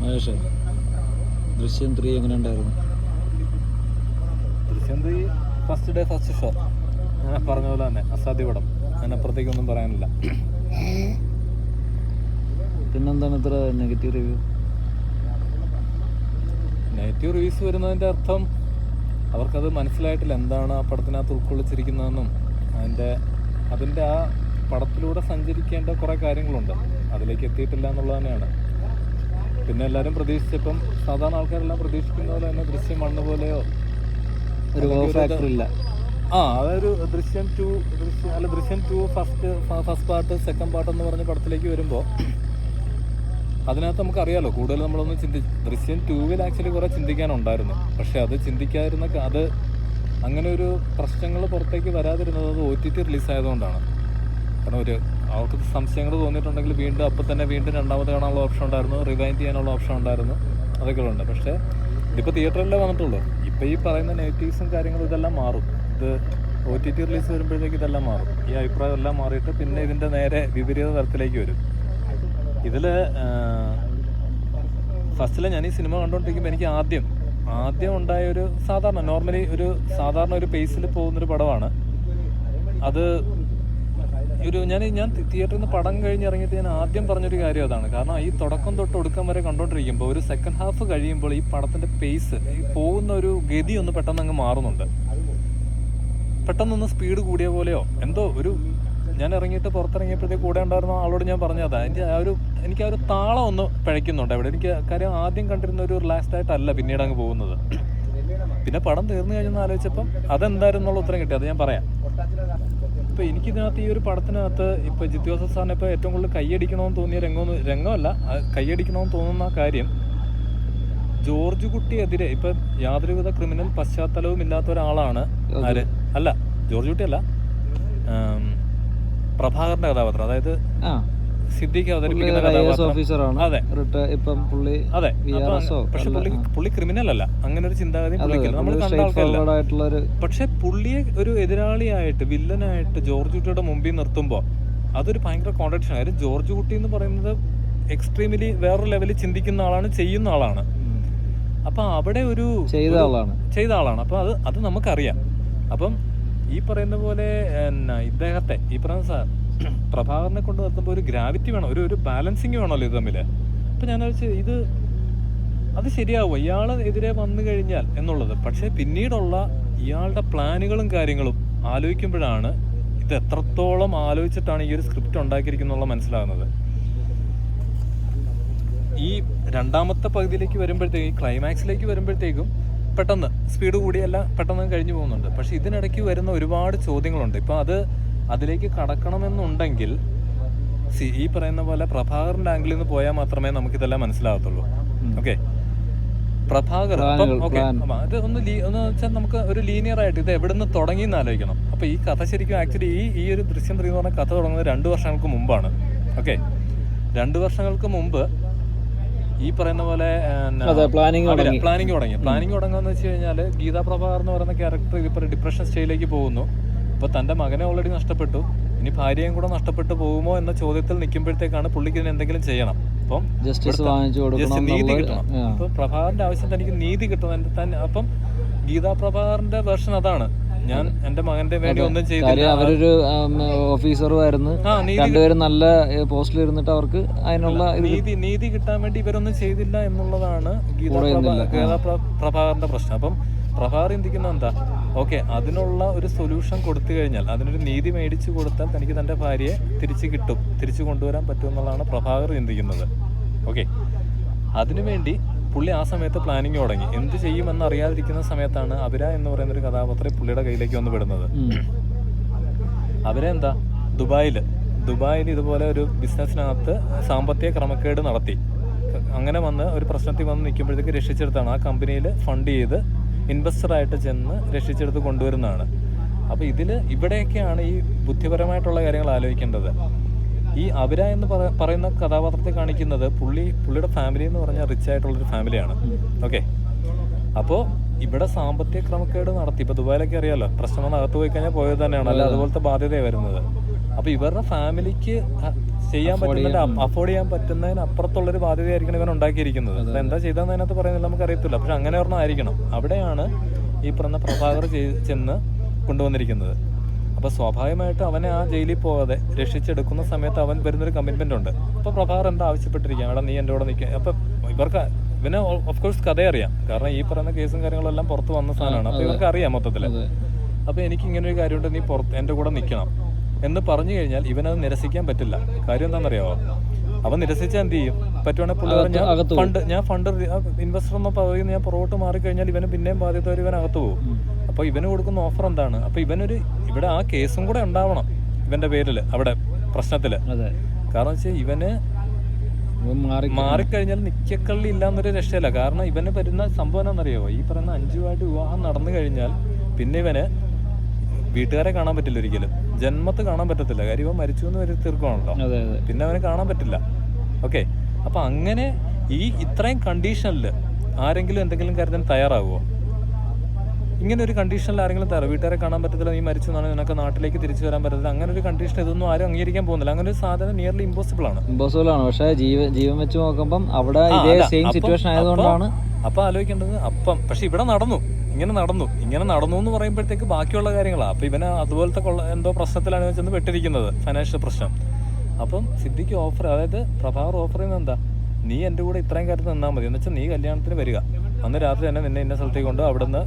മഹേഷേ, ദൃശ്യം 3 എങ്ങനെ ഉണ്ടായിരുന്നു? ദൃശ്യം 3 ഫസ്റ്റ് ഡേ ഫസ്റ്റ് ഷോ, ഞാൻ പറഞ്ഞ പോലെ തന്നെ അസാധ്യ പടം. അതിനപ്പുറത്തേക്കൊന്നും പറയാനില്ല. പിന്നെന്താണ് ഇത്ര നെഗറ്റീവ് റിവ്യൂ? നെഗറ്റീവ് റിവ്യൂസ് വരുന്നതിൻ്റെ അർത്ഥം അവർക്കത് മനസ്സിലായിട്ടില്ല എന്താണ് ആ പടത്തിനകത്ത് ഉൾക്കൊള്ളിച്ചിരിക്കുന്നതെന്നും അതിൻ്റെ ആ പടത്തിലൂടെ സഞ്ചരിക്കേണ്ട കുറേ കാര്യങ്ങളുണ്ട്, അതിലേക്ക് എത്തിയിട്ടില്ല എന്നുള്ളത് തന്നെയാണ്. പിന്നെ എല്ലാവരും പ്രതീക്ഷിച്ചപ്പം സാധാരണ ആൾക്കാരെല്ലാം പ്രതീക്ഷിക്കുന്ന പോലെ തന്നെ ദൃശ്യം 1 പോലെയോ ഇല്ല. അതൊരു ദൃശ്യം 2 ഫസ്റ്റ് പാർട്ട് സെക്കൻഡ് പാർട്ട് എന്ന് പറഞ്ഞ പടത്തിലേക്ക് വരുമ്പോൾ അതിനകത്ത് നമുക്കറിയാലോ കൂടുതൽ നമ്മളൊന്നും ദൃശ്യം 2 ആക്ച്വലി കുറേ ചിന്തിക്കാനുണ്ടായിരുന്നു. പക്ഷെ അത് ചിന്തിക്കാതിരുന്ന അത് അങ്ങനെ ഒരു പ്രശ്നങ്ങൾ പുറത്തേക്ക് വരാതിരുന്നത് അത് OTT റിലീസായതുകൊണ്ടാണ്. കാരണം അവർക്ക് സംശയങ്ങൾ തോന്നിയിട്ടുണ്ടെങ്കിൽ വീണ്ടും രണ്ടാമത് കാണാനുള്ള ഓപ്ഷൻ ഉണ്ടായിരുന്നു, റിവൈൻഡ് ചെയ്യാനുള്ള ഓപ്ഷൻ ഉണ്ടായിരുന്നു, അതൊക്കെ ഉണ്ട്. പക്ഷേ ഇതിപ്പോൾ തിയേറ്ററിലേ വന്നിട്ടുള്ളൂ. ഇപ്പോൾ ഈ പറയുന്ന നെഗറ്റീവ്സും കാര്യങ്ങളും ഇതെല്ലാം മാറും. ഇത് OTT റിലീസ് വരുമ്പോഴത്തേക്ക് ഇതെല്ലാം മാറും. ഈ അഭിപ്രായം എല്ലാം മാറിയിട്ട് പിന്നെ ഇതിൻ്റെ നേരെ വിപരീത തരത്തിലേക്ക് വരും. ഇതിൽ ഫസ്റ്റിൽ ഞാൻ ഈ സിനിമ കണ്ടുകൊണ്ടിരിക്കുമ്പോൾ എനിക്ക് ആദ്യം ഉണ്ടായ ഒരു സാധാരണ ഒരു പേസിൽ പോകുന്നൊരു പടമാണ് അത്. ഞാൻ തിയേറ്ററിൽ നിന്ന് പടം കഴിഞ്ഞിറങ്ങിയിട്ട് ഞാൻ ആദ്യം പറഞ്ഞൊരു കാര്യം അതാണ്. കാരണം ഈ തുടക്കം തൊട്ട് ഒടുക്കം വരെ കണ്ടുകൊണ്ടിരിക്കുമ്പോൾ ഒരു സെക്കൻഡ് ഹാഫ് കഴിയുമ്പോൾ ഈ പടത്തിൻ്റെ പേസ്, ഈ പോകുന്ന ഒരു ഗതി ഒന്ന് പെട്ടെന്ന് അങ്ങ് മാറുന്നുണ്ട്. പെട്ടെന്നൊന്ന് സ്പീഡ് കൂടിയ പോലെയോ എന്തോ ഞാൻ ഇറങ്ങിയിട്ട് പുറത്തിറങ്ങിയപ്പോഴത്തേക്ക് കൂടെ ഉണ്ടായിരുന്ന ആളോട് ഞാൻ പറഞ്ഞതാ, എനിക്ക് ആ ഒരു താളം ഒന്ന് പിഴയ്ക്കുന്നുണ്ട് അവിടെ. എനിക്ക് കാര്യം ആദ്യം കണ്ടിരുന്ന ഒരു റിലാക്സ്ഡ് ആയിട്ടല്ല പിന്നീട് അങ്ങ് പോകുന്നത്. പിന്നെ പടം തീർന്നു കഴിഞ്ഞെന്ന് ആലോചിച്ചപ്പം അതെന്തായിരുന്നുള്ള ഉത്തരം കിട്ടി, അത് ഞാൻ പറയാം. ഇപ്പോൾ എനിക്കിതിനകത്ത് ഈ ഒരു പടത്തിനകത്ത് ഇപ്പോൾ ജിത്തു ജോസഫ് സാറിന് ഇപ്പോൾ ഏറ്റവും കൂടുതൽ കൈയടിക്കണമെന്ന് തോന്നിയ രംഗമല്ല, കൈയടിക്കണമെന്ന് തോന്നുന്ന കാര്യം, ജോർജ് കുട്ടിയെതിരെ ഇപ്പം യാതൊരുവിധ ക്രിമിനൽ പശ്ചാത്തലവും ഇല്ലാത്ത ഒരാളാണ് അല്ല ജോർജ് കുട്ടിയല്ല, പ്രഭാകരന്റെ കഥാപാത്രം, അതായത് സിദ്ദീഖ് അവതരിപ്പിക്കുന്ന കഥാപാത്രം. അതെ, പക്ഷെ പുള്ളി ക്രിമിനൽ അല്ല, അങ്ങനെ ഒരു ചിന്താഗതി പുള്ളിക്കില്ല, നമ്മൾ കണ്ട ആൾക്കാരല്ല. പക്ഷെ പുള്ളിയെ ഒരു എതിരാളിയായിട്ട് വില്ലനായിട്ട് ജോർജ് കുട്ടിയുടെ മുമ്പിൽ നിർത്തുമ്പോൾ അതൊരു ഭയങ്കര കോൺട്രഡിക്ഷൻ. കാര്യം ജോർജ് കുട്ടി എന്ന് പറയുന്നത് എക്സ്ട്രീമിലി വേറൊരു ലെവലിൽ ചിന്തിക്കുന്ന ആളാണ്, ചെയ്യുന്ന ആളാണ്. അപ്പൊ അവിടെ ചെയ്ത ആളാണ്. അപ്പൊ അത് നമുക്കറിയാം. അപ്പം ഈ പറയുന്ന പോലെ ഇദ്ദേഹത്തെ ഈ പറയുന്ന പ്രഭാകരനെ കൊണ്ട് നിർത്തുമ്പോൾ ഒരു ഗ്രാവിറ്റി വേണം, ഒരു ബാലൻസിങ് വേണമല്ലോ ഇത് തമ്മിൽ. അപ്പം ഞാൻ വിചാരിച്ചു അത് ശരിയാവും ഇയാളെതിരെ വന്നു കഴിഞ്ഞാൽ എന്നുള്ളത്. പക്ഷേ പിന്നീടുള്ള ഇയാളുടെ പ്ലാനുകളും കാര്യങ്ങളും ആലോചിക്കുമ്പോഴാണ് ഇത് എത്രത്തോളം ആലോചിച്ചിട്ടാണ് ഈ ഒരു സ്ക്രിപ്റ്റ് ഉണ്ടാക്കിയിരിക്കുന്നുള്ള മനസ്സിലാകുന്നത്. ഈ രണ്ടാമത്തെ പകുതിയിലേക്ക് വരുമ്പോഴത്തേക്കും, ക്ലൈമാക്സിലേക്ക് വരുമ്പോഴത്തേക്കും പെട്ടെന്ന് സ്പീഡ് കൂടിയല്ല പെട്ടെന്ന് കഴിഞ്ഞു പോകുന്നുണ്ട്. പക്ഷെ ഇതിനിടയ്ക്ക് വരുന്ന ഒരുപാട് ചോദ്യങ്ങളുണ്ട്. ഇപ്പം അതിലേക്ക് കടക്കണമെന്നുണ്ടെങ്കിൽ ഈ പറയുന്ന പോലെ പ്രഭാകരന്റെ ആംഗിളിൽ നിന്ന് പോയാൽ മാത്രമേ നമുക്കിതെല്ലാം മനസ്സിലാകത്തുള്ളൂ. ഓക്കെ, പ്രഭാകർ അത് ഒന്ന് വെച്ചാൽ നമുക്ക് ഒരു ലീനിയർ ആയിട്ട് ഇത് എവിടെ നിന്ന് തുടങ്ങി എന്ന് ആലോചിക്കണം. അപ്പൊ ഈ കഥ ശരിക്കും ആക്ച്വലി ഈ ഒരു ദൃശ്യം 3 എന്ന് പറഞ്ഞ കഥ തുടങ്ങുന്നത് 2 വർഷങ്ങൾക്ക് മുമ്പാണ്. ഓക്കെ, 2 വർഷങ്ങൾക്ക് മുമ്പ് ഈ പറയുന്ന പോലെ പ്ലാനിങ് തുടങ്ങുകയെന്ന് വെച്ച് കഴിഞ്ഞാൽ ഗീതാ പ്രഭാകർ എന്ന് പറയുന്ന ക്യാരക്ടർ ഇതിപ്പോൾ ഡിപ്രഷൻ സ്റ്റേജിലേക്ക് പോകുന്നു. അപ്പോൾ തൻ്റെ മകനെ ഓൾറെഡി നഷ്ടപ്പെട്ടു, ഇനി ഭാര്യയും കൂടെ നഷ്ടപ്പെട്ടു പോകുമോ എന്ന ചോദ്യത്തിൽ നിൽക്കുമ്പോഴത്തേക്കാണ് പുള്ളിക്ക് ഇതിന് എന്തെങ്കിലും ചെയ്യണം. അപ്പം നീതി കിട്ടണം. അപ്പോൾ പ്രഭാകരന്റെ ആവശ്യം തനിക്ക് നീതി കിട്ടണം. അപ്പം ഗീതാ പ്രഭാകരന്റെ വേർഷൻ അതാണ്, ഞാൻ എന്റെ മകന്റെ വേണ്ടി ഒന്നും ചെയ്തില്ല. അവരൊരു ഓഫീസറുമായിരുന്നു, രണ്ടുപേരും നല്ല പോസ്റ്റിൽ ഇരുന്നിട്ട് അവർക്ക് അതിനുള്ള നീതി കിട്ടാൻ വേണ്ടി ഇവരൊന്നും ചെയ്തില്ല എന്നുള്ളതാണ് ഗീതാ പ്രഭാകരന്റെ പ്രശ്നം. അപ്പം പ്രഭാകർ ചിന്തിക്കുന്ന എന്താ, ഓക്കെ, അതിനുള്ള ഒരു സൊല്യൂഷൻ കൊടുത്തു കഴിഞ്ഞാൽ, അതിനൊരു നീതി മേടിച്ചു കൊടുത്താൽ തനിക്ക് തൻ്റെ ഭാര്യയെ തിരിച്ചു കൊണ്ടുവരാൻ പറ്റുമെന്നുള്ളതാണ് പ്രഭാകർ ചിന്തിക്കുന്നത്. ഓക്കെ, അതിനുവേണ്ടി പുള്ളി ആ സമയത്ത് പ്ലാനിങ് തുടങ്ങി. എന്ത് ചെയ്യുമെന്ന് അറിയാതിരിക്കുന്ന സമയത്താണ് അഭിര എന്ന് പറയുന്നൊരു കഥാപാത്രം പുള്ളിയുടെ കയ്യിലേക്ക് വന്ന് വിടുന്നത്. അഭിര ദുബായിൽ ഇതുപോലെ ഒരു ബിസിനസ്സിനകത്ത് സാമ്പത്തിക ക്രമക്കേട് നടത്തി, അങ്ങനെ വന്ന് ഒരു പ്രശ്നത്തിൽ വന്ന് നിൽക്കുമ്പോഴത്തേക്ക് രക്ഷിച്ചെടുത്താണ്. ആ കമ്പനിയിൽ ഫണ്ട് ചെയ്ത് ഇൻവെസ്റ്ററായിട്ട് ചെന്ന് രക്ഷിച്ചെടുത്ത് കൊണ്ടുവരുന്നതാണ്. അപ്പോൾ ഇവിടെയൊക്കെയാണ് ഈ ബുദ്ധിപരമായിട്ടുള്ള കാര്യങ്ങൾ ആലോചിക്കേണ്ടത്. ഈ അഭിര എന്ന് പറയുന്ന കഥാപാത്രത്തെ കാണിക്കുന്നത് പുള്ളിയുടെ ഫാമിലി എന്ന് പറഞ്ഞാൽ റിച്ച് ആയിട്ടുള്ളൊരു ഫാമിലിയാണ്. ഓക്കെ, അപ്പോൾ ഇവിടെ സാമ്പത്തിക ക്രമക്കേട് നടത്തി. ഇപ്പോൾ ദുബായിലൊക്കെ അറിയാമല്ലോ, പ്രശ്നം അകത്ത് പോയി കഴിഞ്ഞാൽ പോയത് തന്നെയാണ്, അല്ല അതുപോലത്തെ ബാധ്യതയാണ് വരുന്നത്. അപ്പൊ ഇവരുടെ ഫാമിലിക്ക് ചെയ്യാൻ പറ്റുന്നതിന് അഫോർഡ് ചെയ്യാൻ പറ്റുന്നതിന് അപ്പുറത്തുള്ളൊരു ബാധ്യതയായിരിക്കണം ഇവൻ ഉണ്ടാക്കിയിരിക്കുന്നത്. അത് എന്താ ചെയ്തതെന്ന് അതിനകത്ത് പറയുന്നില്ല, നമുക്ക് അറിയത്തില്ല. പക്ഷെ അങ്ങനെ ഒരെണ്ണം ആയിരിക്കണം. അവിടെയാണ് ഈ പറഞ്ഞ പ്രഭാകർ ചെന്ന് കൊണ്ടുവന്നിരിക്കുന്നത്. അപ്പോൾ സ്വാഭാവികമായിട്ടും അവനെ ആ ജയിലിൽ പോകാതെ രക്ഷിച്ചെടുക്കുന്ന സമയത്ത് അവൻ വരുന്നൊരു കമ്മിറ്റ്മെന്റ് ഉണ്ട്. അപ്പോൾ പ്രഭാകർ എന്താ ആവശ്യപ്പെട്ടിരിക്കുക, അവിടെ നീ എൻ്റെ കൂടെ നിൽക്കുക. അപ്പം ഇവന് ഓഫ്കോഴ്സ് കഥ അറിയാം, കാരണം ഈ പറയുന്ന കേസും കാര്യങ്ങളെല്ലാം പുറത്ത് വന്ന സാധനമാണ്. അപ്പോൾ ഇവർക്ക് അറിയാം മൊത്തത്തിൽ. അപ്പോൾ എനിക്ക് ഇങ്ങനെ ഒരു കാര്യമുണ്ട്, നീ എൻ്റെ കൂടെ നിൽക്കണം എന്ന് പറഞ്ഞു കഴിഞ്ഞാൽ ഇവനത് നിരസിക്കാൻ പറ്റില്ല. കാര്യം എന്താണെന്നറിയാമോ, അവൻ നിരസിച്ചാൽ എന്ത് ചെയ്യും? പറ്റുവാണെങ്കിൽ പുള്ളി പറഞ്ഞാൽ ഞാൻ ഫണ്ട് ഇൻവെസ്റ്റർ എന്ന പദവിയിൽ ഞാൻ പുറകോട്ട് മാറിക്കഴിഞ്ഞാൽ ഇവന് പിന്നെയും ബാധ്യത ഇവൻ അകത്ത് പോകും. അപ്പോൾ ഇവന് കൊടുക്കുന്ന ഓഫർ എന്താണ്? അപ്പോൾ ഇവിടെ ആ കേസും കൂടെ ഉണ്ടാവണം ഇവന്റെ പേരിൽ അവിടെ പ്രശ്നത്തില്. കാരണം വെച്ചാൽ ഇവന് മാറിക്കഴിഞ്ഞാൽ നിക്കക്കള്ളി ഇല്ലാന്നൊരു രക്ഷയില്ല. കാരണം ഇവന് വരുന്ന സംഭവം എന്താണെന്നറിയാമോ, ഈ പറയുന്ന അഞ്ജുവായിട്ട് വിവാഹം നടന്നു കഴിഞ്ഞാൽ പിന്നെ ഇവന് വീട്ടുകാരെ കാണാൻ പറ്റില്ല, ഒരിക്കലും ജന്മത്ത് കാണാൻ പറ്റത്തില്ല. കാര്യം ഇവൻ മരിച്ചു എന്ന് വരെ തീർക്കുകയാണല്ലോ, പിന്നെ അവനെ കാണാൻ പറ്റില്ല. ഓക്കെ, അപ്പൊ അങ്ങനെ ഇത്രയും കണ്ടീഷനിൽ ആരെങ്കിലും എന്തെങ്കിലും കാര്യത്തിന് തയ്യാറാകുമോ? ഇങ്ങനെ ഒരു കണ്ടീഷനിൽ ആരെങ്കിലും തയ്യാറാവും? വീട്ടുകാരെ കാണാൻ പറ്റത്തില്ല, നീ മരിച്ചു എന്നാണ്, നിനക്ക് നാട്ടിലേക്ക് തിരിച്ചു വരാൻ പറ്റത്തില്ല, അങ്ങനെ ഒരു കണ്ടീഷൻ ഇതൊന്നും ആരും അംഗീകരിക്കാൻ പോകുന്നില്ല. അങ്ങനെ ഒരു സാധനം നിയർലി ഇമ്പോസിബിൾ ആണ്. പക്ഷേ ജീവൻ വെച്ച് നോക്കുമ്പോൾ അവിടെ സെയിം സിറ്റുവേഷൻ ആയതുകൊണ്ടാണ്. അപ്പൊ ആലോചിക്കേണ്ടത് പക്ഷെ ഇവിടെ ഇങ്ങനെ നടന്നു എന്ന് പറയുമ്പോഴത്തേക്ക് ബാക്കിയുള്ള കാര്യങ്ങളാണ്. അപ്പൊ ഇവന് അതുപോലത്തെ എന്തോ പ്രശ്നത്തിലാണ് ചെന്ന് പെട്ടിരിക്കുന്നത്, ഫൈനാൻഷ്യൽ പ്രശ്നം. അപ്പം സിദ്ദിഖ് ഓഫർ, അതായത് പ്രഭാകർ ഓഫർ ചെയ്യുന്നത് എന്താ, നീ എൻ്റെ കൂടെ ഇത്രയും കാര്യത്തിൽ നിന്നാൽ മതി, എന്ന് വെച്ചാൽ നീ കല്യാണത്തിന് വരിക, അന്ന് രാത്രി തന്നെ നിന്നെ ഇന്ന സ്ഥലത്തേക്ക് കൊണ്ട് അവിടുന്ന്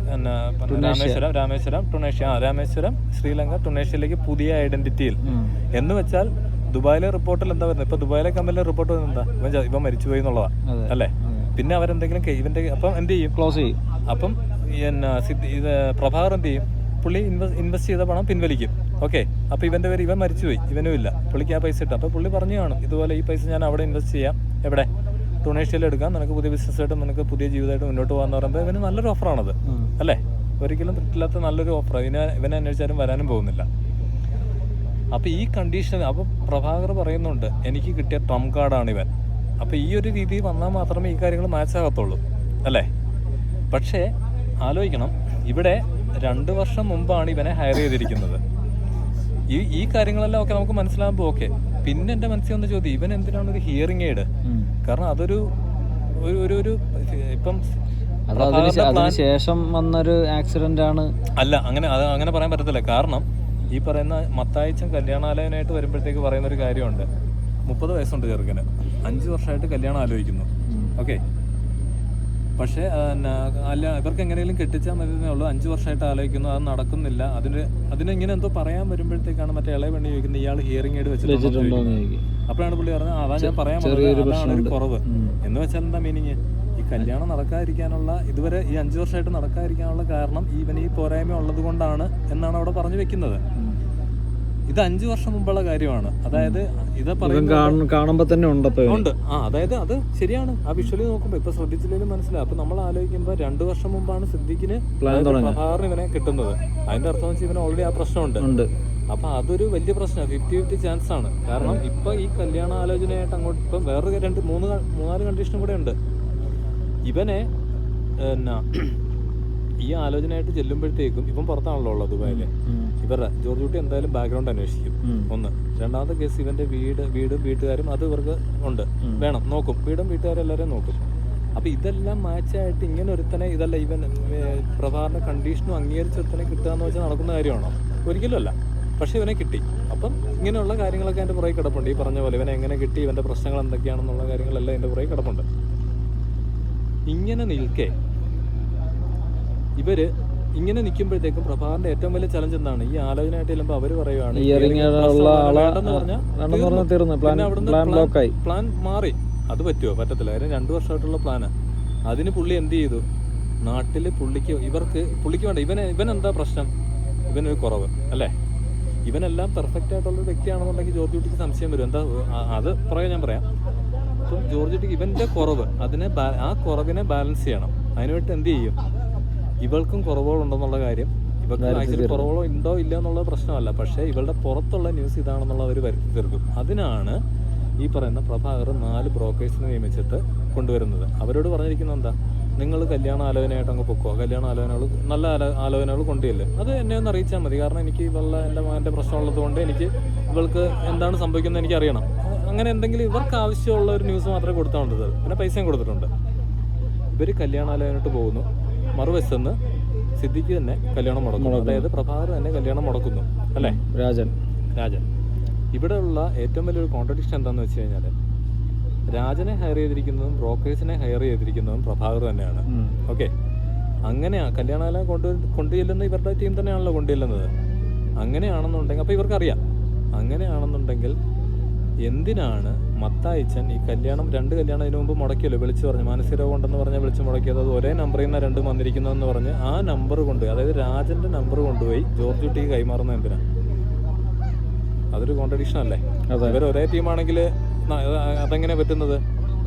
രാമേശ്വരം ശ്രീലങ്ക ടുണേഷ്യയിലേക്ക് പുതിയ ഐഡന്റിറ്റിയിൽ എന്ന് വെച്ചാൽ ദുബായിലെ റിപ്പോർട്ടിൽ എന്താ വരുന്നത്? ഇപ്പൊ ദുബായിലെ കമ്പനിയിലെ റിപ്പോർട്ട് വരുന്നത് എന്താ, ഇവൻ മരിച്ചുപോയി എന്നുള്ളതാ അല്ലേ? പിന്നെ അവരെന്തെങ്കിലും ഇവന്റെ അപ്പം എന്ത് ചെയ്യും? ക്ലോസ് ചെയ്യും. അപ്പം പ്രഭാകർ എന്ത് ചെയ്യും? പുള്ളി ഇൻവെസ്റ്റ് ചെയ്ത പണം പിൻവലിക്കും. ഓക്കെ, അപ്പൊ ഇവന്റെ പേര് ഇവൻ മരിച്ചുപോയി, ഇവനും ഇല്ല, പുള്ളിക്ക് ആ പൈസ ഇട്ടു. അപ്പൊ പുള്ളി പറഞ്ഞു കാണും, ഇതുപോലെ ഈ പൈസ ഞാൻ അവിടെ ഇൻവെസ്റ്റ് ചെയ്യാം, എവിടെ ടുണേഷ്യയിൽ എടുക്കാം, നിനക്ക് പുതിയ ബിസിനസ്സായിട്ടും നിനക്ക് പുതിയ ജീവിതമായിട്ട് മുന്നോട്ട് പോകാന്ന് പറയുമ്പോൾ ഇവന് നല്ലൊരു ഓഫറാണത് അല്ലേ? ഒരിക്കലും തെറ്റില്ലാത്ത നല്ലൊരു ഓഫർ. ഇവനെ അന്വേഷിച്ചാലും വരാനും പോകുന്നില്ല. അപ്പൊ ഈ കണ്ടീഷൻ, അപ്പൊ പ്രഭാകർ പറയുന്നുണ്ട് എനിക്ക് കിട്ടിയ ട്രംപ് കാർഡാണ് ഇവൻ. അപ്പൊ ഈ ഒരു രീതി വന്നാൽ മാത്രമേ ഈ കാര്യങ്ങൾ മാച്ച് ആകത്തുള്ളൂ അല്ലേ? പക്ഷേ ആലോചിക്കണം, ഇവിടെ 2 വർഷം മുമ്പാണ് ഇവനെ ഹയർ ചെയ്തിരിക്കുന്നത്. ഈ കാര്യങ്ങളെല്ലാം ഒക്കെ നമുക്ക് മനസ്സിലാകുമ്പോൾ ഓക്കെ. പിന്നെ എൻ്റെ മനസ്സിൽ വന്ന ചോദ്യം, ഇവൻ എന്തിനാണ് ഒരു ഹിയറിംഗ് എയ്ഡ്? കാരണം അതൊരു ഇപ്പം ശേഷം വന്നൊരു ആക്സിഡന്റ് ആണ്. അല്ല, അങ്ങനെ പറയാൻ പറ്റത്തില്ല. കാരണം ഈ പറയുന്ന മത്തായിച്ചൻ കല്യാണാലോചനയായിട്ട് വരുമ്പോഴത്തേക്ക് പറയുന്ന ഒരു കാര്യമുണ്ട്, 30 വയസ്സുണ്ട് ചെറുക്കന്, 5 വർഷമായിട്ട് കല്യാണം ആലോചിക്കുന്നു. ഓക്കെ, പക്ഷേ ഇവർക്ക് എങ്ങനെയെങ്കിലും കെട്ടിച്ചാൽ മതിയെന്നേ ഉള്ളൂ. 5 വർഷമായിട്ട് ആലോചിക്കുന്നു, അത് നടക്കുന്നില്ല. അതിനെങ്ങനെ എന്തോ പറയാൻ വരുമ്പോഴത്തേക്കാണ് മറ്റേ ഇളയ പെണ്ണി ചോദിക്കുന്നത്, ഇയാൾ ഹിയറിംഗ് എയ്ഡ് വെച്ചിട്ടുണ്ടോ? അപ്പോഴാണ് പുള്ളി പറഞ്ഞത്, അതാ ഞാൻ പറയാൻ പറഞ്ഞത്, അതാണ് ഒരു കുറവ്. എന്ന് വെച്ചാൽ എന്താ മീനിങ്? ഈ കല്യാണം നടക്കാതിരിക്കാനുള്ള, ഇതുവരെ ഈ 5 വർഷമായിട്ട് നടക്കാതിരിക്കാനുള്ള കാരണം ഇവന് ഈ പോരായ്മ ഉള്ളത് കൊണ്ടാണ് എന്നാണ് അവിടെ പറഞ്ഞു വെക്കുന്നത്. ഇത് 5 വർഷം മുമ്പുള്ള കാര്യമാണ്. അതായത് ഇത് കാണുമ്പോൾ തന്നെ ഉണ്ട്. അതായത് അത് ശരിയാണ്. ആ വിഷ്വലി നോക്കുമ്പോൾ ഇപ്പൊ ശ്രദ്ധിച്ചില്ലെങ്കിലും മനസ്സിലാവും. അപ്പൊ നമ്മൾ ആലോചിക്കുമ്പോൾ 2 വർഷം മുമ്പാണ് സിദ്ദിഖിന് പ്രഭാകറിന് ഇവനെ കിട്ടുന്നത്. അതിന്റെ അർത്ഥം വെച്ചാൽ ഇവന് ഓൾറെഡി ആ പ്രശ്നമുണ്ട്. അപ്പൊ അതൊരു വലിയ പ്രശ്നമാണ്. 50-50 ചാൻസ് ആണ്. കാരണം ഇപ്പൊ ഈ കല്യാണ ആലോചനയായിട്ട് അങ്ങോട്ട് ഇപ്പം വേറൊരു 2-3-4 കണ്ടീഷനും കൂടെ ഉണ്ട്. ഇവനെ ഈ ആലോചനയായിട്ട് ചെല്ലുമ്പോഴത്തേക്കും ഇപ്പം പുറത്താണല്ലോ ഉള്ളത് ദുബായില്. ഇവരുടെ ജോർജ് കുട്ടി എന്തായാലും ബാക്ക്ഗ്രൗണ്ട് അന്വേഷിക്കും, ഒന്ന്. രണ്ടാമത്തെ കേസ് ഇവന്റെ വീടും വീട്ടുകാരും അത് ഇവർക്ക് വേണം, നോക്കും. വീടും വീട്ടുകാരും എല്ലാവരെയും നോക്കും. അപ്പൊ ഇതെല്ലാം മാച്ചായിട്ട് ഇങ്ങനെ ഒരുത്തനെ, ഇതല്ല ഇവൻ പ്രഭാകരന്റെ കണ്ടീഷനും അംഗീകരിച്ച ഒരുത്തനെ കിട്ടുക എന്ന് വെച്ചാൽ നടക്കുന്ന കാര്യമാണോ? ഒരിക്കലും അല്ല. പക്ഷെ ഇവനെ കിട്ടി. അപ്പം ഇങ്ങനെയുള്ള കാര്യങ്ങളൊക്കെ എൻ്റെ പുറകെ കിടപ്പുണ്ട്. ഈ പറഞ്ഞ പോലെ ഇവനെ എങ്ങനെ കിട്ടി, ഇവന്റെ പ്രശ്നങ്ങൾ എന്തൊക്കെയാണെന്നുള്ള കാര്യങ്ങളെല്ലാം എൻ്റെ പുറകെ കിടപ്പുണ്ട്. ഇങ്ങനെ നിൽക്കെ ഇവര് ഇങ്ങനെ നിൽക്കുമ്പോഴത്തേക്കും പ്രഭാകരന്റെ ഏറ്റവും വലിയ ചലഞ്ച് എന്താണ്? ഈ ആലോചനയായിട്ട് ചെല്ലുമ്പോൾ അവര് പറയുവാണ് പ്ലാൻ മാറി. അത് പറ്റുമോ? പറ്റത്തില്ല. കാര്യം 2 വർഷമായിട്ടുള്ള പ്ലാന്. അതിന് പുള്ളി എന്ത് ചെയ്തു? നാട്ടില് പുള്ളിക്ക് വേണ്ട. ഇവൻ എന്താ പ്രശ്നം? ഇവനൊരു കുറവ് അല്ലേ? ഇവനെല്ലാം പെർഫെക്റ്റ് ആയിട്ടുള്ള വ്യക്തിയാണെന്നുണ്ടെങ്കിൽ ജോർജ് കുട്ടിക്ക് സംശയം വരും. എന്താ അത് ഞാൻ പറയാം. അപ്പം ജോർജ് കുട്ടിക്ക് ഇവന്റെ കുറവ്, ആ കുറവിനെ ബാലൻസ് ചെയ്യണം. അതിനുവേണ്ടി എന്ത് ചെയ്യും? ഇവൾക്കും കുറവുകളുണ്ടെന്നുള്ള കാര്യം, ഇവർക്ക് ആക്ച്വലി കുറവുകളോ ഉണ്ടോ ഇല്ല എന്നുള്ള പ്രശ്നമല്ല, പക്ഷേ ഇവളുടെ പുറത്തുള്ള ന്യൂസ് ഇതാണെന്നുള്ള അവർ വരുത്തി തീർക്കും. അതിനാണ് ഈ പറയുന്ന പ്രഭാകർ 4 ബ്രോക്കേഴ്സിനെ നിയമിച്ചിട്ട് കൊണ്ടുവരുന്നത്. അവരോട് പറഞ്ഞിരിക്കുന്നത് എന്താ? നിങ്ങൾ കല്യാണ ആലോചനയായിട്ട് അങ്ങ് പൊക്കോ, കല്യാണ ആലോചനകൾ നല്ല ആലോചനകൾ കൊണ്ടുവരില്ല, അത് എന്നെ ഒന്ന് അറിയിച്ചാൽ മതി. കാരണം എനിക്ക് ഇവളുടെ എൻ്റെ മകൻ്റെ പ്രശ്നമുള്ളത് കൊണ്ട് എനിക്ക് ഇവൾക്ക് എന്താണ് സംഭവിക്കുന്നത് എനിക്ക് അറിയണം. അങ്ങനെ എന്തെങ്കിലും ഇവർക്ക് ആവശ്യമുള്ള ഒരു ന്യൂസ് മാത്രമേ കൊടുത്താൽ മതി. പിന്നെ പൈസയും കൊടുത്തിട്ടുണ്ട്. ഇവർ കല്യാണാലോചനയായിട്ട് പോകുന്നു, മറുവശത്ത് സിദ്ദിഖ് തന്നെ കല്യാണം മുടക്കുന്നു. അതായത് പ്രഭാകർ തന്നെ കല്യാണം മുടക്കുന്നു അല്ലേ, രാജൻ. ഇവിടെയുള്ള ഏറ്റവും വലിയൊരു കോൺട്രഡിക്ഷൻ എന്താണെന്ന് വെച്ച് കഴിഞ്ഞാൽ രാജനെ ഹയർ ചെയ്തിരിക്കുന്നതും ബ്രോക്കേഴ്സിനെ ഹയർ ചെയ്തിരിക്കുന്നതും പ്രഭാകർ തന്നെയാണ്. ഓക്കെ, അങ്ങനെയാണ് കല്യാണാലോചന കൊണ്ടുചെല്ലുന്ന ഇവരുടെ ടീം തന്നെയാണല്ലോ കൊണ്ടുചെല്ലുന്നത്. അങ്ങനെയാണെന്നുണ്ടെങ്കിൽ അപ്പോൾ ഇവർക്കറിയാം. അങ്ങനെയാണെന്നുണ്ടെങ്കിൽ എന്തിനാണ് മത്തായിച്ചൻ ഈ കല്യാണം 2 കല്യാണം ഇതിനു മുമ്പ് മുടക്കിയല്ലോ, വിളിച്ചു പറഞ്ഞു മാനസിക രോഗം ഉണ്ടെന്ന് പറഞ്ഞാൽ വിളിച്ച് മുടക്കിയത്, അത് ഒരേ നമ്പറിൽ നിന്ന് 2 വന്നിരിക്കുന്നതെന്ന് പറഞ്ഞ് ആ നമ്പർ കൊണ്ടുപോയി, അതായത് രാജന്റെ നമ്പർ കൊണ്ടുപോയി ജോർജ് കുട്ടിക്ക് കൈമാറുന്നത് എന്തിനാ? അതൊരു കോൺട്രഡിക്ഷൻ അല്ലേ? ഇവർ ഒരേ ടീമാണെങ്കിൽ അതെങ്ങനെ പറ്റുന്നത്?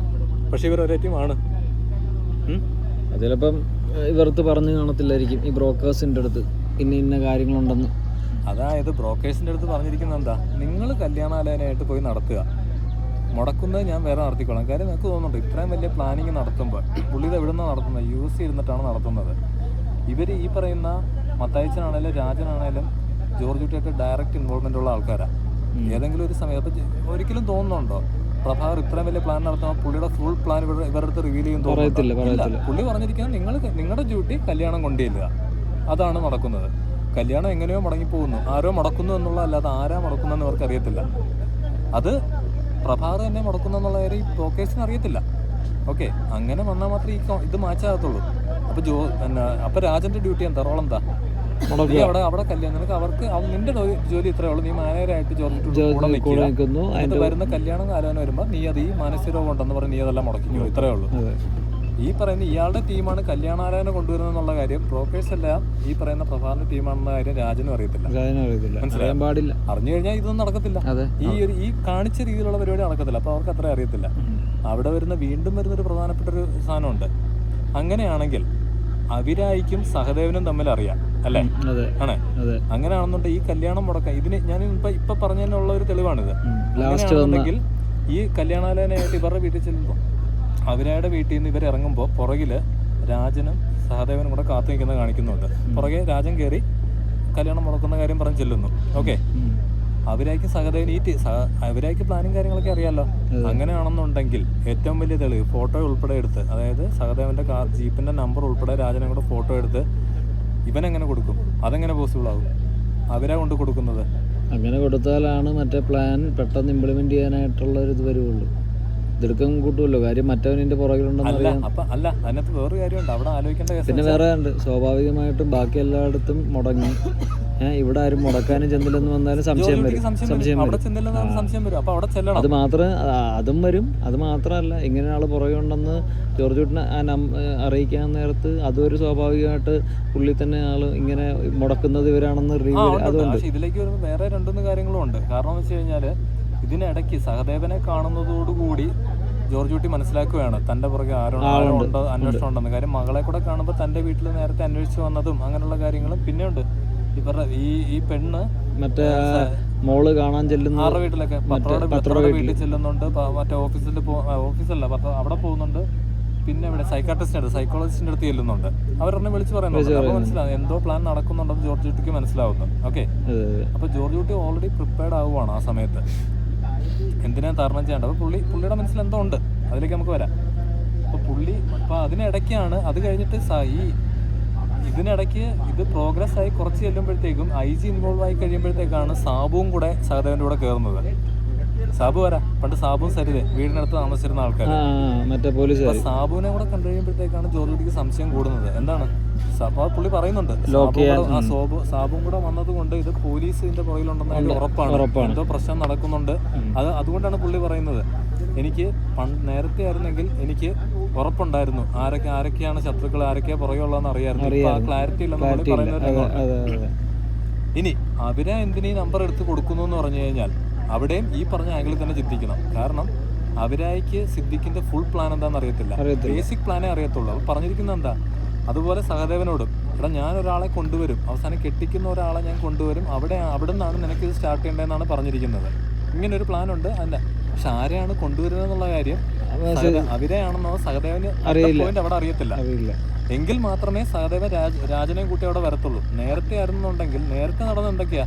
പക്ഷെ ഇവർ ഒരേ ടീമാണ്. ചിലപ്പം ഇവർക്ക് പറഞ്ഞു കാണത്തില്ലായിരിക്കും ഈ ബ്രോക്കേഴ്സിന്റെ അടുത്ത് ഇന്ന കാര്യങ്ങളുണ്ടെന്ന്. അതായത് ബ്രോക്കേഴ്സിന്റെ അടുത്ത് പറഞ്ഞിരിക്കുന്നത് എന്താ, നിങ്ങൾ കല്യാണാലോചനയായിട്ട് പോയി നടത്തുക, മുടക്കുന്നത് ഞാൻ വേറെ നടത്തിക്കോളാം. കാര്യം നിങ്ങൾക്ക് തോന്നുന്നുണ്ട് ഇത്രയും വലിയ പ്ലാനിങ് നടത്തുമ്പോൾ പുള്ളി ഇത് എവിടെ നിന്നാണ് നടത്തുന്നത്? യൂസ് ചെയ്തിട്ടാണ് നടത്തുന്നത്. ഇവർ ഈ പറയുന്ന മത്തായിച്ചനാണേലും രാജനാണേലും ജോർജ് കുട്ടിയൊക്കെ ഡയറക്റ്റ് ഇൻവോൾവ്മെന്റ് ഉള്ള ആൾക്കാരാണ്. ഏതെങ്കിലും ഒരു സമയത്ത് ഒരിക്കലും തോന്നുന്നുണ്ടോ പ്രഭാകർ ഇത്രയും വലിയ പ്ലാൻ നടത്തുമ്പോൾ പുള്ളിയുടെ ഫുൾ പ്ലാൻ ഇവരുടെ അടുത്ത് റിവീൽ ചെയ്യും? തോന്നുന്നില്ല. പുള്ളി പറഞ്ഞിരിക്കുന്നത് നിങ്ങളുടെ ഡ്യൂട്ടി കല്യാണം കൊണ്ടുചെല്ലുക, അതാണ് നടക്കുന്നത്. കല്യാണം എങ്ങനെയോ മുടങ്ങിപ്പോകുന്നു, ആരോ മുടക്കുന്നു എന്നുള്ള അല്ലാതെ ആരാ മുടക്കുന്നതെന്ന് അവർക്ക് അറിയത്തില്ല. അത് പ്രഭാകർ തന്നെ മുടക്കുന്നു എന്നുള്ള കാര്യം ഈ ബ്രോക്കേഴ്സിന് അറിയത്തില്ല. ഓക്കെ, അങ്ങനെ വന്നാൽ മാത്രമേ ഇത് മാച്ചാകത്തുള്ളൂ. അപ്പോൾ രാജന്റെ ഡ്യൂട്ടി എന്താ, റോൾ എന്താ? നീ അവിടെ കല്യാണം, നിനക്ക് അവർക്ക് നിന്റെ ജോലി ഇത്രേ ഉള്ളൂ, നീ മാനേജരായിട്ട് ജോലി വരുന്ന കല്യാണം ആലോചന വരുമ്പോൾ നീ അത് ഈ മാനസിക രോഗം ഉണ്ടെന്ന് പറഞ്ഞ് നീ അതെല്ലാം മുടക്കിക്കോ, ഇത്രേ ഉള്ളൂ. ഈ പറയുന്ന ഇയാളുടെ ടീമാണ് കല്യാണാലോചന കൊണ്ടുവരുന്നത് എന്നുള്ള കാര്യം ബ്രോക്കേഴ്സ് എല്ലാം ഈ പറയുന്ന പ്രഭാകരന്റെ ടീമാണെന്ന കാര്യം രാജനും അറിയത്തില്ല. മനസ്സിലാക്കാൻ പാടില്ല. അറിഞ്ഞു കഴിഞ്ഞാൽ ഇതൊന്നും നടക്കത്തില്ല. ഈ കാണിച്ച രീതിയിലുള്ള പരിപാടി നടക്കത്തില്ല. അപ്പോൾ അവർക്ക് അത്ര അറിയത്തില്ല. അവിടെ വീണ്ടും വരുന്നൊരു പ്രധാനപ്പെട്ട ഒരു സാധനമുണ്ട്. അങ്ങനെയാണെങ്കിൽ അവിരായിക്കും സഹദേവനും തമ്മിൽ അറിയാം അല്ലേ? ആണേ? അങ്ങനെയാണെന്നുണ്ടെങ്കിൽ ഈ കല്യാണം മുടക്കാം. ഇതിന് ഞാൻ ഇപ്പൊ പറഞ്ഞതിനുള്ള ഒരു തെളിവാണിത്. അങ്ങനെയാണെന്നുണ്ടെങ്കിൽ ഈ കല്യാണാലോചനയായിട്ട് ഇവരുടെ വീട്ടിൽ ചെല്ലുമ്പോൾ അവരയുടെ വീട്ടിൽ നിന്ന് ഇവർ ഇറങ്ങുമ്പോൾ പുറകില് രാജനും സഹദേവനും കൂടെ കാത്തു നിൽക്കുന്നത് കാണിക്കുന്നുണ്ട്. പുറകെ രാജൻ കയറി കല്യാണം മുടക്കുന്ന കാര്യം പറഞ്ഞ് ചെല്ലുന്നു. ഓക്കെ, അവരായിക്കും സഹദേവൻ അവരായിക്ക് പ്ലാനും കാര്യങ്ങളൊക്കെ അറിയാമല്ലോ. അങ്ങനെയാണെന്നുണ്ടെങ്കിൽ ഏറ്റവും വലിയ തെളിവ് ഫോട്ടോ ഉൾപ്പെടെ എടുത്ത്, അതായത് സഹദേവന്റെ ജീപ്പിന്റെ നമ്പർ ഉൾപ്പെടെ രാജനെ കൂടെ ഫോട്ടോ എടുത്ത് ഇവനെങ്ങനെ കൊടുക്കും? അതെങ്ങനെ പോസിബിൾ ആകും? അവരാ കൊണ്ട് കൊടുക്കുന്നത്. അങ്ങനെ കൊടുത്താലാണ് മറ്റേ പ്ലാൻ പെട്ടെന്ന് ഇംപ്ലിമെന്റ് ചെയ്യാനായിട്ടുള്ള ഒരു ഇത് വരുള്ളൂ. ഇതെടുക്കാൻ കൂട്ടുമല്ലോ, കാര്യം മറ്റവനിന്റെ പുറകിലുണ്ടെന്ന് അറിയാം. അല്ല, അതിനകത്ത് വേറൊരു കാര്യമുണ്ട്, അവിടെ ആലോചിക്കേണ്ട. പിന്നെ വേറെ ഉണ്ട്, സ്വാഭാവികമായിട്ടും ബാക്കി എല്ലായിടത്തും മുടങ്ങി, ഇവിടെ ആരും മുടക്കാനും ചെന്നില്ലെന്ന് വന്നാലും സംശയം വരും. അതും വരും. അത് മാത്രമല്ല, ഇങ്ങനെ ആള് പുറകെ ഉണ്ടെന്ന് ജോർജ് കുട്ടിനെ അറിയിക്കാൻ നേരത്ത് അതൊരു സ്വാഭാവികമായിട്ട് പുള്ളി തന്നെ ആള് ഇങ്ങനെ മുടക്കുന്നത് ഇവരാണെന്ന് അതുകൊണ്ട് ഇതിലേക്ക് വരുമ്പോൾ വേറെ 2 കാര്യങ്ങളും ഉണ്ട്. കാരണം എന്ന് വെച്ച് കഴിഞ്ഞാല് ഇതിനിടയ്ക്ക് സഹദേവനെ കാണുന്നതോടുകൂടി ജോർജ് കുട്ടി മനസ്സിലാക്കുകയാണ് തന്റെ പുറകെ ആരോ അന്വേഷണം ഉണ്ടെന്ന്. കാര്യം മകളെ കൂടെ കാണുമ്പോൾ തന്റെ വീട്ടിൽ നേരത്തെ അന്വേഷിച്ച് വന്നതും അങ്ങനെയുള്ള കാര്യങ്ങളും പിന്നെ ഉണ്ട്. ഇവരുടെ ഈ പെണ്ണ് മറ്റേ മോള് കാണാൻ ചെല്ലുന്ന ആരുടെ വീട്ടിലൊക്കെ പത്രയുടെ വീട്ടിൽ ചെല്ലുന്നുണ്ട്, മറ്റേ ഓഫീസല്ല അവിടെ പോകുന്നുണ്ട്. പിന്നെ ഇവിടെ സൈക്കോളജിസ്റ്റിന്റെ അടുത്ത് ചെല്ലുന്നുണ്ട്. അവരെന്നെ വിളിച്ച് പറയുന്നുണ്ട്. അപ്പൊ മനസ്സിലാവും എന്തോ പ്ലാൻ നടക്കുന്നുണ്ടെന്ന് ജോർജ് കുട്ടിക്ക് മനസ്സിലാവുന്നു. ഓക്കെ, അപ്പൊ ജോർജ് കുട്ടി ഓൾറെഡി പ്രിപ്പയർഡ് ആവുകയാണ് ആ സമയത്ത് എന്തിനാ തരണം ചെയ്യേണ്ടത്. അപ്പൊ പുള്ളിയുടെ മനസ്സിൽ എന്തോ ഉണ്ട്, അതിലേക്ക് നമുക്ക് വരാം. അപ്പൊ അതിനിടയ്ക്കാണ് അത് കഴിഞ്ഞിട്ട് ഇതിനിടയ്ക്ക് ഇത് പ്രോഗ്രസ് ആയി കുറച്ച് ചെല്ലുമ്പോഴത്തേക്കും IG ഇൻവോൾവ് ആയി കഴിയുമ്പോഴത്തേക്കാണ് സാബുവും കൂടെ സഹദേവന്റെ കൂടെ കയറുന്നത്. സാബു വരാ, പണ്ട് സാബുവും സരിതേ വീടിനടുത്ത് താമസിച്ചിരുന്ന ആൾക്കാർ. സാബുവിനെ കൂടെ കണ്ടു കഴിയുമ്പോഴത്തേക്കാണ് ജോർജ് കുട്ടിക്ക് സംശയം കൂടുന്നത്. എന്താണ് പുള്ളി പറയുന്നുണ്ട്, സാബുവും കൂടെ വന്നത് കൊണ്ട് ഇത് പോലീസിന്റെ പുറകിലുണ്ടെന്ന് ഉറപ്പാണ്, എന്തോ പ്രശ്നം നടക്കുന്നുണ്ട്. അതുകൊണ്ടാണ് പുള്ളി പറയുന്നത്, എനിക്ക് നേരത്തെ ആയിരുന്നെങ്കിൽ എനിക്ക് ഉറപ്പുണ്ടായിരുന്നു ആരൊക്കെയാണ് ശത്രുക്കൾ, ആരൊക്കെയാ പുറകെയുള്ളതെന്ന് അറിയാമായിരുന്നു. ആ ക്ലാരിറ്റി ഇല്ലെന്ന് പുള്ളി പറയുന്നത്. ഇനി അവരെ എന്തിനീ നമ്പർ എടുത്ത് കൊടുക്കുന്നു എന്ന് പറഞ്ഞു കഴിഞ്ഞാൽ അവിടെയും ഈ പറഞ്ഞ ആംഗിളിൽ തന്നെ ചിന്തിക്കണം. കാരണം അവരായിക്ക് സിദ്ദിഖിന്റെ ഫുൾ പ്ലാൻ എന്താണെന്ന് അറിയത്തില്ല, ബേസിക് പ്ലാനേ അറിയത്തുള്ളൂ. അപ്പോൾ പറഞ്ഞിരിക്കുന്നത് എന്താ, അതുപോലെ സഹദേവനോടും എടാ ഞാൻ ഒരാളെ കൊണ്ടുവരും, അവസാനം കെട്ടിക്കുന്ന ഒരാളെ ഞാൻ കൊണ്ടുവരും, അവിടെ നിന്നാണ് നിനക്ക് ഇത് സ്റ്റാർട്ട് ചെയ്യേണ്ടതെന്നാണ് പറഞ്ഞിരിക്കുന്നത്. ഇങ്ങനൊരു പ്ലാനുണ്ട്. പക്ഷെ ആരെയാണ് കൊണ്ടുവരുന്നത് എന്നുള്ള കാര്യം അവരെയാണെന്നോ സഹദേവന് പോയിന്റ് അവിടെ അറിയത്തില്ല. എങ്കിൽ മാത്രമേ സഹദേവൻ രാജനെയും കൂട്ടി അവിടെ വരത്തുള്ളൂ. നേരത്തെ ആയിരുന്നുണ്ടെങ്കിൽ നേരത്തെ നടന്ന എന്തൊക്കെയാ,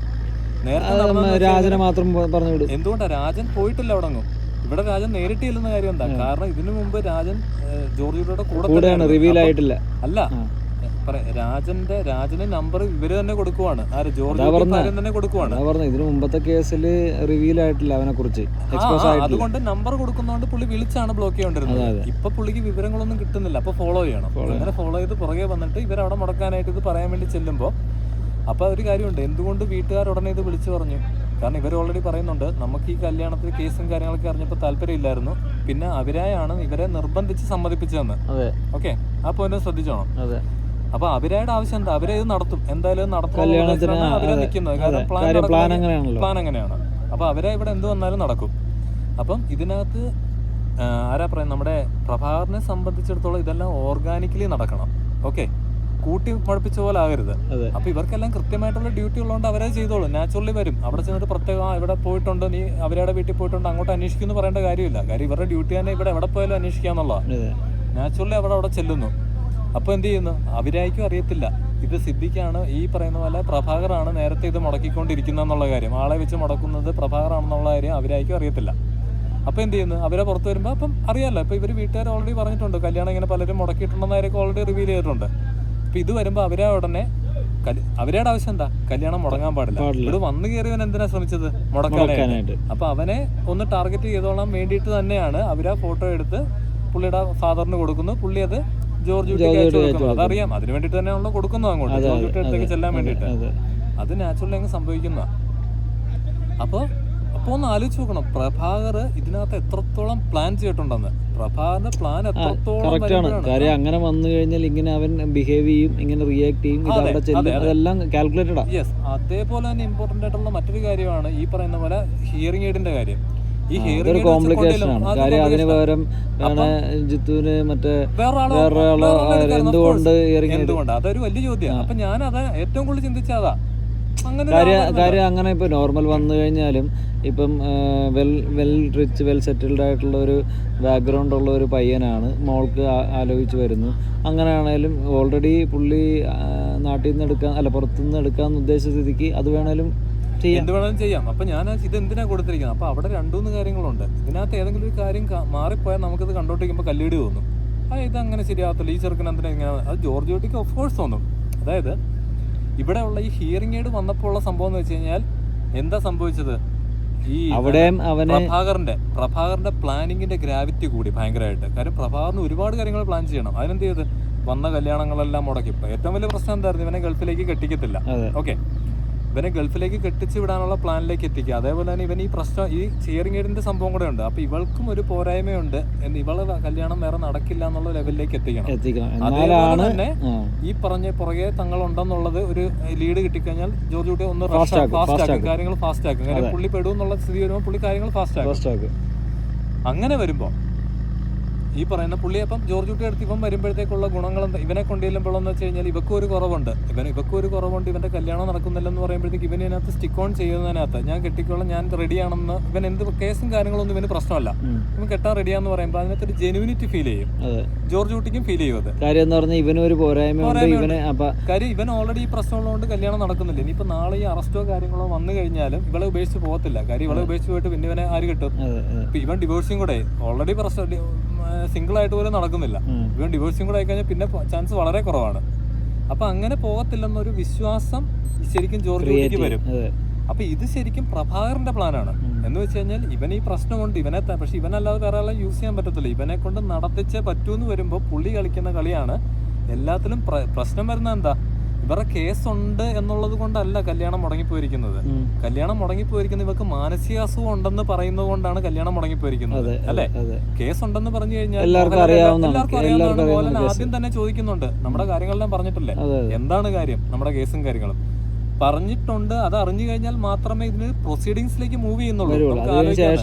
രാജനെ മാത്രം പറഞ്ഞു വിടും. എന്തുകൊണ്ടാ രാജൻ പോയിട്ടില്ല അവിടെ ഒന്നും. ഇവിടെ രാജൻ നേരിട്ട് ചെല്ലുന്ന കാര്യം എന്താ, കാരണം ഇതിനു മുമ്പ് രാജൻ ജോർജിയുടെ കൂടെ റിവീൽ ആയിട്ടില്ല. അല്ല, രാജന് നമ്പർ ഇവര് തന്നെ കൊടുക്കുവാണ്. ആര്? ജോർജ് തന്നെ കൊടുക്കുവാണ്. ഇതിനു മുമ്പത്തെ കേസിൽ റിവീൽ ആയിട്ടില്ല അവനെ കുറിച്ച്. അതുകൊണ്ട് നമ്പർ കൊടുക്കുന്നതുകൊണ്ട് പുള്ളി വിളിച്ചാണ് ബ്ലോക്ക് ചെയ്യേണ്ടിരുന്നത്. ഇപ്പൊ പുള്ളിക്ക് വിവരങ്ങളൊന്നും കിട്ടുന്നില്ല. അപ്പൊ ഫോളോ ചെയ്യണം. അങ്ങനെ ഫോളോ ചെയ്ത് പുറകെ വന്നിട്ട് ഇവരവിടെ മുടക്കാനായിട്ട് ഇത് പറയാൻ വേണ്ടി ചെല്ലുമ്പോൾ അപ്പൊ ഒരു കാര്യമുണ്ട്, എന്തുകൊണ്ട് വീട്ടുകാർ ഉടനെ ഇത് വിളിച്ചു പറഞ്ഞു? കാരണം ഇവർ ഓൾറെഡി പറയുന്നുണ്ട്, നമുക്ക് ഈ കല്യാണത്തിൽ കേസും കാര്യങ്ങളൊക്കെ അറിഞ്ഞപ്പോൾ താല്പര്യമില്ലായിരുന്നു, പിന്നെ അവരായാണ് ഇവരെ നിർബന്ധിച്ച് സമ്മതിപ്പിച്ചതെന്ന്. ഓക്കെ, ആ പോയിന്റ് ശ്രദ്ധിച്ചോണം. അപ്പൊ അവരുടെ ആവശ്യം എന്താ, അവരെ ഇത് നടത്തും, എന്തായാലും നടത്തും, അവരെ നിൽക്കുന്നത്. കാരണം പ്ലാൻ അങ്ങനെയാണ്. അപ്പൊ അവരെ ഇവിടെ എന്ത് വന്നാലും നടക്കും. അപ്പം ഇതിനകത്ത് ആരാ പറയാ, നമ്മുടെ പ്രഭാകരനെ സംബന്ധിച്ചിടത്തോളം ഇതെല്ലാം ഓർഗാനിക്കലി നടക്കണം. ഓക്കെ, കൂട്ടി മുഴപ്പിച്ച പോലെ ആകരുത്. അപ്പൊ ഇവർക്കെല്ലാം കൃത്യമായിട്ടുള്ള ഡ്യൂട്ടി ഉള്ളതുകൊണ്ട് അവരെ ചെയ്തോളും. നാച്ചുറലി വരും. അവിടെ ചെന്നിട്ട് പ്രത്യേകം ഇവിടെ പോയിട്ടുണ്ട്, നീ അവരുടെ വീട്ടിൽ പോയിട്ടുണ്ട്, അങ്ങോട്ട് അന്വേഷിക്കുന്നു പറയേണ്ട കാര്യമില്ല. കാര്യം ഇവരുടെ ഡ്യൂട്ടി തന്നെ ഇവിടെ എവിടെ പോയാലും അന്വേഷിക്കാന്നുള്ളതാണ്. നാച്ചുറലി അവിടെ ചെല്ലുന്നു. അപ്പൊ എന്ത് ചെയ്യുന്നു, അവരായിരിക്കും അറിയത്തില്ല ഇത് സിദ്ദിഖാണ്, ഈ പറയുന്ന പോലെ പ്രഭാകറാണ് നേരത്തെ ഇത് മുടക്കിക്കൊണ്ടിരിക്കുന്നതെന്നുള്ള കാര്യം. ആളെ വെച്ച് മുടക്കുന്നത് പ്രഭാകറാണെന്നുള്ള കാര്യം അവരായിരിക്കും അറിയത്തില്ല. അപ്പൊ എന്ത് ചെയ്യുന്നു, അവരെ പുറത്ത് വരുമ്പോൾ അപ്പം അറിയാമല്ലോ. ഇപ്പൊ ഇവര് വീട്ടുകാർ ഓൾറെഡി പറഞ്ഞിട്ടുണ്ട്, കല്യാണം ഇങ്ങനെ പലരും മുടക്കിയിട്ടുണ്ടെന്നായിരിക്കും ഓൾറെഡി റിവീൽ ചെയ്തിട്ടുണ്ട്. അപ്പൊ ഇത് വരുമ്പോ അവരെ ഉടനെ അവരുടെ ആവശ്യം എന്താ, കല്യാണം മുടങ്ങാൻ പാടില്ല. ഇവിടെ വന്നു കയറിയവൻ എന്തിനാ ശ്രമിച്ചത്, മുടക്കാനായിട്ട്. അപ്പൊ അവനെ ഒന്ന് ടാർഗറ്റ് ചെയ്തോളാൻ വേണ്ടിയിട്ട് തന്നെയാണ് അവരാ ഫോട്ടോ എടുത്ത് പുള്ളിയുടെ ഫാദറിന് കൊടുക്കുന്നു. പുള്ളി അത് ജോർജ് കുട്ടിക്ക് അയച്ചു കൊടുക്കുന്നു. അതറിയാം, അതിന് വേണ്ടിട്ട് തന്നെയാണല്ലോ കൊടുക്കുന്നത് അങ്ങോട്ട്, ജോർജ് കുട്ടി അടുത്തേക്ക് ചെല്ലാൻ വേണ്ടിട്ട്. അത് നാച്ചുറലി അങ്ങ് സംഭവിക്കുന്ന. അപ്പൊ ഒന്ന് ആലോചിച്ച് നോക്കണം, പ്രഭാകർ ഇതിനകത്ത് എത്രത്തോളം പ്ലാൻ ചെയ്തിട്ടുണ്ടെന്ന്. പ്രഭാകറിന്റെ പ്ലാൻ എത്രത്തോളം കാര്യം അങ്ങനെ വന്നു കഴിഞ്ഞാൽ ഇങ്ങനെ അവൻ ബിഹേവ് ചെയ്യും, ഇങ്ങനെ റിയാക്ട് ചെയ്യും, അതെല്ലാം കാൽക്കുലേറ്റഡാ. യെസ്, അതേപോലെ തന്നെ ഇമ്പോർട്ടന്റ് ആയിട്ടുള്ള മറ്റൊരു കാര്യമാണ് ഈ പറയുന്ന പോലെ ഹിയറിംഗ് എയ്ഡിന്റെ കാര്യം. ഈ ഹിയറിംഗ് കോംപ്ലിക്കേഷൻ ആണ്. കാര്യം അതിന് പകരം ജിത്തുവിന് മറ്റേ എന്തുകൊണ്ട്, അതൊരു വലിയ ചോദ്യമാണ്. അപ്പൊ ഞാൻ അത് ഏറ്റവും കൂടുതൽ ചിന്തിച്ചതാ. കാര്യം അങ്ങനെ ഇപ്പൊ നോർമൽ വന്നു കഴിഞ്ഞാലും ഇപ്പം വെൽ റിച്ച് വെൽ സെറ്റിൽഡ് ആയിട്ടുള്ള ഒരു ബാക്ക്ഗ്രൗണ്ട് ഉള്ള ഒരു പയ്യനാണ് മോൾക്ക് ആലോചിച്ച് വരുന്നു. അങ്ങനെയാണേലും ഓൾറെഡി പുള്ളി നാട്ടിൽ നിന്ന് എടുക്കാൻ അല്ല പുറത്തുനിന്ന് എടുക്കാന്ന് ഉദ്ദേശിച്ച സ്ഥിതിക്ക് അത് വേണേലും എന്ത് വേണമെങ്കിലും ചെയ്യാം. അപ്പൊ ഞാൻ ഇത് എന്തിനാ കൊടുത്തിരിക്കുന്നത്, അപ്പൊ അവിടെ 2-3 കാര്യങ്ങളുണ്ട്. ഇതിനകത്ത് ഏതെങ്കിലും ഒരു കാര്യം മാറിപ്പോയാൽ നമുക്കത് കണ്ടോണ്ടിരിക്കുമ്പോൾ കല്ലീട് തോന്നും. ഇത് അങ്ങനെ ശരിയാകത്തില്ല, ഈ ചെറുക്കൻ എന്തിനാ ഇങ്ങനെ. അത് ജോർജ് കുട്ടിക്ക് ഓഫ് കോഴ്സ് തോന്നും. അതായത് ഇവിടെ ഉള്ള ഈ ഹിയറിംഗ് എയ്ഡ് വന്നപ്പോൾ ഉള്ള സംഭവം എന്ന് വെച്ച് കഴിഞ്ഞാൽ എന്താ സംഭവിച്ചത്, ഈ പ്രഭാകറിന്റെ പ്ലാനിങ്ങിന്റെ ഗ്രാവിറ്റി കൂടി ഭയങ്കരമായിട്ട്. കാര്യം പ്രഭാകറിന് ഒരുപാട് കാര്യങ്ങൾ പ്ലാൻ ചെയ്യണം. അതിനെന്ത് ചെയ്ത് വന്ന കല്യാണങ്ങളെല്ലാം മുടക്കി. ഏറ്റവും വലിയ പ്രശ്നം എന്തായിരുന്നു, ഇവനെ ഗൾഫിലേക്ക് കെട്ടിക്കത്തില്ല. ഓക്കെ, ഇവനെ ഗൾഫിലേക്ക് കെട്ടിച്ച് വിടാനുള്ള പ്ലാനിലേക്ക് എത്തിക്കുക. അതേപോലെ തന്നെ ഇവൻ ഈ പ്രശ്നം, ഈ ഹിയറിംഗ് എയ്ഡിന്റെ സംഭവം കൂടെ ഉണ്ട്. അപ്പൊ ഇവൾക്കും ഒരു പോരായ്മയുണ്ട്, ഇവളെ കല്യാണം വേറെ നടക്കില്ല എന്നുള്ള ലെവലിലേക്ക് എത്തിക്കണം. അതേപോലെ തന്നെ ഈ പറഞ്ഞ പുറകെ തങ്ങളുണ്ടെന്നുള്ളത് ഒരു ലീഡ് കിട്ടിക്കഴിഞ്ഞാൽ ജോർജ് കുട്ടി ഒന്ന് ഫാസ്റ്റ് ആക്കും, കാര്യങ്ങൾ ഫാസ്റ്റ് ആക്കും. കാര്യം പുള്ളി പെടും എന്നുള്ള സ്ഥിതി വരുമ്പോൾ പുള്ളി കാര്യങ്ങൾ ഫാസ്റ്റ് ആക്കും. അങ്ങനെ വരുമ്പോ ഈ പറയുന്ന പുള്ളി അപ്പം ജോർജ് കുട്ടി അടുത്ത് ഇവൻ വരുമ്പോഴത്തേക്കുള്ള ഗുണങ്ങൾ ഇവനെ കൊണ്ടുചെല്ലുമ്പോഴെന്ന് വെച്ച് കഴിഞ്ഞാൽ ഇവക്കും ഒരു കുറവുണ്ട്, ഇവന്റെ കല്യാണം നടക്കുന്നില്ലെന്ന് പറയുമ്പോഴത്തേക്ക് ഇവൻ ഇതിനകത്ത് സ്റ്റിക്ക് ഓൺ ചെയ്യുന്നതിനകത്ത് ഞാൻ കെട്ടിക്കോളാം, ഞാൻ റെഡിയാണെന്ന്, ഇവൻ എന്ത് കേസും കാര്യങ്ങളൊന്നും ഇവന് പ്രശ്നമല്ല, ഇവൻ കെട്ടാൻ റെഡിയാന്ന് പറയുമ്പോൾ അതിനകത്ത് ഒരു ജെനുവിനിറ്റി ഫീൽ ചെയ്യും. ജോർജ് കുട്ടിക്കും ഫീൽ ചെയ്യും. അത് കാര്യം ഇവൻ ഓൾറെഡി ഈ പ്രശ്നമുള്ളതുകൊണ്ട് കല്യാണം നടക്കുന്നില്ല. ഇനിയിപ്പോ നാളെ ഈ അറസ്റ്റോ കാര്യങ്ങളോ വന്നു കഴിഞ്ഞാലും ഇവളെ ഉപേക്ഷിച്ച് പോകത്തില്ല. കാര്യം ഇവളെ ഉപേക്ഷിച്ച് പോയിട്ട് പിന്നെ ഇവനെ ആര് കിട്ടും? ഇപ്പൊ ഇവൻ ഡിവോഴ്സും കൂടെ ഓൾറെഡി പ്രശ്നം സിംഗിൾ ആയിട്ട് പോലും നടക്കുന്നില്ല. ഇവൻ ഡിവോഴ്സും കൂടെ ആയിക്കഴിഞ്ഞാൽ പിന്നെ ചാൻസ് വളരെ കുറവാണ്. അപ്പൊ അങ്ങനെ പോകത്തില്ലെന്നൊരു വിശ്വാസം ശരിക്കും ജോർജ് കുട്ടിക്ക് വരും. അപ്പൊ ഇത് ശരിക്കും പ്രഭാകരന്റെ പ്ലാനാണ്. എന്ന് വെച്ച് കഴിഞ്ഞാൽ ഇവൻ ഈ പ്രശ്നം കൊണ്ട് ഇവനെ, പക്ഷെ ഇവനല്ലാതെ വേറെ ആളെ യൂസ് ചെയ്യാൻ പറ്റത്തില്ല. ഇവനെ കൊണ്ട് നടത്തിച്ചേ പറ്റൂന്ന് വരുമ്പോ പുള്ളി കളിക്കുന്ന കളിയാണ്. എല്ലാത്തിലും പ്രശ്നം വരുന്ന എന്താ, ഇവരുടെ കേസുണ്ട് എന്നുള്ളത് കൊണ്ടല്ല കല്യാണം മുടങ്ങിപ്പോയിരിക്കുന്നത്. കല്യാണം മുടങ്ങിപ്പോയിരിക്കുന്നത് ഇവർക്ക് മാനസികാസുഖം ഉണ്ടെന്ന് പറയുന്നത് കൊണ്ടാണ് കല്യാണം മുടങ്ങിപ്പോയിരിക്കുന്നത്. അല്ലെ, കേസുണ്ടെന്ന് പറഞ്ഞു കഴിഞ്ഞാൽ എല്ലാവർക്കും അറിയാവുന്നതാണ്. മോഹൻലാൽ ആദ്യം തന്നെ ചോദിക്കുന്നുണ്ട്, നമ്മുടെ കാര്യങ്ങളെല്ലാം പറഞ്ഞിട്ടില്ലേ, എന്താണ് കാര്യം, നമ്മുടെ കേസും കാര്യങ്ങളും പറഞ്ഞിട്ടുണ്ട്. അത് അറിഞ്ഞു കഴിഞ്ഞാൽ മാത്രമേ ഇതിന് പ്രൊസീഡിങ്സിലേക്ക് മൂവ് ചെയ്യുന്നുള്ളൂ.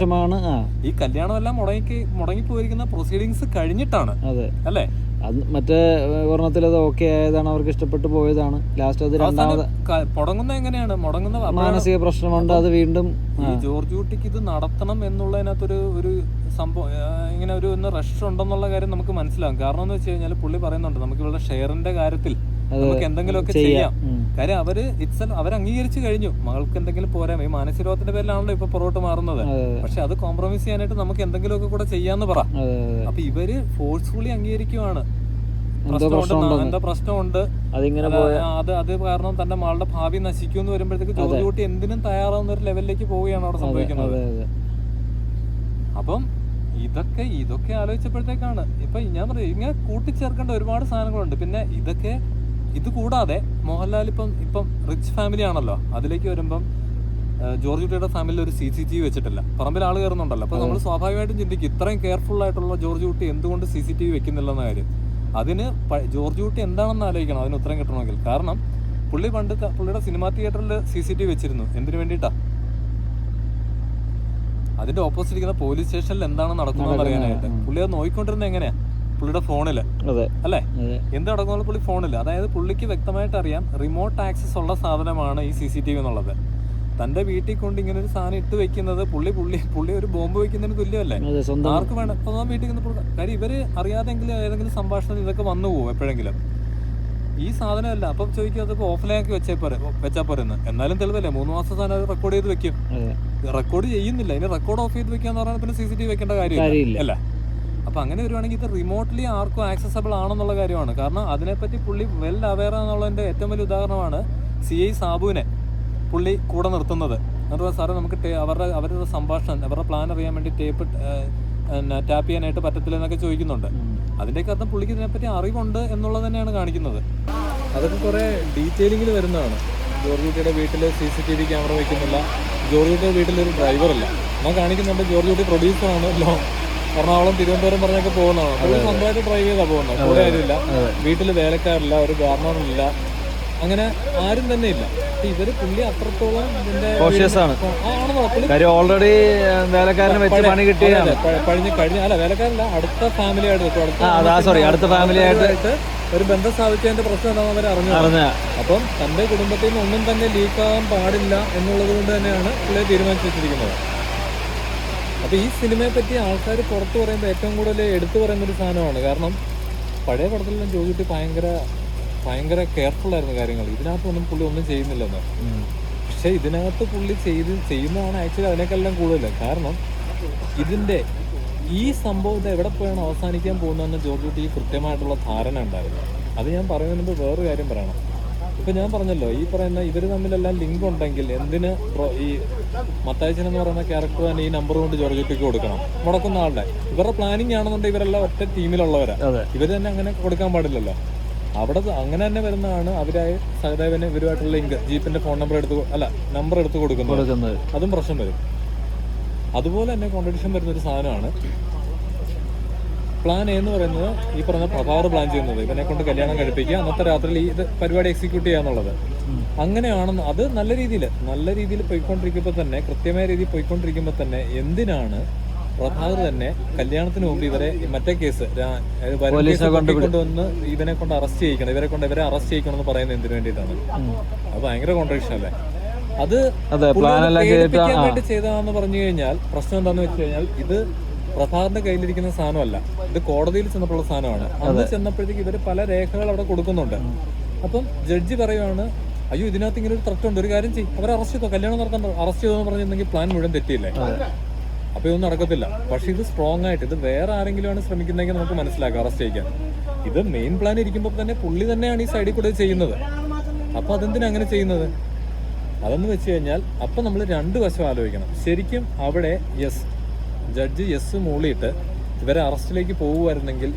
ഈ കല്യാണം എല്ലാം മുടങ്ങിപ്പോയിരിക്കുന്ന പ്രൊസീഡിങ്സ് കഴിഞ്ഞിട്ടാണ്. അല്ലെ, അത് മറ്റേ ഒരെണ്ണത്തിൽ അത് ഓക്കെ ആയതാണ്, അവർക്ക് ഇഷ്ടപ്പെട്ട് പോയതാണ്. ലാസ്റ്റ് അത് രണ്ടാമത് മുടങ്ങുന്ന എങ്ങനെയാണ് മാനസിക പ്രശ്നമുണ്ട്. അത് വീണ്ടും ഈ ജോർജ് കുട്ടിക്ക് ഇത് നടത്തണം എന്നുള്ളതിനകത്തൊരു ഒരു സംഭവം ഇങ്ങനെ ഒരു റഷ് ഉണ്ടെന്നുള്ള കാര്യം നമുക്ക് മനസ്സിലാവും. കാരണം എന്ന് വെച്ച് കഴിഞ്ഞാൽ പുള്ളി പറയുന്നുണ്ട് നമുക്ക് ഇവിടെ ഷെയറിന്റെ കാര്യത്തിൽ നമുക്ക് എന്തെങ്കിലുമൊക്കെ ചെയ്യാം. കാര്യം അവർ അംഗീകരിച്ചു കഴിഞ്ഞു മകൾക്ക് എന്തെങ്കിലും പോരാ. ഈ മാനസികരോഗത്തിന്റെ പേരിലാണല്ലോ ഇപ്പൊ പുറകോട്ട് മാറുന്നത്. പക്ഷെ അത് കോംപ്രമൈസ് ചെയ്യാനായിട്ട് നമുക്ക് എന്തെങ്കിലുമൊക്കെ കൂടെ ചെയ്യാന്ന് പറ. അപ്പൊ ഇവര് ഫോഴ്സ്ഫുള്ളി അംഗീകരിക്കുവാണ്. എന്താ പ്രശ്നമുണ്ട്, അത് കാരണം തന്റെ മകളുടെ ഭാവി നശിക്കുമെന്ന് വരുമ്പോഴത്തേക്ക് ജോർജ് കുട്ടി എന്തിനും തയ്യാറാവുന്ന ഒരു ലെവലിലേക്ക് പോവുകയാണ് അവിടെ സംഭവിക്കുന്നത്. അപ്പം ഇതൊക്കെ ആലോചിച്ചപ്പോഴത്തേക്കാണ് ഇപ്പൊ ഞാൻ പറയും ഇങ്ങനെ കൂട്ടിച്ചേർക്കേണ്ട ഒരുപാട് സാധനങ്ങളുണ്ട്. പിന്നെ ഇത് കൂടാതെ മോഹൻലാൽ ഇപ്പം റിച്ച് ഫാമിലി ആണല്ലോ, അതിലേക്ക് വരുമ്പം ജോർജ് കുട്ടിയുടെ ഫാമിലിയിൽ ഒരു CCTV വെച്ചിട്ടില്ല. പറമ്പിൽ ആൾ കയറുന്നുണ്ടല്ലോ. അപ്പൊ നമ്മൾ സ്വാഭാവികമായിട്ടും ചിന്തിക്കും ഇത്രയും കെയർഫുൾ ആയിട്ടുള്ള ജോർജ് കുട്ടി എന്തുകൊണ്ട് CCTV വെക്കുന്നില്ലെന്ന കാര്യം. അതിന് ജോർജ് കുട്ടി എന്താണെന്ന് ആലോചിക്കണം അതിന് ഉത്തരം കിട്ടണമെങ്കിൽ. കാരണം പുള്ളിയുടെ സിനിമാ തിയേറ്ററിൽ CCTV വെച്ചിരുന്നു. എന്തിനു വേണ്ടിയിട്ടാ? അതിന്റെ ഓപ്പോസിറ്റ് ഇരിക്കുന്ന പോലീസ് സ്റ്റേഷനിൽ എന്താണ് നടക്കുന്നതെന്ന് അറിയാനായിട്ട്. പുള്ളി അത് നോക്കിക്കൊണ്ടിരുന്നത് എങ്ങനെയാ? പുള്ളിയുടെ ഫോണില് അല്ലേ എന്ത് നടക്കുന്ന പുള്ളി ഫോണില്. അതായത് പുള്ളിക്ക് വ്യക്തമായിട്ട് അറിയാം റിമോട്ട് ആക്സസ് ഉള്ള സാധനമാണ് ഈ CCTV എന്നുള്ളത്. തന്റെ വീട്ടിൽ കൊണ്ട് ഇങ്ങനെ ഒരു സാധനം ഇട്ട് വെക്കുന്നത് പുള്ളി ഒരു ബോംബ് വെക്കുന്നതിന് തുല്യമല്ലേ? ആർക്ക് വേണം സ്വന്തം വീട്ടിൽ നിന്ന്. കാര്യം ഇവര് അറിയാതെങ്കിലും ഏതെങ്കിലും സംഭാഷണത്തിൽ ഇതൊക്കെ വന്നു പോകും എപ്പോഴെങ്കിലും. ഈ സാധനമല്ല. അപ്പം ചോദിക്കും അതിപ്പോ ഓഫ്ലൈനാക്കി വെച്ചാൽ പോരെന്ന്. എന്നാലും തെളിവല്ലേ? 3 മാസം സാധനം റെക്കോർഡ് ചെയ്ത് വെക്കും. റെക്കോർഡ് ചെയ്യുന്നില്ല, ഇനി റെക്കോർഡ് ഓഫ് ചെയ്ത് വെക്കാന്ന് പറഞ്ഞാൽ പിന്നെ CCTV വെക്കേണ്ട കാര്യമില്ല അല്ല. അപ്പൊ അങ്ങനെ വരുവാണെങ്കിൽ ഇത് റിമോട്ട്ലി ആർക്കും ആക്സസബിൾ ആണെന്നുള്ള കാര്യമാണ്. കാരണം അതിനെപ്പറ്റി പുള്ളി വെൽ അവെയർ എന്നുള്ളതിന്റെ ഏറ്റവും വലിയ ഉദാഹരണമാണ് CI സാബുവിനെ പുള്ളി കൂടെ നിർത്തുന്നത്. എന്നിട്ട് സാറേ നമുക്ക് അവരുടെ സംഭാഷണം അവരുടെ പ്ലാൻ അറിയാൻ വേണ്ടി ടാപ്പ് ചെയ്യാനായിട്ട് പറ്റത്തില്ല എന്നൊക്കെ ചോദിക്കുന്നുണ്ട്. അതിൻ്റെയൊക്കെ അർത്ഥം പുള്ളിക്ക് ഇതിനെപ്പറ്റി അറിവുണ്ട് എന്നുള്ളത് തന്നെയാണ് കാണിക്കുന്നത്. അതൊക്കെ കുറെ ഡീറ്റെയിലിംഗിൽ വരുന്നതാണ്. ജോർജ് കുട്ടിയുടെ വീട്ടിൽ CCTV ക്യാമറ വെക്കുന്നില്ല. ജോർജ് കുട്ടിയുടെ വീട്ടിലൊരു ഡ്രൈവറില്ല. ഞാൻ കാണിക്കുന്നുണ്ട് ജോർജ് കുട്ടി പ്രൊഡ്യൂസറാണ്. എറണാകുളം തിരുവനന്തപുരം പറഞ്ഞൊക്കെ പോകുന്നതാണ്. അത് സ്വന്തമായിട്ട് ഡ്രൈവ് ചെയ്താ പോകുന്നത്. കൂടെ ആരുമില്ല, വീട്ടിൽ വേലക്കാരില്ല, ഒരു ഗാർഡനറില്ല, അങ്ങനെ ആരും തന്നെ ഇല്ല. ഇവര് പുള്ളി അത്രത്തോളം ഓൾറെഡി വേലക്കാരനെ വെച്ച് പണി കിട്ടിയാണ്. കഴിഞ്ഞ വേലക്കാരല്ല, അടുത്ത ഫാമിലി ആയിട്ട് ഒരു ബന്ധം സ്ഥാപിച്ചതിന്റെ പ്രശ്നം എന്താണെന്ന് അവർ അറിഞ്ഞു. അപ്പം തന്റെ കുടുംബത്തിൽ നിന്ന് ഒന്നും തന്നെ ലീക്കാകാൻ പാടില്ല എന്നുള്ളത് കൊണ്ട് തന്നെയാണ് പുള്ളിയെ തീരുമാനിച്ചു വെച്ചിരിക്കുന്നത്. അപ്പൊ ഈ സിനിമയെ പറ്റി ആൾക്കാർ പുറത്ത് പറയുമ്പോൾ ഏറ്റവും കൂടുതൽ എടുത്തു പറയുന്ന ഒരു സാധനമാണ്. കാരണം പഴയ പടത്തിലെല്ലാം ജോർജ് കുട്ടി ഭയങ്കര കെയർഫുൾ ആയിരുന്നു കാര്യങ്ങൾ. ഇതിനകത്തൊന്നും പുള്ളി ഒന്നും ചെയ്യുന്നില്ലെന്ന്. പക്ഷെ ഇതിനകത്ത് പുള്ളി ചെയ്യുന്നതാണ് ആക്ച്വലി അതിനേക്കാളെല്ലാം കൂടുതൽ. കാരണം ഇതിന്റെ ഈ സംഭവം എവിടെ പോയാണ് അവസാനിക്കാൻ പോകുന്നതെന്ന് ജോർജ് കുട്ടി കൃത്യമായിട്ടുള്ള ധാരണ ഉണ്ടായിരുന്നു. അത് ഞാൻ പറയുന്നതിന് മുമ്പ് വേറൊരു കാര്യം പറയണം. ഇപ്പൊ ഞാൻ പറഞ്ഞല്ലോ, ഈ പറയുന്ന ഇവര് തമ്മിലെല്ലാം ലിങ്ക് ഉണ്ടെങ്കിൽ എന്തിന് ഈ മത്തായിച്ചൻ എന്ന് പറയുന്ന ക്യാരക്ടർ തന്നെ ഈ നമ്പർ കൊണ്ട് ജോർജ് കുട്ടിക്ക് കൊടുക്കണം? മുടക്കുന്ന ആളുടെ ഇവരുടെ പ്ലാനിങ് ആണെന്നുണ്ടെങ്കിൽ ഇവരെല്ലാം ഒറ്റ ടീമിലുള്ളവരാ. ഇവര് തന്നെ അങ്ങനെ കൊടുക്കാൻ പാടില്ലല്ലോ. അവിടെ അങ്ങനെ തന്നെ വരുന്നതാണ് അവരായി സഹദേവന് ഇവരുമായിട്ടുള്ള ലിങ്ക്. ജീപ്പിന്റെ ഫോൺ നമ്പർ എടുത്ത് കൊടുക്കുന്നത്. അതും പ്രശ്നം വരും. അതുപോലെ തന്നെ കോൺട്രഡിക്ഷൻ വരുന്നൊരു സാധനമാണ് പ്ലാൻ എന്ന് പറയുന്നത്. ഈ പറഞ്ഞ പ്രഭാകർ പ്ലാൻ ചെയ്യുന്നത് ഇവനെ കൊണ്ട് കല്യാണം കഴിപ്പിക്കുക, അന്നത്തെ രാത്രിയിൽ ഈ പരിപാടി എക്സിക്യൂട്ട് ചെയ്യുക എന്നുള്ളത്. അങ്ങനെയാണെന്ന് അത് നല്ല രീതിയിൽ പോയിക്കൊണ്ടിരിക്കുമ്പോൾ തന്നെ, കൃത്യമായ രീതിയിൽ പോയിക്കൊണ്ടിരിക്കുമ്പോൾ തന്നെ എന്തിനാണ് പ്രഭാകർ തന്നെ കല്യാണത്തിന് മുമ്പ് ഇവരെ മറ്റേ കേസ് കൊണ്ടുവന്ന് ഇവരെ കൊണ്ട് അറസ്റ്റ് ചെയ്യിക്കണം എന്ന് പറയുന്നത് എന്തിനു വേണ്ടിയിട്ടാണ്? അത് ഭയങ്കര കോൺട്രഡിക്ഷൻ അല്ലേ? അത് പേടിപ്പിക്കാൻ വേണ്ടി ചെയ്തതാണെന്ന് പറഞ്ഞു കഴിഞ്ഞാൽ പ്രശ്നം എന്താണെന്ന് വെച്ച് കഴിഞ്ഞാൽ ഇത് പ്രഭാകറിന്റെ കയ്യിലിരിക്കുന്ന സാധനമല്ല, ഇത് കോടതിയിൽ ചെന്നപ്പോഴുള്ള സാധനമാണ്. അന്ന് ചെന്നപ്പോഴത്തേക്ക് ഇവര് പല രേഖകൾ അവിടെ കൊടുക്കുന്നുണ്ട്. അപ്പം ജഡ്ജി പറയുവാണ്, അയ്യോ ഇതിനകത്ത് ഇങ്ങനെ ഒരു ത്രട്ട് ഉണ്ട്, ഒരു കാര്യം ചെയ്യും, അവരെ അറസ്റ്റ് ചെയ്തോ, കല്യാണം നടത്താൻ അറസ്റ്റ് ചെയ്തോന്ന് പറഞ്ഞിട്ടുണ്ടെങ്കിൽ പ്ലാൻ മുഴുവൻ തെറ്റിയില്ലേ? അപ്പൊ ഇതൊന്നും നടക്കത്തില്ല. പക്ഷെ ഇത് സ്ട്രോങ് ആയിട്ട് ഇത് വേറെ ആരെങ്കിലും ആണ് ശ്രമിക്കുന്നതെങ്കിൽ നമുക്ക് മനസ്സിലാക്കാം അറസ്റ്റ് ചെയ്യിക്കാൻ. ഇത് മെയിൻ പ്ലാൻ ഇരിക്കുമ്പോൾ തന്നെ പുള്ളി തന്നെയാണ് ഈ സൈഡിൽ കൂടെ ചെയ്യുന്നത്. അപ്പൊ അതെന്തിനാ അങ്ങനെ ചെയ്യുന്നത്? അതെന്ന് വെച്ച് കഴിഞ്ഞാൽ അപ്പൊ നമ്മൾ രണ്ടു വശം ആലോചിക്കണം. ശരിക്കും അവിടെ ജഡ്ജ് മൂളിയിട്ട് ഇവരെ അറസ്റ്റിലേക്ക് പോകുമായിരുന്നെങ്കിൽ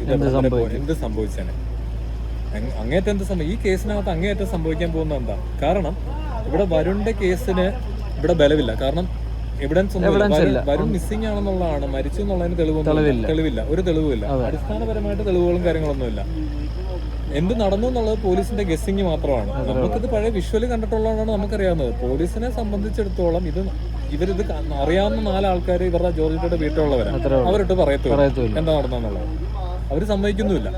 എന്ത് സംഭവിച്ചേനെ? അങ്ങേറ്റം എന്ത് സംഭവം? ഈ കേസിനകത്ത് അങ്ങേയറ്റം സംഭവിക്കാൻ പോകുന്നത് എന്താ? കാരണം ഇവിടെ വരുണിന്റെ കേസിന് ഇവിടെ ബലമില്ല. കാരണം എവിഡൻസ് വരും മിസ്സിംഗ് ആണെന്നുള്ളതാണ്. മരിച്ചു എന്നുള്ളതിന് തെളിവില്ല, ഒരു തെളിവില്ല. അടിസ്ഥാനപരമായിട്ട് തെളിവുകളും കാര്യങ്ങളൊന്നുമില്ല. എന്ത് നടന്നു എന്നുള്ളത് പോലീസിന്റെ ഗസ്സിങ് മാത്രമാണ്. നമുക്കിത് പഴയ വിഷ്വല് കണ്ടിട്ടുള്ളതാണ് നമുക്കറിയാവുന്നത്. പോലീസിനെ സംബന്ധിച്ചിടത്തോളം ഇവരിത് അറിയാവുന്ന 4 ആൾക്കാർ ഇവരുടെ ജോർജിയുടെ വീട്ടിലുള്ളവരാണ്. അവരിട്ട് പറയത്തില്ല എന്താ നടന്നെന്നുള്ളത്. അവര് സമ്മതിക്കുന്നുമില്ല.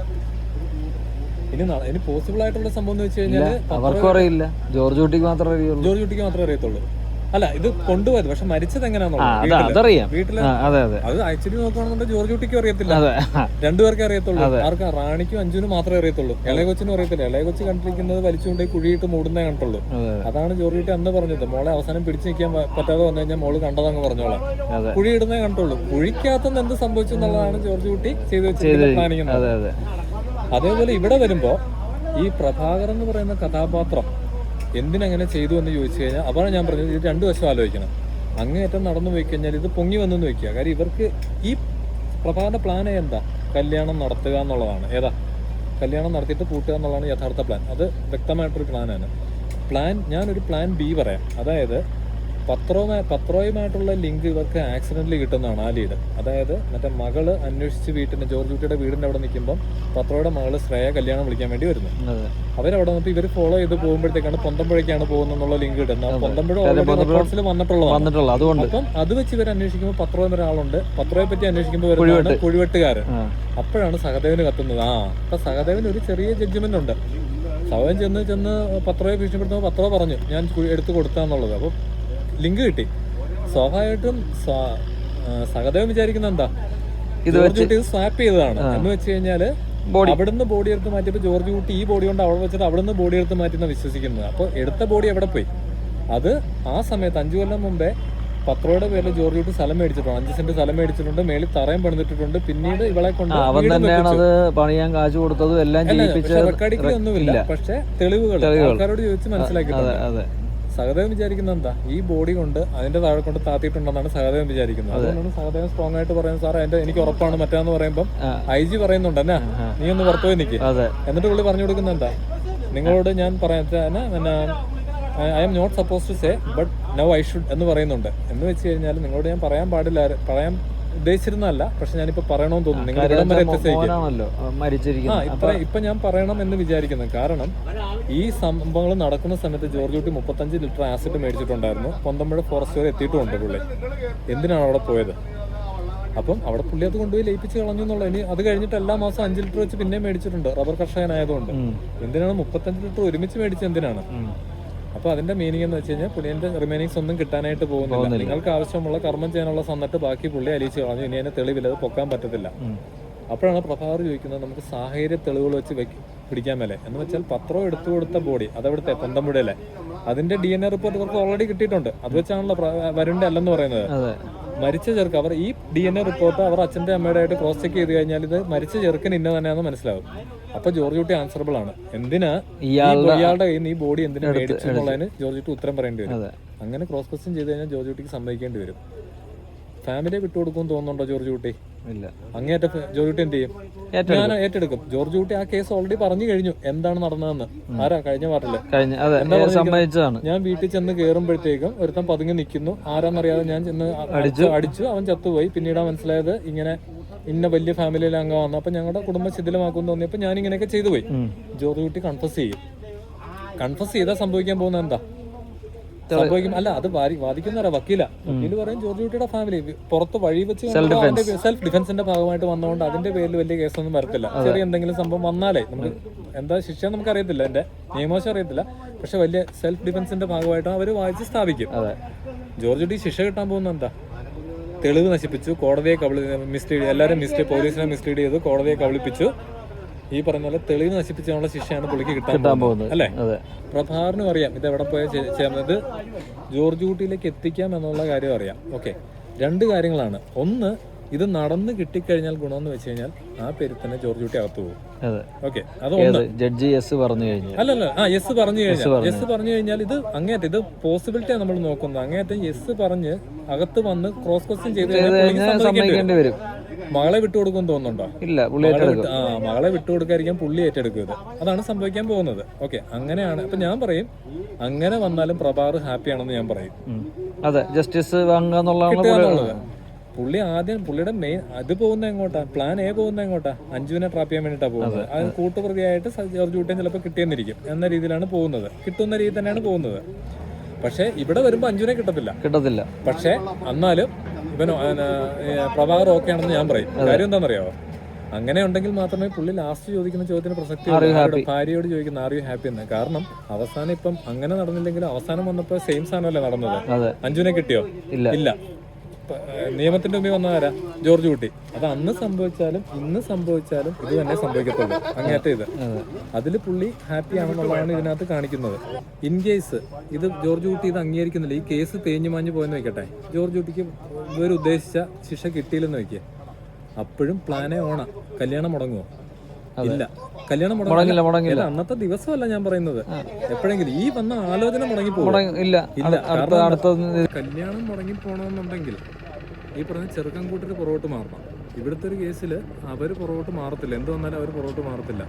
ഇനി പോസിബിൾ ആയിട്ടുള്ള സംഭവം എന്ന് വെച്ച് കഴിഞ്ഞാൽ അവർക്കും അറിയില്ല, ജോർജ് കുട്ടിക്ക് മാത്രമേ അറിയുള്ളൂ. ജോർജ് കുട്ടിക്ക് മാത്രമേ അറിയത്തുള്ളൂ. അല്ല, ഇത് കൊണ്ടുപോയത് പക്ഷെ മരിച്ചത് എങ്ങനെയാണെന്നുള്ളത് അതറിയാം. വീട്ടില് അതെ അതെ അത് ആക്ച്വലി നോക്കുകയാണെന്നുണ്ടെങ്കിൽ ജോർജ് കുട്ടിക്കും അറിയത്തില്ല, രണ്ടുപേർക്കേ അറിയത്തുള്ളൂ. ആർക്കാ? റാണിക്കും അഞ്ജുനും മാത്രമേ അറിയത്തുള്ളൂ. ഇളയ കൊച്ചിനും അറിയത്തില്ല. ഇളയ കൊച്ചു കണ്ടിരിക്കുന്നത് വലിച്ചുകൊണ്ട് കുഴിയിട്ട് മൂടുന്നേ കണ്ടുള്ളൂ. അതാണ് ജോർജ് കുട്ടി അന്ന് പറഞ്ഞത്, മോളെ അവസാനം പിടിച്ചു നിൽക്കാൻ പറ്റാതെ വന്നു കഴിഞ്ഞാൽ മോള് കണ്ടതങ്ങ് പറഞ്ഞോളാം, കുഴിയിടുന്നേ കണ്ടുള്ളൂ. കുഴിക്കകത്തുനിന്ന് എന്ത് സംഭവിച്ചു എന്നുള്ളതാണ് ജോർജ് കുട്ടി ചെയ്തു വെച്ചിട്ട് പ്ലാനിക്കുന്നത്. അതേപോലെ ഇവിടെ വരുമ്പോ ഈ പ്രഭാകരൻ എന്ന് പറയുന്ന കഥാപാത്രം എന്തിനങ്ങനെ ചെയ്തു എന്ന് ചോദിച്ചു കഴിഞ്ഞാൽ അതാണ് ഞാൻ പറഞ്ഞത്, ഇത് രണ്ടു വശം ആലോചിക്കണം. അങ്ങേയറ്റം നടന്നു പോയി കഴിഞ്ഞാൽ ഇത് പൊങ്ങി വന്നെന്ന് വെക്കുക. കാര്യം ഇവർക്ക് ഈ പ്രഭാകരന്റെ പ്ലാൻ എന്താ? കല്യാണം നടത്തുക എന്നുള്ളതാണ്. ഏതാ? കല്യാണം നടത്തിയിട്ട് പൂട്ടുക എന്നുള്ളതാണ് യഥാർത്ഥ പ്ലാൻ. അത് വ്യക്തമായിട്ടൊരു പ്ലാനാണ്. ഞാനൊരു പ്ലാൻ ബി പറയാം. അതായത് പത്രോയുമായിട്ടുള്ള ലിങ്ക് ഇവർക്ക് ആക്സിഡന്റിൽ കിട്ടുന്നതാണ് ആ ലീഡ്. അതായത് മറ്റേ മകള് അന്വേഷിച്ച് ജോർജ് കുട്ടിയുടെ വീടിന്റെ അവിടെ നിൽക്കുമ്പോൾ പത്രോയുടെ മകള് ശ്രേയ കല്യാണം വിളിക്കാൻ വേണ്ടി വരുന്നു. അവരവിടെ വന്നിട്ട് ഇവർ ഫോളോ ചെയ്ത് പോകുമ്പോഴത്തേക്കാണ് പൊന്തമ്പുഴയ്ക്കാണ് പോകുന്നുള്ള ലിങ്ക് കിട്ടുന്നത്. പൊന്തമ്പുഴ റെക്കോർഡ്സിൽ വന്നിട്ടുള്ളത്. അപ്പം അത് വെച്ച് ഇവർ അന്വേഷിക്കുമ്പോൾ പത്രോ എന്നൊരാളുണ്ട്. പത്രോയെ പറ്റി അന്വേഷിക്കുമ്പോൾ വരുന്നതാണ് കുഴിവെട്ടുകാരൻ. അപ്പോഴാണ് സഹദേവന് കത്തുന്നത്. അപ്പൊ സഹദേവന് ഒരു ചെറിയ ജഡ്ജ്മെന്റ് ഉണ്ട്. സഹദേവൻ ചെന്ന് പത്രോയെ ഭീഷണിപ്പെടുത്തുമ്പോൾ പത്രോ പറഞ്ഞു ഞാൻ എടുത്തു കൊടുത്താന്നുള്ളത്. അപ്പൊ ലിങ്ക് കിട്ടി. സ്വാഭാവികമായിട്ടും സഹദേവൻ വിചാരിക്കുന്ന എന്താ, ജോർജ് കുട്ടി സ്വാപ്പ് ചെയ്തതാണ് എന്ന് വെച്ച് കഴിഞ്ഞാല് അവിടുന്ന് ബോഡി എടുത്ത് മാറ്റിയപ്പോൾ ജോർജ് കുട്ടി ഈ ബോഡി കൊണ്ട് അവിടെ വെച്ചിട്ട് അവിടുന്ന് ബോഡി എടുത്ത് മാറ്റുന്ന വിശ്വസിക്കുന്നത്. അപ്പൊ എടുത്ത ബോഡി എവിടെ പോയി? അത് ആ സമയത്ത് 5 കൊല്ലം മുമ്പേ പത്രോയുടെ പേരിൽ ജോർജ് കുട്ടി സ്ഥലം മേടിച്ചിട്ടുണ്ട്. 5 സെന്റ് സ്ഥലം മേടിച്ചിട്ടുണ്ട്. മേളിൽ തറയും പണിതിട്ടിട്ടുണ്ട്. പിന്നീട് ഇവളെ കൊണ്ട് പണിയാൻ കാശ് കൊടുത്തതും എല്ലാം റെക്കോർഡിങ്ങൊന്നുമില്ല. പക്ഷെ തെളിവുകൾ ആൾക്കാരോട് ചോദിച്ച് മനസ്സിലാക്കിയിട്ടുണ്ട്. സഹദേവൻ വിചാരിക്കുന്നത് എന്താ, ഈ ബോഡി കൊണ്ട് അതിന്റെ താഴെ കൊണ്ട് താത്തിയിട്ടുണ്ടെന്നാണ് സഹദേവൻ വിചാരിക്കുന്നത്. അതുകൊണ്ടാണ് സഹദേവൻ സ്ട്രോങ് ആയിട്ട് പറയുന്നത്, സാറേ എനിക്ക് ഉറപ്പാണ് മറ്റാന്ന് പറയുമ്പോൾ IG പറയുന്നുണ്ട് എന്നാ നീ ഒന്ന് പുറത്തു പോയി നിൽക്കുക. എന്നിട്ട് പുള്ളി പറഞ്ഞു കൊടുക്കുന്നത് എന്താ, നിങ്ങളോട് ഞാൻ പറയാം I am not suppose to say but now I should എന്ന് പറയുന്നുണ്ട്. എന്ന് വെച്ച് കഴിഞ്ഞാൽ നിങ്ങളോട് ഞാൻ പറയാൻ പാടില്ല, പറയാൻ ഉദ്ദേശിച്ചിരുന്നല്ല, പക്ഷെ ഞാനിപ്പോ പറയണമെന്ന് തോന്നുന്നു. നിങ്ങൾ ഇവിടം വരെ ഇപ്പൊ ഞാൻ പറയണം എന്ന് വിചാരിക്കുന്നത്. കാരണം ഈ സംഭവങ്ങൾ നടക്കുന്ന സമയത്ത് ജോർജ് കുട്ടി 35 ലിറ്റർ ആസിഡ് മേടിച്ചിട്ടുണ്ടായിരുന്നു. പൊന്തമ്പുഴ ഫോറസ്റ്റ് വരെ എത്തിയിട്ടുമുണ്ട് പുള്ളി. എന്തിനാണ് അവിടെ പോയത്? അപ്പം അവിടെ പുള്ളി അത് കൊണ്ടുപോയി ലയിപ്പിച്ച് കളഞ്ഞു എന്നുള്ളത്. ഇനി അത് കഴിഞ്ഞിട്ട് എല്ലാ മാസം 5 ലിറ്റർ വെച്ച് പിന്നെ മേടിച്ചിട്ടുണ്ട്, റബ്ബർ കർഷകനായതുകൊണ്ട്. എന്തിനാണ് 35 ലിറ്റർ ഒരുമിച്ച് മേടിച്ചത്? എന്തിനാണ്? അപ്പൊ അതിന്റെ മീനിങ് എന്ന് വെച്ച് കഴിഞ്ഞാൽ പുള്ളിന്റെ റിമൈനിങ്സ് ഒന്നും കിട്ടാനായിട്ട് പോകുന്നില്ല. നിങ്ങൾക്ക് ആവശ്യമുള്ള കർമ്മം ചെയ്യാനുള്ള സന്നിട്ട് ബാക്കി പുള്ളി അലിയിച്ച് കളഞ്ഞു. ഇനി അതിനെ തെളിവില്ല, അത് പൊക്കാൻ പറ്റത്തില്ല. അപ്പോഴാണ് പ്രഭാകർ ചോദിക്കുന്നത്, നമുക്ക് സാഹചര്യ തെളിവുകൾ വെച്ച് പിടിക്കാൻ മേലെ എന്ന് വെച്ചാൽ പത്രം എടുത്തു കൊടുത്ത ബോഡി അതെവിടുത്തെ പൊന്തമ്പുഴയിലെ അതിന്റെ DNA റിപ്പോർട്ട് ഇവർക്ക് ഓൾറെഡി കിട്ടിയിട്ടുണ്ട്. അത് വെച്ചാണല്ലോ വരുണ്ട അല്ലെന്ന് പറയുന്നത്. മരിച്ച ചെറുക്ക് അവർ ഈ DNA റിപ്പോർട്ട് അവർ അച്ഛന്റെ അമ്മയുടെ ആയിട്ട് ക്രോസ് ചെക്ക് ചെയ്ത് കഴിഞ്ഞാൽ ഇത് മരിച്ച ചെറുക്കൻ ഇന്ന തന്നെയാണെന്ന് മനസ്സിലാവും. അപ്പൊ ജോർജ് കുട്ടി ആൻസറബിൾ ആണ്. എന്തിനാ ഇയാളുടെ കയ്യിൽ നിന്ന് ഈ ബോഡി എന്തിനാ മേടിച്ചു എന്നുള്ളതിന് ജോർജ് കുട്ടി ഉത്തരം പറയേണ്ടി വരും. അങ്ങനെ ക്രോസ് ക്വസ്റ്റ്യൻ ചെയ്ത് കഴിഞ്ഞാൽ ജോർജ് കുട്ടിക്ക് സമ്മതിക്കേണ്ടി വരും. ഫാമിലിയെ വിട്ടുകൊടുക്കുമെന്ന് തോന്നുന്നുണ്ടോ ജോർജ് കുട്ടി? ഇല്ല. അങ്ങേറ്റ ജോർജ് കുട്ടി എന്ത് ചെയ്യും? ഞാൻ ഏറ്റെടുക്കും. ജോർജ് കുട്ടി ആ കേസ് ഓൾറെഡി പറഞ്ഞു കഴിഞ്ഞു എന്താണ് നടന്നതെന്ന്. ആരാ കഴിഞ്ഞ പാർട്ടില് ഞാൻ വീട്ടിൽ ചെന്ന് കയറുമ്പോഴത്തേക്കും ഒരുത്തൻ പതുങ്ങി നിൽക്കുന്നു, ആരാന്നറിയാതെ ഞാൻ ചെന്ന് അടിച്ചു, അവൻ ചത്തുപോയി. പിന്നീട് മനസ്സിലായത് ഇങ്ങനെ ഇന്ന വലിയ ഫാമിലിയിലെ അംഗം വന്നു, അപ്പൊ ഞങ്ങളുടെ കുടുംബം ശിഥിലമാക്കുമെന്ന് തോന്നിയപ്പോ ഞാൻ ഇങ്ങനെയൊക്കെ ചെയ്തു പോയി. ജോർജ് കുട്ടി കൺഫസ് ചെയ്യും. കൺഫസ് ചെയ്താൽ സംഭവിക്കാൻ പോകുന്നത് എന്താ? സംഭവിക്കും. അല്ല, അത് വാദിക്കുന്നവരാ വക്കീല് പറയും ജോർജ് കുട്ടിയുടെ ഫാമിലി പുറത്ത് വഴി വെച്ച് സെൽഫ് ഡിഫൻസിന്റെ ഭാഗമായിട്ട് വന്നതുകൊണ്ട് അതിന്റെ പേരിൽ വലിയ കേസൊന്നും വരത്തില്ല. ചെറിയ എന്തെങ്കിലും സംഭവം വന്നാലേ നമുക്ക് എന്താ ശിക്ഷ നമുക്ക് അറിയത്തില്ല, എന്റെ നിയമവശം അറിയത്തില്ല. പക്ഷെ വലിയ സെൽഫ് ഡിഫൻസിന്റെ ഭാഗമായിട്ട് അവർ വായിച്ച് സ്ഥാപിക്കും. ജോർജ് കുട്ടി ശിക്ഷ കിട്ടാൻ പോകുന്ന എന്താ? തെളിവ് നശിപ്പിച്ചു, കോടതിയെ മിസ്ലീഡ്, എല്ലാവരും പോലീസിനെ മിസ്ലീഡ് ചെയ്തു, കോടതിയെ കബളിപ്പിച്ചു. ഈ പറഞ്ഞ പോലെ തെളിവ് നശിപ്പിച്ചുള്ള ശിക്ഷയാണ് പുള്ളിക്ക് കിട്ടാൻ പോകുന്നത് അല്ലേ? പ്രഭാകരനും അറിയാം ഇത് എവിടെ പോയാൽ ചെയ്യുന്നത്, ജോർജ് കുട്ടിയിലേക്ക് എത്തിക്കാം എന്നുള്ള കാര്യം അറിയാം. ഓക്കെ, 2 കാര്യങ്ങളാണ്. ഒന്ന്, ഇത് നടന്ന് കിട്ടിക്കഴിഞ്ഞാൽ ഗുണമെന്ന് വെച്ച് കഴിഞ്ഞാൽ ആ പേരിൽ തന്നെ ജോർജ് കുട്ടി അകത്ത് പോകും. ഓക്കെ, അതൊന്ന് ജഡ്ജി യെസ് പറഞ്ഞു കഴിഞ്ഞാൽ യെസ് പറഞ്ഞു കഴിഞ്ഞാൽ ഇത് അങ്ങേറ്റം ഇത് പോസിബിലിറ്റിയാണ് നമ്മൾ നോക്കുന്നത്. അങ്ങേറ്റം യെസ് പറഞ്ഞ് അകത്ത് വന്ന് ക്രോസ് ക്വസ്റ്റ്യൻ ചെയ്ത് സമ്മതിക്കേണ്ടി വരും. മകളെ വിട്ടുകൊടുക്കുമെന്ന് തോന്നുന്നുണ്ടോ? ഇല്ല, മകളെ വിട്ടുകൊടുക്കാതിരിക്കാൻ പുള്ളി ഏറ്റെടുക്കുന്നത്. അതാണ് സംഭവിക്കാൻ പോകുന്നത്. ഓക്കെ, അങ്ങനെയാണ്. അപ്പൊ ഞാൻ പറയും അങ്ങനെ വന്നാലും പ്രഭാകർ ഹാപ്പിയാണെന്ന് ഞാൻ പറയും. അതെ, ജസ്റ്റിസ് കിട്ടുക. പുള്ളി ആദ്യം പുള്ളിയുടെ മെയിൻ അത് പോകുന്ന എങ്ങോട്ടാ, പ്ലാൻ എ പോകുന്ന എങ്ങോട്ടാ, അഞ്ജുവിനെ ട്രാപ്പ് ചെയ്യാൻ വേണ്ടിയിട്ടാണ് പോകുന്നത്. അത് കൂട്ടുപ്രതിയായിട്ട് ജോർജ് കുട്ടിയും ചിലപ്പോൾ കിട്ടിയെന്നിരിക്കും എന്ന രീതിയിലാണ് പോകുന്നത്. കിട്ടുന്ന രീതി തന്നെയാണ് പോകുന്നത്. പക്ഷെ ഇവിടെ വരുമ്പോൾ അഞ്ജുവിനെ കിട്ടത്തില്ല. പക്ഷെ എന്നാലും ഇവൻ പ്രഭാകർ ഓക്കെ ആണെന്ന് ഞാൻ പറയും. കാര്യം എന്താണെന്നറിയാമോ? അങ്ങനെ ഉണ്ടെങ്കിൽ മാത്രമേ പുള്ളി ലാസ്റ്റ് ചോദിക്കുന്ന ചോദ്യത്തിന് പ്രസക്തി ഭാര്യയോട് ചോദിക്കുന്ന ആർ യു ഹാപ്പി എന്ന്. കാരണം അവസാനം ഇപ്പം അങ്ങനെ നടന്നില്ലെങ്കിലും അവസാനം വന്നപ്പോൾ സെയിം സാധനമല്ലേ നടന്നത്. അഞ്ജുനെ കിട്ടിയോ? ഇല്ല. നിയമത്തിന്റെ മുമ്പിൽ വന്നതാരാ? ജോർജ് കുട്ടി. അത് അന്ന് സംഭവിച്ചാലും ഇന്ന് സംഭവിച്ചാലും ഇത് തന്നെ സംഭവിക്കത്തുള്ളൂ. അങ്ങേറ്റം ഇത് അതിൽ പുള്ളി ഹാപ്പി ആണെന്നുള്ളതാണ് ഇതിനകത്ത് കാണിക്കുന്നത്. ഇൻ കേസ് ഇത് ജോർജ് കുട്ടി ഇത് അംഗീകരിക്കുന്നില്ല, ഈ കേസ് തേഞ്ഞു മാഞ്ഞു പോയെന്ന് വെക്കട്ടെ, ജോർജ് കുട്ടിക്ക് ഇവർ ഉദ്ദേശിച്ച ശിക്ഷ കിട്ടിയില്ലെന്ന് വെക്കുക, അപ്പോഴും പ്ലാനേ ഓണ. കല്യാണം മുടങ്ങുമോ? ഇല്ല. കല്യാണം മുടങ്ങില്ല. അന്നത്തെ ദിവസമല്ല ഞാൻ പറയുന്നത്, എപ്പോഴെങ്കിലും ഈ വന്ന ആലോചന മുടങ്ങിപ്പോകും. കല്യാണം മുടങ്ങി പോണമെന്നുണ്ടെങ്കിൽ ഈ പറഞ്ഞ ചെറുക്കൻ കൂട്ടർ പുറകോട്ട് മാറണം. ഇവിടുത്തെ ഒരു കേസിൽ അവർ പുറകോട്ട് മാറത്തില്ല, എന്ത് വന്നാലും അവർ പുറകോട്ട് മാറത്തില്ല.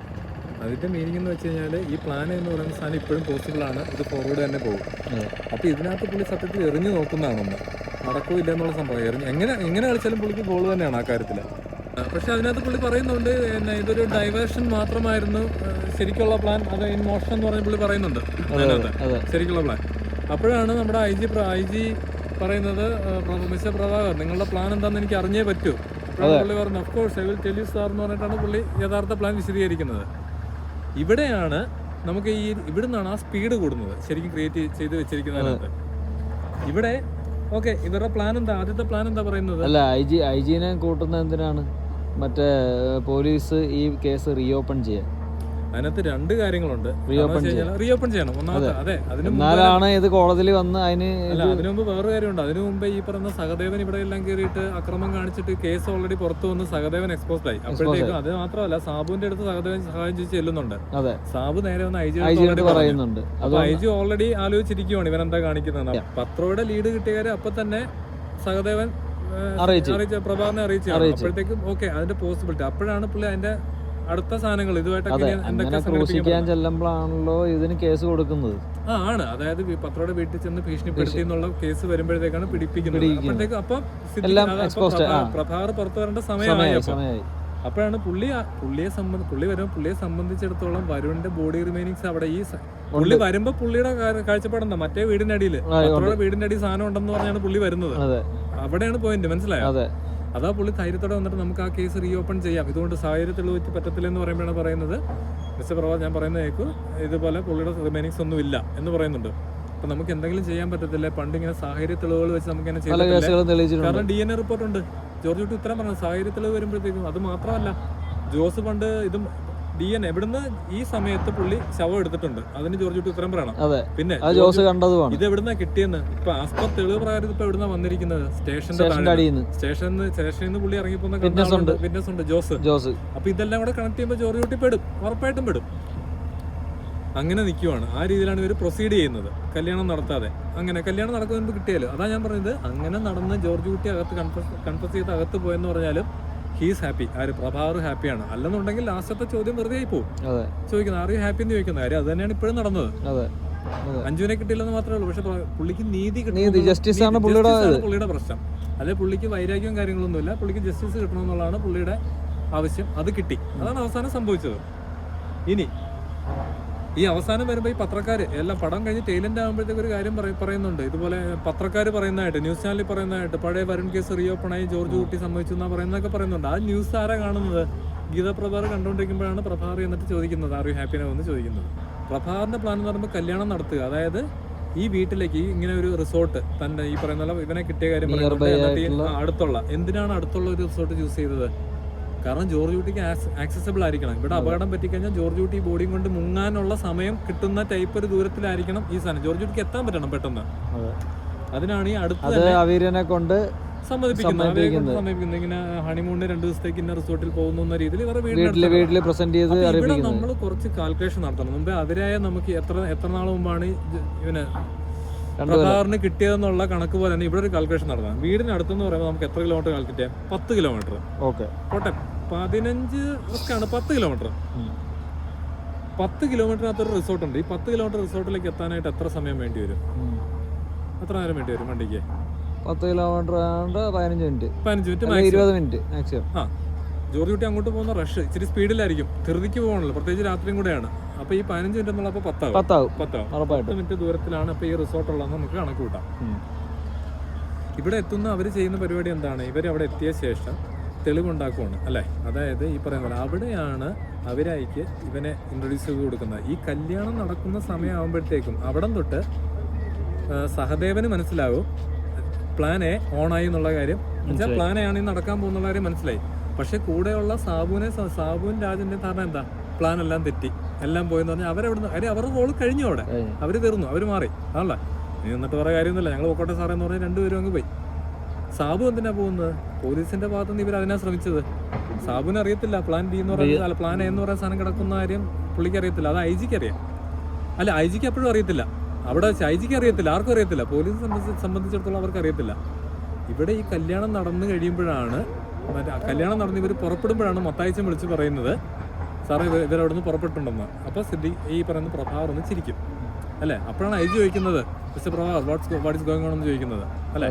അതിന്റെ മീനിങ് എന്ന് വെച്ച് കഴിഞ്ഞാൽ ഈ പ്ലാൻ എന്ന് പറയുന്ന സാധനം ഇപ്പോഴും പോസിബിൾ ആണ്, ഇത് ഫോർവേഡ് തന്നെ പോകും. അപ്പൊ ഇതിനകത്ത് പുള്ളി സത്യത്തിൽ എറിഞ്ഞു നോക്കുന്നതാണൊന്ന്, നടക്കില്ല എന്നുള്ള സംഭവം. എങ്ങനെ കളിച്ചാലും പുള്ളിക്ക് ഗോൾ തന്നെയാണ് ആ കാര്യത്തിൽ. പക്ഷെ അതിനകത്ത് പുള്ളി പറയുന്നുണ്ട് ഇതൊരു ഡൈവേർഷൻ മാത്രമായിരുന്നു, ശരിക്കുള്ള പ്ലാൻ അത് ഇൻ മോഷൻ എന്ന് പറഞ്ഞ പുള്ളി പറയുന്നുണ്ട് അതിനകത്ത്, ശരിക്കുള്ള പ്ലാൻ. അപ്പോഴാണ് നമ്മുടെ ഐ ജി പറയുന്നത്, മിസ്റ്റർ പ്രഭാകർ നിങ്ങളുടെ പ്ലാൻ എന്താണെന്ന് എനിക്ക് അറിഞ്ഞേ പറ്റൂ. പുള്ളി പറഞ്ഞു of course I will tell you sir എന്ന് പറഞ്ഞിട്ടാണ് പുള്ളി യഥാർത്ഥ പ്ലാൻ വിശദീകരിക്കുന്നത്. ഇവിടെയാണ് നമുക്ക് ഇവിടുന്നാണ് ആ സ്പീഡ് കൂടുന്നത് ശരിക്കും ക്രിയേറ്റ് ചെയ്ത് വെച്ചിരിക്കുന്നതിനകത്ത്. ഇവിടെ ഓക്കെ ഇവരുടെ പ്ലാൻ എന്താ, ആദ്യത്തെ പ്ലാൻ എന്താ പറയുന്നത്? അല്ല ഐ ജിനെ കൂട്ടുന്നത് എന്തിനാണ്? മറ്റേ പോലീസ് ഈ കേസ് റീഓപ്പൺ ചെയ്യാൻ. അതിനകത്ത് രണ്ട് കാര്യങ്ങളുണ്ട്. റീഓപ്പൺ ചെയ്യണം ഒന്നാമത്തെ. അതെ, അതിനാലാണ് ഇത് കോടതിയിൽ വന്ന് അതിനു മുമ്പ് വേറെ കാര്യമുണ്ട്. അതിനു മുമ്പ് ഈ പറഞ്ഞ സഹദേവൻ ഇവിടെ എല്ലാം കയറിയിട്ട് അക്രമം കാണിച്ചിട്ട് കേസ് ഓൾറെഡി പുറത്തു വന്ന് സഹദേവൻ എക്സ്പോസ്ഡ് ആയി. അപ്പോഴത്തേക്കും അത് മാത്രമല്ല, സാബുവിന്റെ അടുത്ത് സഹദേവൻ സഹായം ചോദിച്ച് ചെല്ലുന്നുണ്ട്. സാബു നേരെ വന്ന് ഐ ജി പറയുന്നുണ്ട്. അപ്പൊ ഐ ജി ഓൾറെഡി ആലോചിച്ചിരിക്കുവാണ് ഇവൻ എന്താ കാണിക്കുന്നത്. പത്രോയുടെ ലീഡ് കിട്ടിയ കാര്യം അപ്പൊ തന്നെ സഹദേവൻ പ്രഭാകരനെ അറിയിച്ചു. അപ്പോഴത്തേക്കും ഓക്കെ അതിന്റെ പോസിബിലിറ്റി. അപ്പോഴാണ് പുള്ളി അതിന്റെ അടുത്ത സാധനങ്ങൾ ഇതുമായിട്ടൊക്കെ ചെല്ലുമ്പോഴാണല്ലോ ഇതിന് കേസ് കൊടുക്കുന്നത്. ആണ്, അതായത് പത്രയുടെ വീട്ടിൽ ചെന്ന് ഭീഷണിപ്പെടുത്തി എന്നുള്ള കേസ് വരുമ്പോഴത്തേക്കാണ് പിടിപ്പിക്കുന്നത്. അപ്പോഴത്തേക്കും അപ്പം പ്രഭാകർ പുറത്തു വരേണ്ട സമയമായി. അപ്പോഴാണ് പുള്ളി വരുമ്പോൾ പുള്ളിയെ സംബന്ധിച്ചിടത്തോളം വരുണിന്റെ ബോഡി റിമൈനിങ്സ് അവിടെ ഈ പുള്ളി വരുമ്പോ പുള്ളിയുടെ കാഴ്ചപ്പാടെന്താ മറ്റേ വീടിന്റെ അടിയിൽ പത്രയുടെ വീടിന്റെ അടിയിൽ സാധനം ഉണ്ടെന്ന് പറഞ്ഞാണ് പുള്ളി വരുന്നത്. അവിടെയാണ് പോയിന്റ്, മനസ്സിലായോ? അതാ പുള്ളി ധൈര്യത്തോടെ വന്നിട്ട് നമുക്ക് ആ കേസ് റീഓപ്പൺ ചെയ്യാം, ഇതുകൊണ്ട് സാഹചര്യ തെളിവ് വെച്ച് പറ്റത്തില്ല എന്ന് പറയുമ്പോഴാണ് പറയുന്നത് മിസ്റ്റർ പ്രഭാത് ഞാൻ പറയുന്നത് കേൾക്കൂ, ഇതുപോലെ പുള്ളിയുടെ റിമൈനിങ്സ് ഒന്നും ഇല്ല എന്ന് പറയുന്നുണ്ട്. അപ്പൊ നമുക്ക് എന്തെങ്കിലും ചെയ്യാൻ പറ്റത്തില്ല, പണ്ട് ഇങ്ങനെ സാഹചര്യ തെളിവുകൾ വെച്ച് നമുക്ക് ഇങ്ങനെ ചെയ്യാൻ, കാരണം DNA റിപ്പോർട്ട് ഉണ്ട്. ജോർജ് കുട്ടി ഉത്തരം പറഞ്ഞു സാഹചര്യ തെളിവ് വരുമ്പോഴത്തേക്കും. അത് മാത്രമല്ല ജോസ് പണ്ട് ഇതും DNA എവിടുന്ന് ഈ സമയത്ത് പുള്ളി ശവം എടുത്തിട്ടുണ്ട്, അതിന് ജോർജ് കുട്ടി ഉത്തരം പറയണം. പിന്നെ ഇത് എവിടുന്നാ കിട്ടിയെന്ന് ഇപ്പൊ ആസ്പത്രി തെളിവ് പ്രകാരം ഇപ്പൊ എവിടുന്നാ വന്നിരിക്കുന്നത്? സ്റ്റേഷനിൽ പുള്ളി ഇറങ്ങിപ്പോന്ന വിറ്റ്നസ് ഉണ്ട് ജോസ്. അപ്പൊ ഇതെല്ലാം കൂടെ കണക്ട് ചെയ്യുമ്പോൾ ജോർജ് കുട്ടി പെടും, ഉറപ്പായിട്ടും പെടും. അങ്ങനെ നിൽക്കുവാണ്. ആ രീതിയിലാണ് ഇവർ പ്രൊസീഡ് ചെയ്യുന്നത്, കല്യാണം നടത്താതെ. അങ്ങനെ കല്യാണം നടക്കുന്നതിന് കിട്ടിയാലോ, അതാ ഞാൻ പറഞ്ഞത്. അങ്ങനെ നടന്ന് ജോർജ് കുട്ടി അകത്ത് കൺഫസ് ചെയ്ത് അകത്ത് പോയെന്ന് പറഞ്ഞാലും ഹീസ് ഹാപ്പി. ആര്? പ്രഭാകർ ഹാപ്പിയാണ്. അല്ലെന്നുണ്ടെങ്കിൽ ലാസ്റ്റത്തെ ചോദ്യം വെറുതെ ആയി പോകും. ചോദിക്കുന്നത് ആർ യു ഹാപ്പി എന്ന് ചോദിക്കുന്ന കാര്യം അത് തന്നെയാണ് ഇപ്പോഴും നടന്നത്. അഞ്ജുവിനെ കിട്ടിയില്ലെന്ന് മാത്രമേ ഉള്ളൂ. പക്ഷെ പുള്ളിക്ക് നീതി കിട്ടണം, ജസ്റ്റിസ് ആണ് പുള്ളിയുടെ പ്രശ്നം. അല്ലെ പുള്ളിക്ക് വൈരാഗ്യവും കാര്യങ്ങളൊന്നുമില്ല, പുള്ളിക്ക് ജസ്റ്റിസ് കിട്ടണമെന്നുള്ളതാണ് പുള്ളിയുടെ ആവശ്യം. അത് കിട്ടി, അതാണ് അവസാനം സംഭവിച്ചത്. ഇനി ഈ അവസാനം വരുമ്പോൾ ഈ പത്രക്കാർ എല്ലാം പടം കഴിഞ്ഞ് ടൈലന്റ് ആകുമ്പോഴത്തേക്ക് ഒരു കാര്യം പറയുന്നുണ്ട്. ഇതുപോലെ പത്രക്കാർ പറയുന്നതായിട്ട്, ന്യൂസ് ചാനലിൽ പറയുന്നതായിട്ട്, പഴയ വരുൺ കേസ് റീഓപ്പൺ ആയി ജോർജ് കുട്ടി സമ്മതിച്ചു എന്നാ പറയുന്നതൊക്കെ പറയുന്നുണ്ട്. ആ ന്യൂസ് ആരാ കാണുന്നത്? ഗീത പ്രഭാകർ കണ്ടുകൊണ്ടിരിക്കുമ്പോഴാണ് പ്രഭാകർ എന്നിട്ട് ചോദിക്കുന്നത് ആർ യു ഹാപ്പി എന്ന് ചോദിക്കുന്നത്. പ്രഭാകറിന്റെ പ്ലാൻ എന്ന് പറയുമ്പോൾ കല്യാണം നടത്തുക, അതായത് ഈ വീട്ടിലേക്ക് ഇങ്ങനെ ഒരു റിസോർട്ട് തന്റെ ഈ പറയുന്ന ഇവനെ കിട്ടിയ കാര്യം അടുത്തുള്ള, എന്തിനാണ് അടുത്തുള്ള ഒരു റിസോർട്ട് ചൂസ് ചെയ്തത്? കാരണം ജോർജ് കുട്ടിക്ക് ആക്സസിബിൾ ആയിരിക്കണം. ഇവിടെ അപകടം പറ്റിക്കഴിഞ്ഞാൽ ജോർജ് കുട്ടി ബോഡിയും കൊണ്ട് മുങ്ങാനുള്ള സമയം കിട്ടുന്ന ടൈപ്പ് ഒരു ദൂരത്തിലായിരിക്കണം ഈ സാധനം. ജോർജ് കുട്ടിക്ക് എത്താൻ പറ്റണം പെട്ടെന്ന്. അതിനാണ് ഈ അടുത്ത് കൊണ്ട് സമ്മതിപ്പിക്കുന്നത്. ഇങ്ങനെ ഹണിമൂണിന് 2 ദിവസത്തേക്ക് ഇന്ന റിസോർട്ടിൽ പോകുന്ന രീതിയിൽ ഇവരുടെ വീട്ടിൽ പ്രസന്റ് ചെയ്ത് ഇവിടെ നമ്മൾ കുറച്ച് കാൽക്കുലേഷൻ നടത്തണം. മുമ്പേ അവരായ നമുക്ക് എത്ര നാൾ മുമ്പാണ് ഇവന് പ്രഭാകറിന് കിട്ടിയതെന്നുള്ള കണക്ക് പോലെ തന്നെ ഇവിടെ ഒരു കാൽക്കുലേഷൻ നടത്താം. വീടിന് അടുത്തെന്ന് പറയുമ്പോൾ നമുക്ക് എത്ര കിലോമീറ്റർ കാൽക്കുലേറ്റ് ചെയ്യാം? 10 കിലോമീറ്റർ. കോട്ടെ 15 ഒക്കെയാണ് 10 കിലോമീറ്റർ. 10 കിലോമീറ്ററിനകത്തൊരു റിസോർട്ട് ഉണ്ട്. ഈ 10 കിലോമീറ്റർ റിസോർട്ടിലേക്ക് എത്താനായിട്ട് എത്ര സമയം വേണ്ടി വരും? എത്ര നേരം വേണ്ടി വരും വണ്ടിക്ക്? 10 kilometre 15 minute 20 minute maximum. George കുട്ടി അങ്ങോട്ട് പോകുന്ന റഷ് ഇച്ചിരി സ്പീഡിലായിരിക്കും, ധൃതിക്ക് പോകണല്ലോ, പ്രത്യേകിച്ച് രാത്രിയും കൂടെയാണ്. അപ്പൊ ഈ 15 മിനിറ്റ് എന്നുള്ളപ്പോൾ 10 മിനിറ്റ് ദൂരത്തിലാണ് ഇപ്പൊ ഈ റിസോർട്ട് ഉള്ളതെന്ന് നമുക്ക് കണക്ക് കൂട്ടാം. ഇവിടെ എത്തുന്ന അവർ ചെയ്യുന്ന പരിപാടി എന്താണ്? ഇവർ അവിടെ എത്തിയ ശേഷം തെളിവുണ്ടാക്കുവാണ് അല്ലേ. അതായത് ഈ പറയുന്ന പോലെ അവിടെയാണ് അവരായിക്ക് ഇവനെ ഇൻട്രൊഡ്യൂസ് ചെയ്ത് കൊടുക്കുന്നത്. ഈ കല്യാണം നടക്കുന്ന സമയമാകുമ്പോഴത്തേക്കും അവിടം തൊട്ട് സഹദേവന് മനസ്സിലാവും പ്ലാൻ എ ഓണായി എന്നുള്ള കാര്യം. എന്നുവെച്ചാൽ പ്ലാൻ എ ആണ് നടക്കാൻ പോകുന്നുള്ള കാര്യം മനസ്സിലായി. പക്ഷെ കൂടെയുള്ള സാബുവും രാജന്റെ ധാരണ എന്താ, പ്ലാൻ എല്ലാം തെറ്റി, എല്ലാം പോയെന്ന് പറഞ്ഞാൽ അവരവിടുന്ന് അവരുടെ റോള് കഴിഞ്ഞു, അവിടെ അവര് തീർന്നു, അവര് മാറി ആണല്ലോ. ഇനി എന്നിട്ട് വേറെ കാര്യമൊന്നുമില്ല, ഞങ്ങൾ പൊക്കോട്ടെ സാറേ എന്ന് പറഞ്ഞാൽ രണ്ടുപേരും അങ്ങ് പോയി. സാബു എന്തിനാ പോകുന്നത്? പോലീസിന്റെ ഭാഗത്ത് നിന്ന് ഇവർ അതിനാ ശ്രമിച്ചത്. സാബുവിന് അറിയത്തില്ല പ്ലാൻ ബി എന്ന് പറയുന്നത്, പ്ലാൻ എ എന്ന് പറയുന്ന സാധനം കിടക്കുന്ന കാര്യം പുള്ളിക്ക് അറിയത്തില്ല. അത് ഐ ജിക്ക് അറിയാം. അല്ല, ഐ ജിക്ക് എപ്പോഴും അറിയത്തില്ല. അവിടെ വെച്ച് ഐ ജിക്ക് അറിയത്തില്ല, ആർക്കും അറിയത്തില്ല. പോലീസിനെ സംബന്ധിച്ചിടത്തോളം അവർക്ക് അറിയത്തില്ല. ഇവിടെ ഈ കല്യാണം നടന്നു കഴിയുമ്പോഴാണ്, കല്യാണം നടന്ന് ഇവർ പുറപ്പെടുമ്പോഴാണ് മത്തായിച്ചൻ വിളിച്ച് പറയുന്നത് സാറേ ഇവരവിടെ നിന്ന് പുറപ്പെട്ടുണ്ടെന്ന്. അപ്പോൾ ഈ പറയുന്ന പ്രഭാകർ ഒന്ന് ചിരിക്കും അല്ലേ. അപ്പോഴാണ് ഐ ജി ചോദിക്കുന്നത് mister Prabhakar what is going on എന്ന് ചോദിക്കുന്നത് അല്ലേ.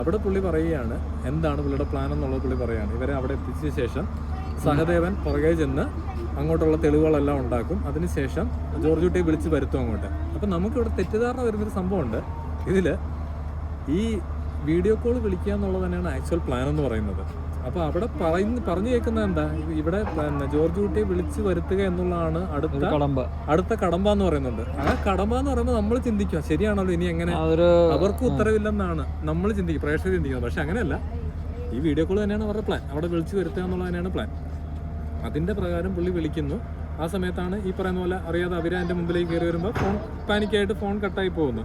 അവിടെ പുള്ളി പറയുകയാണ് എന്താണ് പുള്ളിയുടെ പ്ലാൻ എന്നുള്ളത് പുള്ളി പറയുകയാണ്. ഇവരെ അവിടെ എത്തിച്ച ശേഷം സഹദേവൻ പുറകെ ചെന്ന് അങ്ങോട്ടുള്ള തെളിവുകളെല്ലാം ഉണ്ടാക്കും. അതിനുശേഷം ജോർജ് കുട്ടിയെ വിളിച്ച് വരുത്തും അങ്ങോട്ട്. അപ്പം നമുക്കിവിടെ തെറ്റിദ്ധാരണ വരുന്നൊരു സംഭവമുണ്ട്. ഇതിൽ ഈ വീഡിയോ കോൾ വിളിക്കുക എന്നുള്ളത് തന്നെയാണ് ആക്ച്വൽ പ്ലാൻ എന്ന് പറയുന്നത്. അപ്പോൾ അവിടെ പറഞ്ഞു കേൾക്കുന്നത് എന്താ, ഇവിടെ ജോർജ് കുട്ടിയെ വിളിച്ച് വരുത്തുക എന്നുള്ളതാണ് അടുത്ത കടമ്പ എന്ന് പറയുന്നുണ്ട്. ആ കടമ്പ എന്ന് പറയുമ്പോൾ നമ്മൾ ചിന്തിക്കുക ശരിയാണല്ലോ, ഇനി എങ്ങനെ അവർക്ക് ഉത്തരവില്ലെന്നാണ് നമ്മൾ ചിന്തിക്കുക, പ്രേക്ഷകർ ചിന്തിക്കുന്നത്. പക്ഷെ അങ്ങനെയല്ല, ഈ വീഡിയോ കോൾ തന്നെയാണ് അവരുടെ പ്ലാൻ, അവിടെ വിളിച്ച് വരുത്തുക എന്നുള്ളത് തന്നെയാണ് പ്ലാൻ. അതിന്റെ പ്രകാരം പുള്ളി വിളിക്കുന്നു. ആ സമയത്താണ് ഈ പറയുന്ന പോലെ അറിയാതെ അവര് എൻ്റെ മുമ്പിലേക്ക് കയറി വരുമ്പോൾ പാനിക്കായിട്ട് ഫോൺ കട്ടായി പോകുന്നു.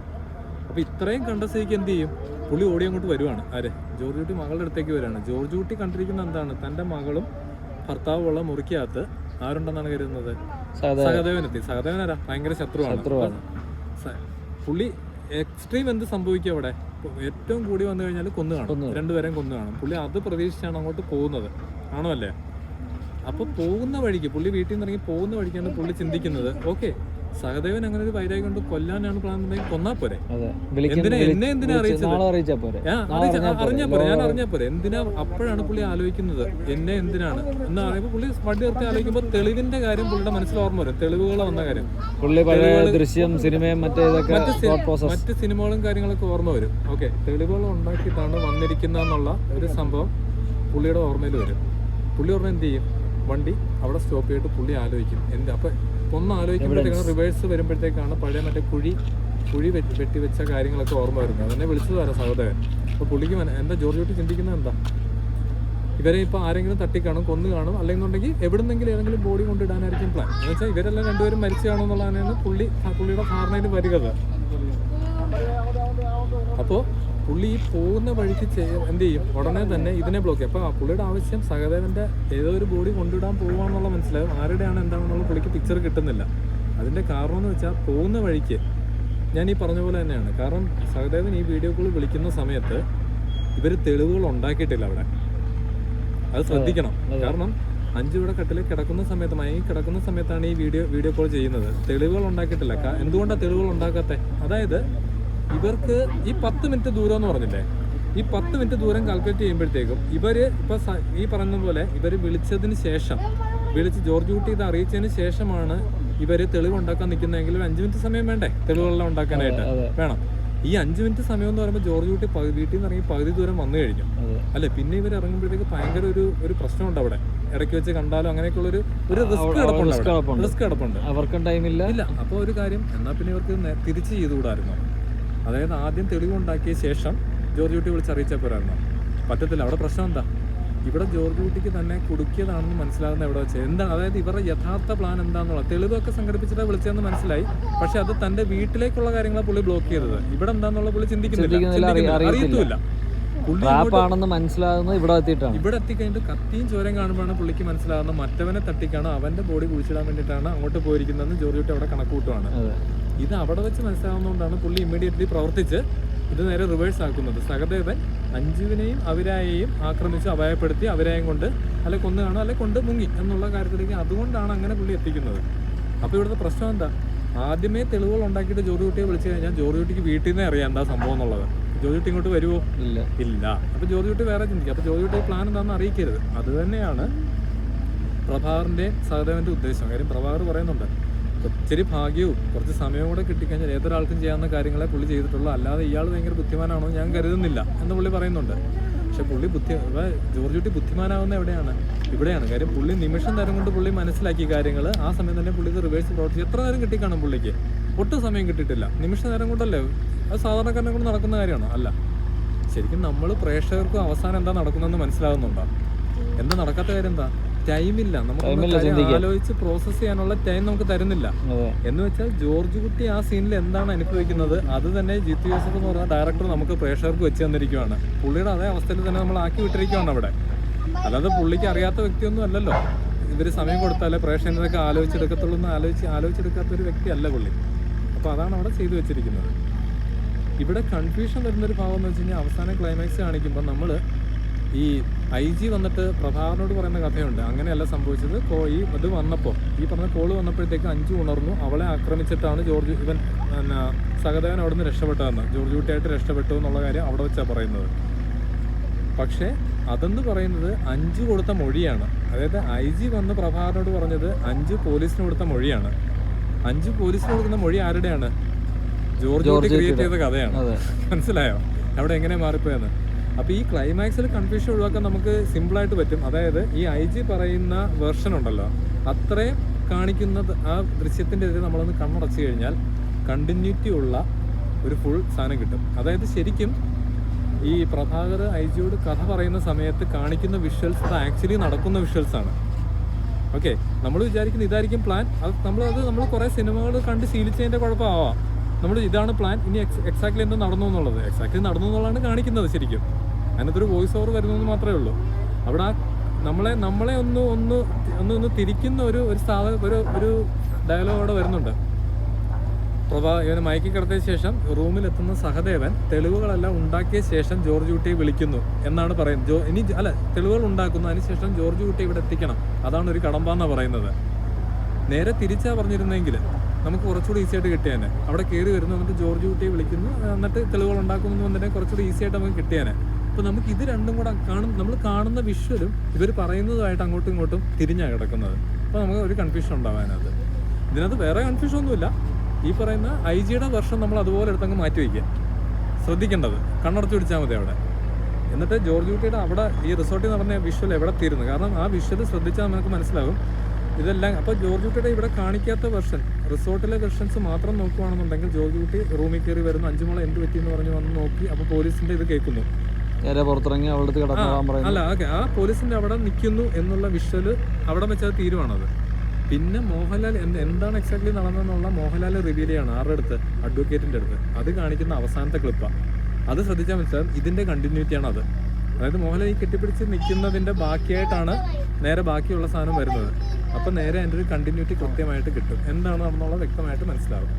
അപ്പോൾ ഇത്രയും കണ്ട സ്ഥിതിക്ക് എന്ത് ചെയ്യും, പുള്ളി ഓടി അങ്ങോട്ട് വരുവാണ്. ആര്? ജോർജ് കുട്ടി മകളുടെ അടുത്തേക്ക് വരികയാണ്. ജോർജ് കുട്ടി കണ്ടിരിക്കുന്ന എന്താണ്, തൻ്റെ മകളും ഭർത്താവും ഉള്ള മുറിക്കകത്ത് ആരുണ്ടെന്നാണ് കരുതുന്നത്, സഹദേവനെത്തി. സഹദേവനാരാ? ഭയങ്കര ശത്രുവാണ്. പുള്ളി എക്സ്ട്രീം എന്ത് സംഭവിക്കും അവിടെ, ഏറ്റവും കൂടി വന്നു കഴിഞ്ഞാൽ കൊന്നു കാണും, രണ്ടുപേരെയും കൊന്നു കാണും. പുള്ളി അത് പ്രതീക്ഷിച്ചാണ് അങ്ങോട്ട് പോകുന്നത്, ആണോ അല്ലേ? അപ്പോൾ പോകുന്ന വഴിക്ക്, പുള്ളി വീട്ടിൽ നിന്ന് ഇറങ്ങി പോകുന്ന വഴിക്കാണ് പുള്ളി ചിന്തിക്കുന്നത്, ഓക്കെ സഹദേവൻ അങ്ങനെ ഒരു വൈരാഗ്യം കൊണ്ട് കൊല്ലാനാണ് പ്ലാൻ ഉണ്ടെങ്കിൽ കൊന്നാ പോരെ, എന്നെ എന്തിനാ അറിയിച്ചത്, അറിഞ്ഞാ പോരെ, ഞാൻ അറിഞ്ഞാ പോരെ, എന്തിനാ? അപ്പോഴാണ് പുള്ളി ആലോചിക്കുന്നത് എന്നെ എന്തിനാണ് എന്ന് പറയുമ്പോൾ പുള്ളി വണ്ടി നിർത്തി ആലോചിക്കുമ്പോൾ തെളിവിന്റെ കാര്യം പുള്ളിയുടെ മനസ്സിൽ ഓർമ്മ വരും, തെളിവുകൾ വന്ന കാര്യം, ദൃശ്യം സിനിമയും മറ്റ് സിനിമകളും കാര്യങ്ങളൊക്കെ ഓർമ്മ വരും. ഓക്കെ, തെളിവുകൾ ഉണ്ടാക്കിയിട്ടാണ് വന്നിരിക്കുന്നതെന്നുള്ള ഒരു സംഭവം പുള്ളിയുടെ ഓർമ്മയിൽ വരും. പുള്ളി ഓർമ്മ എന്ത് ചെയ്യും, വണ്ടി അവിടെ സ്റ്റോപ്പ് ചെയ്തിട്ട് പുള്ളി ആലോചിക്കും എന്ത്. അപ്പം ഒന്ന് ആലോചിക്കുമ്പോഴത്തേക്കാണ് റിവേഴ്സ് വരുമ്പോഴത്തേക്കാണ് പഴയ മറ്റേ കുഴി വെച്ച കാര്യങ്ങളൊക്കെ ഓർമ്മ വരുന്നത്. അതെന്നെ വിളിച്ചത് വരാം സഹോദരൻ. അപ്പോൾ പുള്ളിക്ക് എന്താ ജോർജ് കുട്ടി ചിന്തിക്കുന്നത് എന്താ, ഇവരെ ഇപ്പോൾ ആരെങ്കിലും തട്ടിക്കാണും, കൊന്നു കാണും, അല്ലെന്നുണ്ടെങ്കിൽ എവിടുന്നെങ്കിലും ഏതെങ്കിലും ബോഡി കൊണ്ടിടാനായിരിക്കും പ്ലാൻ. എന്ന് വെച്ചാൽ ഇവരെല്ലാം രണ്ടുപേരും മരിച്ചു കാണുമെന്നുള്ളതാണ് പുള്ളിയുടെ ധാരണയിൽ വരുന്നത്. അപ്പോൾ പുള്ളി ഈ പോകുന്ന വഴിക്ക് എന്ത് ചെയ്യും, ഉടനെ തന്നെ ഇതിനെ ബ്ലോക്ക് ചെയ്യും. അപ്പോൾ പുള്ളിയുടെ ആവശ്യം സഹദേവന്റെ ഏതോ ഒരു ബോഡി കൊണ്ടിടാൻ പോകുകയാണെന്നുള്ള മനസ്സിലാവും. ആരുടെയാണ് എന്താണെന്നുള്ള പുള്ളിക്ക് പിക്ചർ കിട്ടുന്നില്ല. അതിന്റെ കാരണം എന്ന് വെച്ചാൽ പോകുന്ന വഴിക്ക് ഞാൻ ഈ പറഞ്ഞ പോലെ തന്നെയാണ്. കാരണം സഹദേവൻ ഈ വീഡിയോ കോൾ വിളിക്കുന്ന സമയത്ത് ഇവർ തെളിവുകൾ ഉണ്ടാക്കിയിട്ടില്ല അവിടെ, അത് ശ്രദ്ധിക്കണം. കാരണം അഞ്ചു ഇവിടെ കട്ടിലേക്ക് കിടക്കുന്ന സമയത്ത്, മയങ്ങി കിടക്കുന്ന സമയത്താണ് ഈ വീഡിയോ കോൾ ചെയ്യുന്നത്. തെളിവുകൾ ഉണ്ടാക്കിയിട്ടില്ല. എന്തുകൊണ്ടാണ് തെളിവുകൾ ഉണ്ടാക്കാത്തത്? അതായത് ഇവർക്ക് ഈ 10 മിനിറ്റ് ദൂരം എന്ന് പറഞ്ഞില്ലേ, ഈ 10 മിനിറ്റ് ദൂരം കാൽക്കുലേറ്റ് ചെയ്യുമ്പോഴത്തേക്കും ഇവര് ഇപ്പൊ ഈ പറഞ്ഞ പോലെ ഇവര് വിളിച്ചതിന് ശേഷം, ജോർജ് കുട്ടി ഇത് അറിയിച്ചതിന് ശേഷമാണ് ഇവര് തെളിവുണ്ടാക്കാൻ നിൽക്കുന്നതെങ്കിൽ ഒരു 5 മിനിറ്റ് സമയം വേണ്ടേ തെളിവുകളെല്ലാം ഉണ്ടാക്കാനായിട്ട്? വേണം. ഈ 5 മിനിറ്റ് സമയം എന്ന് പറയുമ്പോൾ ജോർജ് കുട്ടി വീട്ടിൽ നിന്ന് ഇറങ്ങി പകുതി ദൂരം വന്നു കഴിഞ്ഞു അല്ലെ. പിന്നെ ഇവർ ഇറങ്ങുമ്പോഴത്തേക്ക് ഭയങ്കര ഒരു പ്രശ്നമുണ്ട് അവിടെ. ഇടയ്ക്ക് വെച്ച് കണ്ടാലും അങ്ങനെയൊക്കെയുള്ള ഒരു റിസ്ക് കിടപ്പുണ്ട്. അവർക്കും ടൈമില്ല. അപ്പോൾ ഒരു കാര്യം, എന്നാൽ പിന്നെ ഇവർക്ക് തിരിച്ച് ചെയ്തുകൂടായിരുന്നു. അതായത് ആദ്യം തെളിവുണ്ടാക്കിയ ശേഷം ജോർജ് കുട്ടി വിളിച്ചറിയിച്ചാൽ പോരായിരുന്നു. പറ്റത്തില്ല. അവിടെ പ്രശ്നം എന്താ, ഇവിടെ ജോർജ് കുട്ടിക്ക് തന്നെ കുടുക്കിയതാണെന്ന് മനസ്സിലാകുന്ന എവിടെ വെച്ച് എന്താണ്, അതായത് ഇവരുടെ യഥാർത്ഥ പ്ലാൻ എന്താണെന്നുള്ള തെളിവൊക്കെ സംഘടിപ്പിച്ചിട്ട് വിളിച്ചതെന്ന് മനസ്സിലായി. പക്ഷെ അത് തന്റെ വീട്ടിലേക്കുള്ള കാര്യങ്ങളെ പുള്ളി ബ്ലോക്ക് ചെയ്തത്. ഇവിടെ എന്താന്നുള്ള പുള്ളി ചിന്തിക്കുന്നില്ല, അറിയത്തുമില്ല. മനസ്സിലാകുന്നത് ഇവിടെ എത്തിക്കഴിഞ്ഞിട്ട് കത്തിയും ചോരം കാണുമ്പോഴാണ് പുള്ളിക്ക് മനസ്സിലാകുന്നത് മറ്റവനെ തട്ടിക്കാണ്, അവന്റെ ബോഡി കുഴിച്ചിടാൻ വേണ്ടിയിട്ടാണ് അങ്ങോട്ട് പോയിരിക്കുന്നതെന്ന് ജോർജ് കുട്ടി അവിടെ കണക്കൂട്ടുവാണ്. ഇത് അവിടെ വെച്ച് മനസ്സിലാവുന്നതുകൊണ്ടാണ് പുള്ളി ഇമ്മീഡിയറ്റ്ലി പ്രവർത്തിച്ച് ഇത് നേരെ റിവേഴ്സ് ആക്കുന്നത്. സഹദേവൻ അഞ്ജുവിനെയും അവരായെയും ആക്രമിച്ച് അപായപ്പെടുത്തി അവരായും കൊണ്ട് അല്ലെ കൊന്നു കാണും അല്ലെ കൊണ്ട് മുങ്ങി എന്നുള്ള കാര്യത്തിലേക്ക്, അതുകൊണ്ടാണ് അങ്ങനെ പുള്ളി എത്തിക്കുന്നത്. അപ്പോൾ ഇവിടുത്തെ പ്രശ്നം എന്താ, ആദ്യമേ തെളിവുകൾ ഉണ്ടാക്കിയിട്ട് ജോർജ് കുട്ടിയെ വിളിച്ചു കഴിഞ്ഞാൽ ജോർജ് കുട്ടിക്ക് വീട്ടിൽ നിന്ന് അറിയാം എന്താ സംഭവം എന്നുള്ളത്. ജോർജ് കുട്ടി ഇങ്ങോട്ട് വരുമോ? ഇല്ല. അപ്പോൾ ജോർജ് കുട്ടി വേറെ ചിന്തിക്കും. അപ്പോൾ ജോർജ് കുട്ടി പ്ലാൻ എന്താണെന്ന് അറിയിക്കരുത്. അത് തന്നെയാണ് പ്രഭാകറിൻ്റെ സഹദേവൻ്റെ ഉദ്ദേശം. കാര്യം പ്രഭാകർ പറയുന്നുണ്ട്, ഒത്തിരി ഭാഗ്യവും കുറച്ച് സമയവും കൂടെ കിട്ടിക്കഴിഞ്ഞാൽ ഏതൊരാൾക്കും ചെയ്യാവുന്ന കാര്യങ്ങളെ പുള്ളി ചെയ്തിട്ടുള്ളൂ, അല്ലാതെ ഇയാൾ ഭയങ്കര ബുദ്ധിമാനാണോ ഞാൻ കരുതുന്നില്ല എന്ന് പുള്ളി പറയുന്നുണ്ട്. പക്ഷെ പുള്ളി ജോർജ് കുട്ടി ബുദ്ധിമാനാവുന്ന എവിടെയാണ്? ഇവിടെയാണ് കാര്യം. പുള്ളി നിമിഷം നേരം കൊണ്ട് പുള്ളി മനസ്സിലാക്കിയ കാര്യങ്ങൾ ആ സമയം തന്നെ പുള്ളി ഇത് റിവേഴ്സ് പ്രവർത്തിച്ചു. എത്ര നേരം കിട്ടിക്കാണും പുള്ളിക്ക്? ഒട്ടും സമയം കിട്ടിയിട്ടില്ല. നിമിഷ നേരം കൊണ്ടല്ലേ? അത് സാധാരണക്കാരനെ കൊണ്ട് നടക്കുന്ന കാര്യമാണോ? അല്ല. ശരിക്കും നമ്മൾ പ്രേക്ഷകർക്കും അവസാനം എന്താ നടക്കുന്നതെന്ന് മനസ്സിലാകുന്നുണ്ടോ? എന്താ നടക്കാത്ത കാര്യം? എന്താ? ടൈമില്ല. നമുക്ക് ആലോചിച്ച് പ്രോസസ് ചെയ്യാനുള്ള ടൈം നമുക്ക് തരുന്നില്ല. എന്ന് വെച്ചാൽ ജോർജ് കുട്ടി ആ സീനിൽ എന്താണ് അനുഭവിക്കുന്നത് അത് തന്നെ ജിത്തു ജോസഫ് എന്ന് പറഞ്ഞ ഡയറക്ടർ നമുക്ക് പ്രേക്ഷകർക്ക് വെച്ച് തന്നിരിക്കുകയാണ്. പുള്ളിയുടെ അതേ അവസ്ഥയിൽ തന്നെ നമ്മൾ ആക്കി വിട്ടിരിക്കുകയാണ് അവിടെ. അല്ലാതെ പുള്ളിക്ക് അറിയാത്ത വ്യക്തിയൊന്നും അല്ലല്ലോ. ഇവർ സമയം കൊടുത്താലേ പ്രേക്ഷകരൊക്കെ ആലോചിച്ചെടുക്കത്തുള്ളൂ എന്ന് ആലോചിച്ചെടുക്കാത്ത ഒരു വ്യക്തിയല്ല പുള്ളി. അപ്പോൾ അതാണ് അവിടെ ചെയ്തു വെച്ചിരിക്കുന്നത്. ഇവിടെ കൺഫ്യൂഷൻ വരുന്നൊരു ഭാവം എന്ന് വെച്ച് കഴിഞ്ഞാൽ അവസാനം ക്ലൈമാക്സ് കാണിക്കുമ്പോൾ നമ്മൾ ഈ IG വന്നിട്ട് പ്രഭാകരനോട് പറയുന്ന കഥയുണ്ട്. അങ്ങനെയല്ല സംഭവിച്ചത്. ഇത് വന്നപ്പോൾ ഈ പറഞ്ഞ കോള് വന്നപ്പോഴത്തേക്ക് അഞ്ചു ഉണർന്നു. അവളെ ആക്രമിച്ചിട്ടാണ് സഹദേവൻ അവിടെ നിന്ന് രക്ഷപ്പെട്ടതെന്ന്, ജോർജ് കുട്ടിയായിട്ട് രക്ഷപ്പെട്ടു എന്നുള്ള കാര്യം അവിടെ വെച്ചാണ് പറയുന്നത്. പക്ഷേ അതെന്ന് പറയുന്നത് 5 കൊടുത്ത മൊഴിയാണ്. അതായത് IG വന്ന് പ്രഭാകരനോട് പറഞ്ഞത് 5 പോലീസിന് കൊടുത്ത മൊഴിയാണ്. 5 പോലീസിന് കൊടുക്കുന്ന മൊഴി ആരുടെയാണ്? ജോർജ് കുട്ടി ക്രിയേറ്റ് ചെയ്ത കഥയാണ്. മനസ്സിലായോ അവിടെ എങ്ങനെ മാറിപ്പോയെന്ന്? അപ്പോൾ ഈ ക്ലൈമാക്സിൽ കൺഫ്യൂഷൻ ഒഴിവാക്കാൻ നമുക്ക് സിമ്പിളായിട്ട് പറ്റും. അതായത് ഈ IG പറയുന്ന വേർഷൻ ഉണ്ടല്ലോ, അത്രയും കാണിക്കുന്നത് ആ ദൃശ്യത്തിൻ്റെ എതിരെ നമ്മളൊന്ന് കണ്ണടച്ചു കഴിഞ്ഞാൽ കണ്ടിന്യൂറ്റി ഉള്ള ഒരു ഫുൾ സാധനം കിട്ടും. അതായത് ശരിക്കും ഈ പ്രഭാകർ IG-യോട് കഥ പറയുന്ന സമയത്ത് കാണിക്കുന്ന വിഷ്വൽസ് അത് ആക്ച്വലി നടക്കുന്ന വിഷ്വൽസാണ്. ഓക്കെ, നമ്മൾ വിചാരിക്കുന്ന ഇതായിരിക്കും പ്ലാൻ. നമ്മൾ കുറേ സിനിമകൾ കണ്ട് ശീലിച്ചതിൻ്റെ കുഴപ്പമാവാം. നമ്മൾ ഇതാണ് പ്ലാൻ, ഇനി എക്സാക്ട്ലി എന്താ നടന്നു എന്നുള്ളത്. എക്സാക്ട്ലി നടന്നു എന്നുള്ളതാണ് കാണിക്കുന്നത് ശരിക്കും. അതിനകത്തൊരു വോയിസ് ഓവർ വരുന്നതെന്ന് മാത്രമേ ഉള്ളൂ. അവിടെ നമ്മളെ ഒന്ന് തിരിക്കുന്ന ഒരു ഡയലോഗ് അവിടെ വരുന്നുണ്ട്. ഇവനെ മയക്കി കിടത്തിയ ശേഷം റൂമിലെത്തുന്ന സഹദേവൻ തെളിവുകളെല്ലാം ഉണ്ടാക്കിയ ശേഷം ജോർജ് കുട്ടിയെ വിളിക്കുന്നു എന്നാണ് പറയുന്നത്. തെളിവുകൾ ഉണ്ടാക്കുന്നു, അതിനുശേഷം ജോർജ് കുട്ടിയെ ഇവിടെ എത്തിക്കണം, അതാണ് ഒരു കടമ്പാന്നാണ് പറയുന്നത്. നേരെ തിരിച്ചാ പറഞ്ഞിരുന്നെങ്കിൽ നമുക്ക് കുറച്ചുകൂടി ഈസി ആയിട്ട് കിട്ടിയാനെ. അവിടെ കയറി വരുന്നു, എന്നിട്ട് ജോർജ് കുട്ടിയെ വിളിക്കുന്നു, എന്നിട്ട് തെളിവുകൾ ഉണ്ടാക്കുന്നു വന്നിട്ട് കുറച്ചുകൂടി ഈസി ആയിട്ട് നമുക്ക് കിട്ടിയാനെ. അപ്പോൾ നമുക്ക് ഇത് രണ്ടും കൂടെ നമ്മൾ കാണുന്ന വിഷ്വലും ഇവർ പറയുന്നതുമായിട്ട് അങ്ങോട്ടും ഇങ്ങോട്ടും തിരിഞ്ഞാണ് കിടക്കുന്നത്. അപ്പോൾ നമുക്ക് ഒരു കൺഫ്യൂഷൻ ഉണ്ടാവാനത്. ഇതിനകത്ത് വേറെ കൺഫ്യൂഷൻ ഒന്നുമില്ല. ഈ പറയുന്ന IG-യുടെ വെർഷൻ നമ്മൾ അതുപോലെ എടുത്തങ്ങ് മാറ്റി വയ്ക്കുക. ശ്രദ്ധിക്കേണ്ടത് കണ്ണടച്ച് പിടിച്ചാൽ മതി അവിടെ. എന്നിട്ട് ജോർജ് കുട്ടിയുടെ അവിടെ ഈ റിസോർട്ടിൽ നടന്ന വിഷ്വൽ എവിടെ തീരുന്നു? കാരണം ആ വിഷ്വൽ ശ്രദ്ധിച്ചാൽ നമുക്ക് മനസ്സിലാകും ഇതെല്ലാം. അപ്പോൾ ജോർജ് കുട്ടിയുടെ ഇവിടെ കാണിക്കാത്ത വെർഷൻ, റിസോർട്ടിലെ വെർഷൻസ് മാത്രം നോക്കുകയാണെന്നുണ്ടെങ്കിൽ ജോർജ് കുട്ടി റൂമിൽ കയറി വരുന്നു, 5 മോളെ എന്ത് പറ്റിയെന്ന് പറഞ്ഞ് വന്ന് നോക്കി. അപ്പോൾ പോലീസിന്റെ ഇത് കേൾക്കുന്നു, പുറത്തിറങ്ങി ഓക്കെ, ആ പോലീസിന്റെ അവിടെ നിൽക്കുന്നു എന്നുള്ള വിഷ്വല് അവിടെ വെച്ചത് തീരുവാണത്. പിന്നെ മോഹൻലാൽ എന്താണ് എക്സാക്ട്ലി നടന്നതെന്നുള്ള മോഹൻലാൽ റിവീൽ ചെയ്യാണ് ആരുടെ അടുത്ത്? അഡ്വക്കേറ്റിന്റെ അടുത്ത്. അത് കാണിക്കുന്ന അവസാനത്തെ ക്ലിപ്പാണ്. അത് ശ്രദ്ധിച്ചാൽ മനസ്സിലാവും ഇതിന്റെ കണ്ടിന്യൂറ്റിയാണ് അത്. അതായത് മോഹൻലാൽ ഈ കെട്ടിപ്പിടിച്ച് നിൽക്കുന്നതിന്റെ ബാക്കിയായിട്ടാണ് നേരെ ബാക്കിയുള്ള സാധനം വരുന്നത്. അപ്പം നേരെ അതിൻ്റെ ഒരു കണ്ടിന്യൂറ്റി കൃത്യമായിട്ട് കിട്ടും. എന്താണ് നടന്നുള്ളത് വ്യക്തമായിട്ട് മനസ്സിലാവും.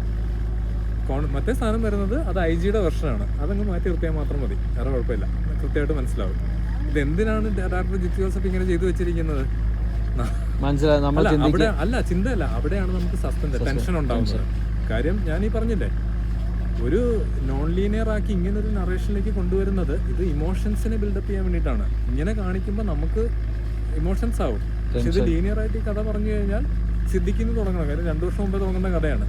മറ്റേ സാധനം വരുന്നത് അത് IG-യുടെ വെർഷനാണ്. അതങ്ങ് മാറ്റി നിർത്തിയാൽ മാത്രം മതി, വേറെ കുഴപ്പമില്ല, കൃത്യമായിട്ട് മനസ്സിലാവും. ഇത് എന്തിനാണ് ഡയറക്ടർ ജിത്തു ജോസഫ് ഇങ്ങനെ ചെയ്തു വെച്ചിരിക്കുന്നത്? ചിന്തയല്ല, അവിടെയാണ് നമുക്ക് സസ്പെൻസ്, ടെൻഷൻ ഉണ്ടാവുന്നത്. കാര്യം ഞാൻ ഈ പറഞ്ഞില്ലേ, ഒരു നോൺ ലീനിയർ ആക്കി ഇങ്ങനെ ഒരു നറേഷനിലേക്ക് കൊണ്ടുവരുന്നത് ഇത് ഇമോഷൻസിനെ ബിൽഡപ്പ് ചെയ്യാൻ വേണ്ടിയിട്ടാണ്. ഇങ്ങനെ കാണിക്കുമ്പോൾ നമുക്ക് ഇമോഷൻസ് ആവും. പക്ഷെ ഇത് ലീനിയർ ആയിട്ട് ഈ കഥ പറഞ്ഞു കഴിഞ്ഞാൽ സിദ്ദിഖിന്ന് തുടങ്ങണം. കാര്യം 2 വർഷം മുമ്പേ തുടങ്ങുന്ന കഥയാണ്.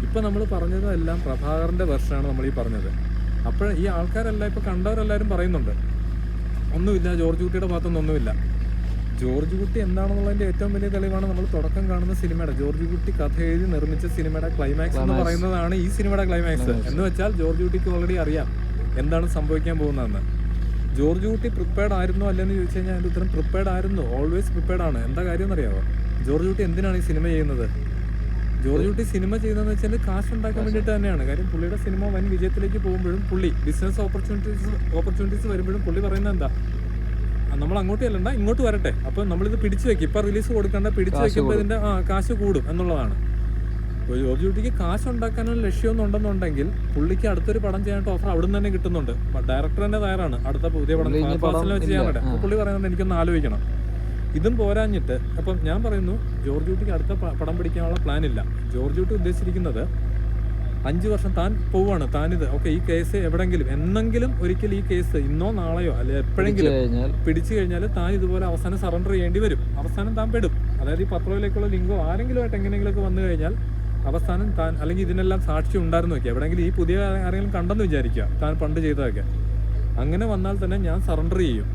ഇപ്പം നമ്മൾ പറഞ്ഞതെല്ലാം പ്രഭാകരൻ്റെ വെർഷനാണ് നമ്മൾ ഈ പറഞ്ഞത്. അപ്പോൾ ഈ ആൾക്കാരെല്ലാം ഇപ്പോൾ കണ്ടവരെല്ലാവരും പറയുന്നുണ്ട് ഒന്നുമില്ല, ജോർജ് കുട്ടിയുടെ ഭാഗത്തൊന്നും ഒന്നുമില്ല. ജോർജ് കുട്ടി എന്താണെന്നുള്ളതിൻ്റെ ഏറ്റവും വലിയ തെളിവാണ് നമ്മൾ തുടക്കം കാണുന്ന സിനിമയുടെ, ജോർജ് കുട്ടി കഥ എഴുതി നിർമ്മിച്ച സിനിമയുടെ ക്ലൈമാക്സ് എന്ന് പറയുന്നതാണ് ഈ സിനിമയുടെ ക്ലൈമാക്സ്. എന്ന് വെച്ചാൽ ജോർജ് കുട്ടിക്ക് ഓൾറെഡി അറിയാം എന്താണ് സംഭവിക്കാൻ പോകുന്നതെന്ന്. ജോർജ് കുട്ടി പ്രിപ്പയർഡ് ആയിരുന്നോ അല്ലെന്ന് ചോദിച്ചു കഴിഞ്ഞാൽ അതിൻ്റെ ഉത്തരം പ്രിപ്പയർഡ് ആയിരുന്നു, ഓൾവേസ് പ്രിപ്പയർഡ് ആണ്. എന്താ കാര്യം എന്നറിയാമോ? ജോർജ് കുട്ടി എന്തിനാണ് ഈ സിനിമ ചെയ്യുന്നത്? ജോർജ് കുട്ടി സിനിമ ചെയ്യുന്നതെന്ന് വെച്ചാൽ കാശ് ഉണ്ടാക്കാൻ വേണ്ടിയിട്ട് തന്നെയാണ്. കാര്യം പുള്ളിയുടെ സിനിമ വൻ വിജയത്തിലേക്ക് പോകുമ്പോഴും പുള്ളി ബിസിനസ് ഓപ്പർച്യൂണിറ്റീസ് വരുമ്പോഴും പുള്ളി പറയുന്നത് എന്താ, നമ്മൾ അങ്ങോട്ട് ചെല്ലണ്ട, ഇങ്ങോട്ട് വരട്ടെ, അപ്പോൾ നമ്മളിത് പിടിച്ചു വെക്കും, ഇപ്പം റിലീസ് കൊടുക്കണ്ട, പിടിച്ചു വെക്കുമ്പോൾ ഇതിൻ്റെ കാശ് കൂടും എന്നുള്ളതാണ്. ജോർജ് കുട്ടിക്ക് കാശ് ഉണ്ടാക്കാനുള്ള ലക്ഷ്യമൊന്നും ഉണ്ടെന്നുണ്ടെങ്കിൽ പുള്ളിക്ക് അടുത്തൊരു പടം ചെയ്യാനായിട്ട് ഓഫർ അവിടെ നിന്ന് തന്നെ കിട്ടുന്നുണ്ട്. ഡയറക്ടർ തന്നെ തയ്യാറാണ് അടുത്ത പുതിയ പടം വെച്ച് ചെയ്യാൻ വേണ്ടി. അപ്പോൾ പുള്ളി പറയുന്നുണ്ട് എനിക്കൊന്ന് ആലോചിക്കണം. ഇതും പോരാഞ്ഞിട്ട് അപ്പം ഞാൻ പറയുന്നു ജോർജ് കുട്ടിക്ക് അടുത്ത പടം പിടിക്കാനുള്ള പ്ലാൻ ഇല്ല. ജോർജ് കുട്ടി ഉദ്ദേശിച്ചിരിക്കുന്നത് 5 വർഷം താൻ പോവുകയാണ്, താനിത് ഓക്കെ ഈ കേസ് എവിടെങ്കിലും എന്നെങ്കിലും ഒരിക്കൽ ഈ കേസ് ഇന്നോ നാളെയോ അല്ലെ എപ്പോഴെങ്കിലും പിടിച്ചു കഴിഞ്ഞാൽ താൻ ഇതുപോലെ അവസാനം സറണ്ടർ ചെയ്യേണ്ടി വരും. അവസാനം താൻ പെടും. അതായത് ഈ പത്രത്തിലേക്കുള്ള ലിങ്കോ ആരെങ്കിലുമായിട്ട് എങ്ങനെയെങ്കിലുമൊക്കെ വന്നു കഴിഞ്ഞാൽ അവസാനം താൻ, അല്ലെങ്കിൽ ഇതിനെല്ലാം സാക്ഷി ഉണ്ടായിരുന്നു നോക്കി എവിടെയെങ്കിലും ഈ പുതിയ ആരെങ്കിലും കണ്ടെന്ന് വിചാരിക്കുക താൻ പണ്ട് ചെയ്തതൊക്കെ, അങ്ങനെ വന്നാൽ തന്നെ ഞാൻ സറണ്ടർ ചെയ്യും.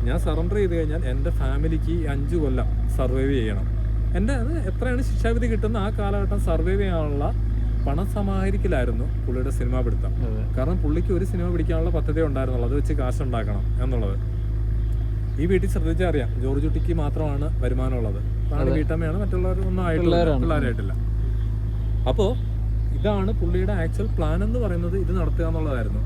ഞാൻ സറണ്ടർ ചെയ്ത് കഴിഞ്ഞാൽ എൻ്റെ ഫാമിലിക്ക് 5 കൊല്ലം സർവൈവ് ചെയ്യണം. എൻ്റെ അത് എത്രയാണ് ശിക്ഷാവിധി കിട്ടുന്ന ആ കാലഘട്ടം സർവൈവ് ചെയ്യാനുള്ള പണം സമാഹരിക്കലായിരുന്നു പുള്ളിയുടെ സിനിമ പിടുത്തം. കാരണം പുള്ളിക്ക് ഒരു സിനിമ പിടിക്കാനുള്ള പദ്ധതി ഉണ്ടായിരുന്നുള്ളൂ, അത് വെച്ച് കാശുണ്ടാക്കണം എന്നുള്ളത്. ഈ വീട്ടിൽ ശ്രദ്ധിച്ചാൽ അറിയാം, ജോർജ് കുട്ടിക്ക് മാത്രമാണ് വരുമാനമുള്ളത്. റാണി വീട്ടമ്മയാണ്, മറ്റുള്ളവരൊന്നും ആയിട്ടില്ല, പിള്ളേരായിട്ടില്ല. അപ്പോൾ ഇതാണ് പുള്ളിയുടെ ആക്ച്വൽ പ്ലാൻ എന്ന് പറയുന്നത്, ഇത് നടത്തുക എന്നുള്ളതായിരുന്നു.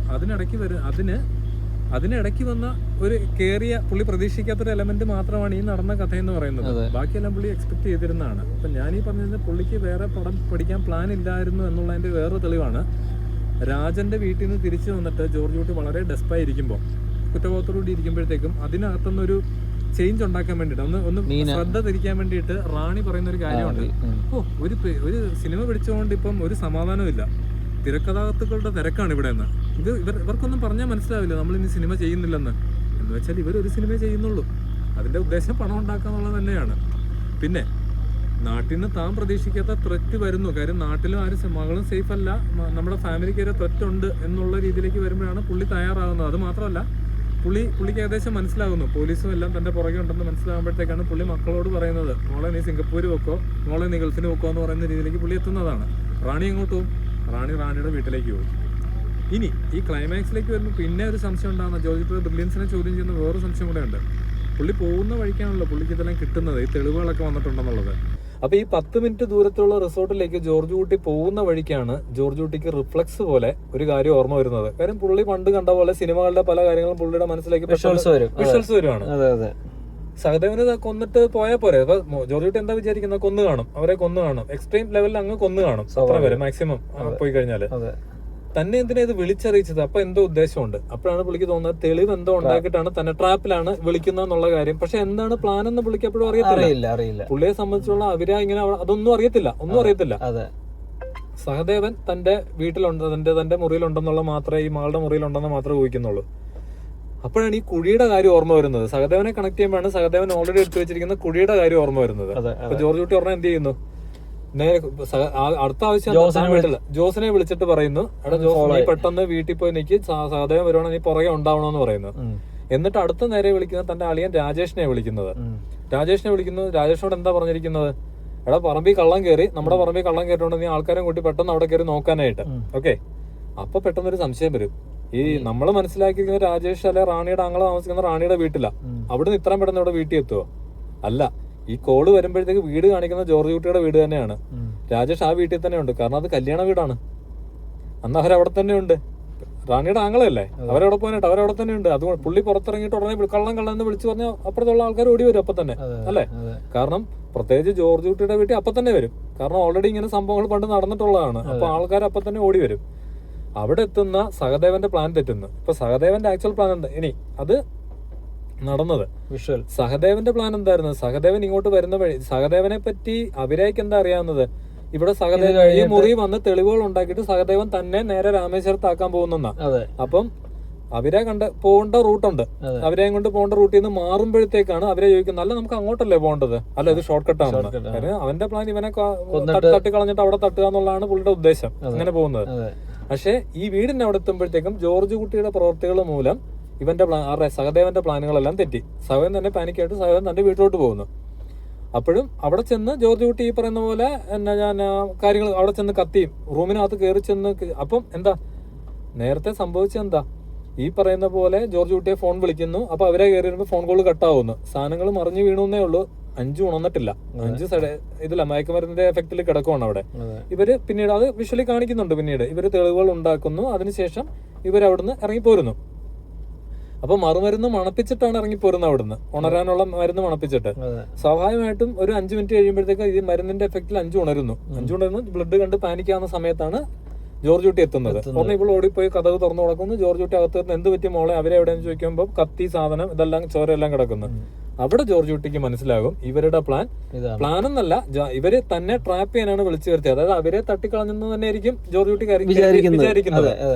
അതിനിടയ്ക്ക് വന്ന ഒരു കേറിയ പുള്ളി പ്രതീക്ഷിക്കാത്തൊരു എലമെന്റ് മാത്രമാണ് ഈ നടന്ന കഥ എന്ന് പറയുന്നത്. ബാക്കിയെല്ലാം പുള്ളി എക്സ്പെക്ട് ചെയ്തിരുന്നതാണ്. അപ്പൊ ഞാൻ ഈ പറഞ്ഞത് പുള്ളിക്ക് വേറെ പടം പഠിക്കാൻ പ്ലാൻ ഇല്ലായിരുന്നു എന്നുള്ളതിന്റെ വേറെ തെളിവാണ്. രാജന്റെ വീട്ടിൽ നിന്ന് തിരിച്ചു വന്നിട്ട് ജോർജ് കുട്ടി വളരെ ഡെസ്പായിരിക്കുമ്പോൾ, കുറ്റബോധത്തോടുകൂടി ഇരിക്കുമ്പോഴത്തേക്കും അതിനകത്തുനിന്നൊരു ചേഞ്ച് ഉണ്ടാക്കാൻ വേണ്ടിയിട്ട് ഒന്ന് ശ്രദ്ധ തിരിക്കാൻ വേണ്ടിയിട്ട് റാണി പറയുന്ന ഒരു കാര്യമുണ്ട്. ഒരു സിനിമ പിടിച്ചുകൊണ്ട് ഇപ്പം ഒരു സമാധാനവും ഇല്ല, തിരക്കഥാകൃത്തുക്കളുടെ തിരക്കാണ് ഇവിടെ നിന്ന്. ഇവർക്കൊന്നും പറഞ്ഞാൽ മനസ്സിലാവില്ല നമ്മൾ ഇനി സിനിമ ചെയ്യുന്നില്ലെന്ന്. എന്ന് വെച്ചാൽ ഇവരൊരു സിനിമ ചെയ്യുന്നുള്ളൂ, അതിന്റെ ഉദ്ദേശം പണം ഉണ്ടാക്കുക എന്നുള്ളത് തന്നെയാണ്. പിന്നെ നാട്ടിൽ നിന്ന് താൻ പ്രതീക്ഷിക്കാത്ത ത്രെറ്റ് വരുന്നു. കാര്യം നാട്ടിലും ആരും മകളും സേഫ് അല്ല, നമ്മുടെ ഫാമിലിക്ക് ഒരു ത്രെറ്റ് ഉണ്ട് എന്നുള്ള രീതിയിലേക്ക് വരുമ്പോഴാണ് പുള്ളി തയ്യാറാകുന്നത്. അത് മാത്രമല്ല, പുള്ളിക്ക് ഏകദേശം മനസ്സിലാകുന്നു പോലീസും എല്ലാം തന്റെ പുറകെ ഉണ്ടെന്ന് മനസ്സിലാകുമ്പോഴത്തേക്കാണ് പുള്ളി മക്കളോട് പറയുന്നത്, മോളെ നീ സിംഗപ്പൂർ വെക്കോ, മോളെ നീ ഗൾഫിന് വെക്കോ എന്ന് പറയുന്ന രീതിയിലേക്ക് പുള്ളി എത്തുന്നതാണ്. റാണി എങ്ങോട്ട് പോകും? റാണിയുടെ വീട്ടിലേക്ക് പോകും. ഇനി ഈ ക്ലൈമാക്സിലേക്ക് വരുമ്പോൾ പിന്നെ ഒരു സംശയം ഉണ്ടാകുന്ന, ജോർജ് ബ്രില്യൻസിനെ ചോദ്യം ചെയ്യുന്ന വേറൊരു സംശയം കൂടെ ഉണ്ട്. പുള്ളി പോകുന്ന വഴിക്കാണല്ലോ പുള്ളിക്ക് ഇതെല്ലാം കിട്ടുന്നത്, ഈ തെളിവുകളൊക്കെ വന്നിട്ടുണ്ടെന്നുള്ളത്. അപ്പൊ ഈ 10 മിനിറ്റ് ദൂരത്തുള്ള റിസോർട്ടിലേക്ക് ജോർജ് കുട്ടി പോകുന്ന വഴിക്കാണ് ജോർജ് കുട്ടിക്ക് റിഫ്ലക്സ് പോലെ ഒരു കാര്യം ഓർമ്മ വരുന്നത്. കാര്യം പുള്ളി പണ്ട് കണ്ട പോലെ സിനിമകളുടെ പല കാര്യങ്ങളും പുള്ളിയുടെ മനസ്സിലേക്ക് വിഷ്വൽസ് വരുവാണ്. സഹദേവന് കൊന്നിട്ട് പോയാൽ പോരെ. അപ്പൊ ജോർജ് കുട്ടി എന്താ വിചാരിക്കുന്നത്? കൊന്നു കാണും, അവരെ കൊന്നു കാണും, എക്സ്ട്രീം ലെവലിൽ അങ്ങ് കൊന്നു കാണും, അത്ര വരെ മാക്സിമം പോയി കഴിഞ്ഞാല്. തന്നെ എന്തിനാ ഇത് വിളിച്ചറിയിച്ചത്? അപ്പൊ എന്തോ ഉദ്ദേശമുണ്ട്. അപ്പോഴാണ് പുള്ളിക്ക് തോന്നുന്നത് തെളിവ് എന്തോ ഉണ്ടാക്കിയിട്ടാണ് തന്നെ ട്രാപ്പിലാണ് വിളിക്കുന്നത് എന്നുള്ള കാര്യം. പക്ഷെ എന്താണ് പ്ലാൻ എന്ന് പുള്ളിക്ക് എപ്പോഴും അറിയത്തില്ല. പുള്ളിയെ സംബന്ധിച്ചുള്ള അവരാ ഇങ്ങനെ അതൊന്നും അറിയത്തില്ല, ഒന്നും അറിയത്തില്ല. സഹദേവൻ തന്റെ വീട്ടിലുണ്ട്, തന്റെ മുറിയിലുണ്ടെന്നുള്ള മാത്രമേ, ഈ മകളുടെ മുറിയിലുണ്ടെന്ന് മാത്രമേ ഊഹിക്കുന്നുള്ളൂ. അപ്പോഴാണ് ഈ കുഴിയുടെ കാര്യം ഓർമ്മ വരുന്നത്. സഹദേവനെ കണക്ട് ചെയ്യുമ്പോഴാണ് സഹദേവൻ ഓൾറെഡി എടുത്തു വെച്ചിരിക്കുന്ന കുഴിയുടെ കാര്യം ഓർമ്മ വരുന്നത്. അപ്പൊ ജോർജ് കുട്ടി പറഞ്ഞാൽ എന്ത് ചെയ്യുന്നു? നേരെ അടുത്ത ആവശ്യം ജോസിനെ വിളിച്ചിട്ട് പറയുന്നു, എടാ ജോസ് നീ പെട്ടെന്ന് വീട്ടിൽ പോയി നിൽക്കി, സഹദേവൻ വരുവാണെങ്കിൽ നീ പുറകെ ഉണ്ടാവണമെന്ന് പറയുന്നു. എന്നിട്ട് അടുത്ത നേരെ വിളിക്കുന്നത് തന്റെ അളിയൻ രാജേഷിനെ വിളിക്കുന്നത്. രാജേഷിനോട് എന്താ പറഞ്ഞിരിക്കുന്നത്? എടാ പറമ്പിൽ കള്ളം കയറി, നമ്മുടെ പറമ്പിൽ കള്ളം കയറിയോണ്ട് നീ ആൾക്കാരെ കൂട്ടി പെട്ടെന്ന് അവിടെ കയറി നോക്കാനായിട്ട്. ഓക്കെ, അപ്പൊ പെട്ടെന്നൊരു സംശയം വരും. ഈ നമ്മള് മനസ്സിലാക്കിയിരിക്കുന്ന രാജേഷ് അല്ലെ റാണിയുടെ ആങ്ങളെ താമസിക്കുന്ന റാണിയുടെ വീട്ടില, അവിടുന്ന് ഇത്രയും പെട്ടെന്ന് ഇവിടെ വീട്ടിൽ എത്തുവോ? അല്ല. ഈ കോള് വരുമ്പോഴത്തേക്ക് വീട് കാണിക്കുന്ന ജോർജ് കുട്ടിയുടെ വീട് തന്നെയാണ്. രാജേഷ് ആ വീട്ടിൽ തന്നെ ഉണ്ട്, കാരണം അത് കല്യാണ വീടാണ്. അന്ന് അവരവിടെ തന്നെ ഉണ്ട്. റാണിയുടെ ആങ്ങളല്ലേ, അവരവിടെ പോകാനായിട്ട് അവരവിടെ തന്നെ ഉണ്ട്. അതുകൊണ്ട് പുള്ളി പുറത്തിറങ്ങിയിട്ട് ഉടനെ കള്ളം എന്ന് വിളിച്ചു പറഞ്ഞാൽ അപ്പുറത്തുള്ള ആൾക്കാർ ഓടി വരും അപ്പൊ തന്നെ, അല്ലേ? കാരണം പ്രത്യേകിച്ച് ജോർജ് കുട്ടിയുടെ വീട്ടിൽ അപ്പൊ തന്നെ വരും. കാരണം ഓൾറെഡി ഇങ്ങനെ സംഭവങ്ങൾ പണ്ട് നടന്നിട്ടുള്ളതാണ്. അപ്പൊ ആൾക്കാർ അപ്പൊ തന്നെ ഓടി വരും. അവിടെ എത്തുന്ന സഹദേവന്റെ പ്ലാൻ തെറ്റുന്നു. ഇപ്പൊ സഹദേവന്റെ ആക്ച്വൽ പ്ലാൻ എന്താ ഇനി അത് നടന്നത്? സഹദേവന്റെ പ്ലാൻ എന്തായിരുന്നു? സഹദേവൻ ഇങ്ങോട്ട് വരുന്ന വഴി, സഹദേവനെ പറ്റി അഭിരായ്ക്ക് എന്താ അറിയാവുന്നത്? ഇവിടെ സഹദേവൻ ഈ മുറി വന്ന് തെളിവുകൾ ഉണ്ടാക്കിയിട്ട് സഹദേവൻ തന്നെ നേരെ രാമേശ്വരത്താക്കാൻ പോകുന്ന. അപ്പം അവരെ പോകേണ്ട റൂട്ടുണ്ട്, അവരെ കൊണ്ട് പോകേണ്ട റൂട്ടിൽ നിന്ന് മാറുമ്പോഴത്തേക്കാണ് അവരെ ചോദിക്കുന്നത്, അല്ല നമുക്ക് അങ്ങോട്ടല്ലേ പോകേണ്ടത്, അല്ല ഇത് ഷോർട്ട് കട്ടാണ്. കാര്യം അവന്റെ പ്ലാൻ ഇവനെ തട്ടിക്കളഞ്ഞിട്ട് അവിടെ തട്ടുക എന്നുള്ളതാണ് പുള്ളിയുടെ ഉദ്ദേശം, അങ്ങനെ പോകുന്നത്. പക്ഷെ ഈ വീടിന്റെ അവിടെ എത്തുമ്പോഴത്തേക്കും ജോർജ് കുട്ടിയുടെ പ്രവർത്തികൾ മൂലം ഇവന്റെ സഹദേവന്റെ പ്ലാനുകളെല്ലാം തെറ്റി. സഹദേവൻ തന്നെ പാനിക്കായിട്ട് സഹദേവൻ തന്റെ വീട്ടിലോട്ട് പോകുന്നു. അപ്പോഴും അവിടെ ചെന്ന് ജോർജ് കുട്ടി ഈ പറയുന്ന പോലെ കാര്യങ്ങൾ അവിടെ ചെന്ന് കത്തിയും റൂമിനകത്ത് കയറി ചെന്ന്. അപ്പം എന്താ നേരത്തെ സംഭവിച്ചെന്താ? ഈ പറയുന്ന പോലെ ജോർജ് കുട്ടിയെ ഫോൺ വിളിക്കുന്നു. അപ്പൊ അവരെ കയറി വരുമ്പോൾ ഫോൺ കോൾ കട്ടാവുന്നു. സാധനങ്ങൾ മറിഞ്ഞു വീണുന്നേ ഉള്ളൂ, 5 ഉണർന്നിട്ടില്ല. 5 ഇതില്ല, മയക്കുമരുന്നിന്റെ എഫക്റ്റിൽ കിടക്കുവാണ് അവിടെ. ഇവര് പിന്നീട് അത് വിഷ്വലി കാണിക്കുന്നുണ്ട്. പിന്നീട് ഇവര് തെളിവുകൾ ഉണ്ടാക്കുന്നു. അതിനുശേഷം ഇവരവിടുന്ന് ഇറങ്ങിപ്പോരുന്നു. അപ്പൊ മറുമരുന്ന് മണപ്പിച്ചിട്ടാണ് ഇറങ്ങിപ്പോരുന്നത് അവിടുന്ന്, ഉണരാനുള്ള മരുന്ന് മണപ്പിച്ചിട്ട്. സ്വാഭാവികമായിട്ടും ഒരു 5 മിനിറ്റ് കഴിയുമ്പോഴത്തേക്ക് ഈ മരുന്നിന്റെ എഫക്റ്റിൽ 5 ഉണരുന്നു. ബ്ലഡ് കണ്ട് പാനിക്കാവുന്ന സമയത്താണ് ജോർജ് കുട്ടി എത്തുന്നത്. ഉടനെ ഇപ്പോൾ ഓടിപ്പോയി കഥക് തുറന്നു കൊടുക്കുന്നു. ജോർജ് കുട്ടി അകത്ത് എന്ത് പറ്റിയ മോളെ, അവരെ എവിടെയെന്ന് ചോദിക്കുമ്പോൾ കത്തി സാധനം ഇതെല്ലാം ചോരെല്ലാം കിടക്കുന്നു. അവിടെ ജോർജ് കുട്ടിക്ക് മനസ്സിലാകും ഇവരുടെ പ്ലാൻ എന്നല്ല, ഇവര് തന്നെ ട്രാപ്പ് ചെയ്യാനാണ് വിളിച്ചു വരുത്തിയത്. അതായത് അവരെ തട്ടിക്കളഞ്ഞെന്ന് തന്നെ ആയിരിക്കും ജോർജ് കുട്ടി വിചാരിക്കുന്നത്.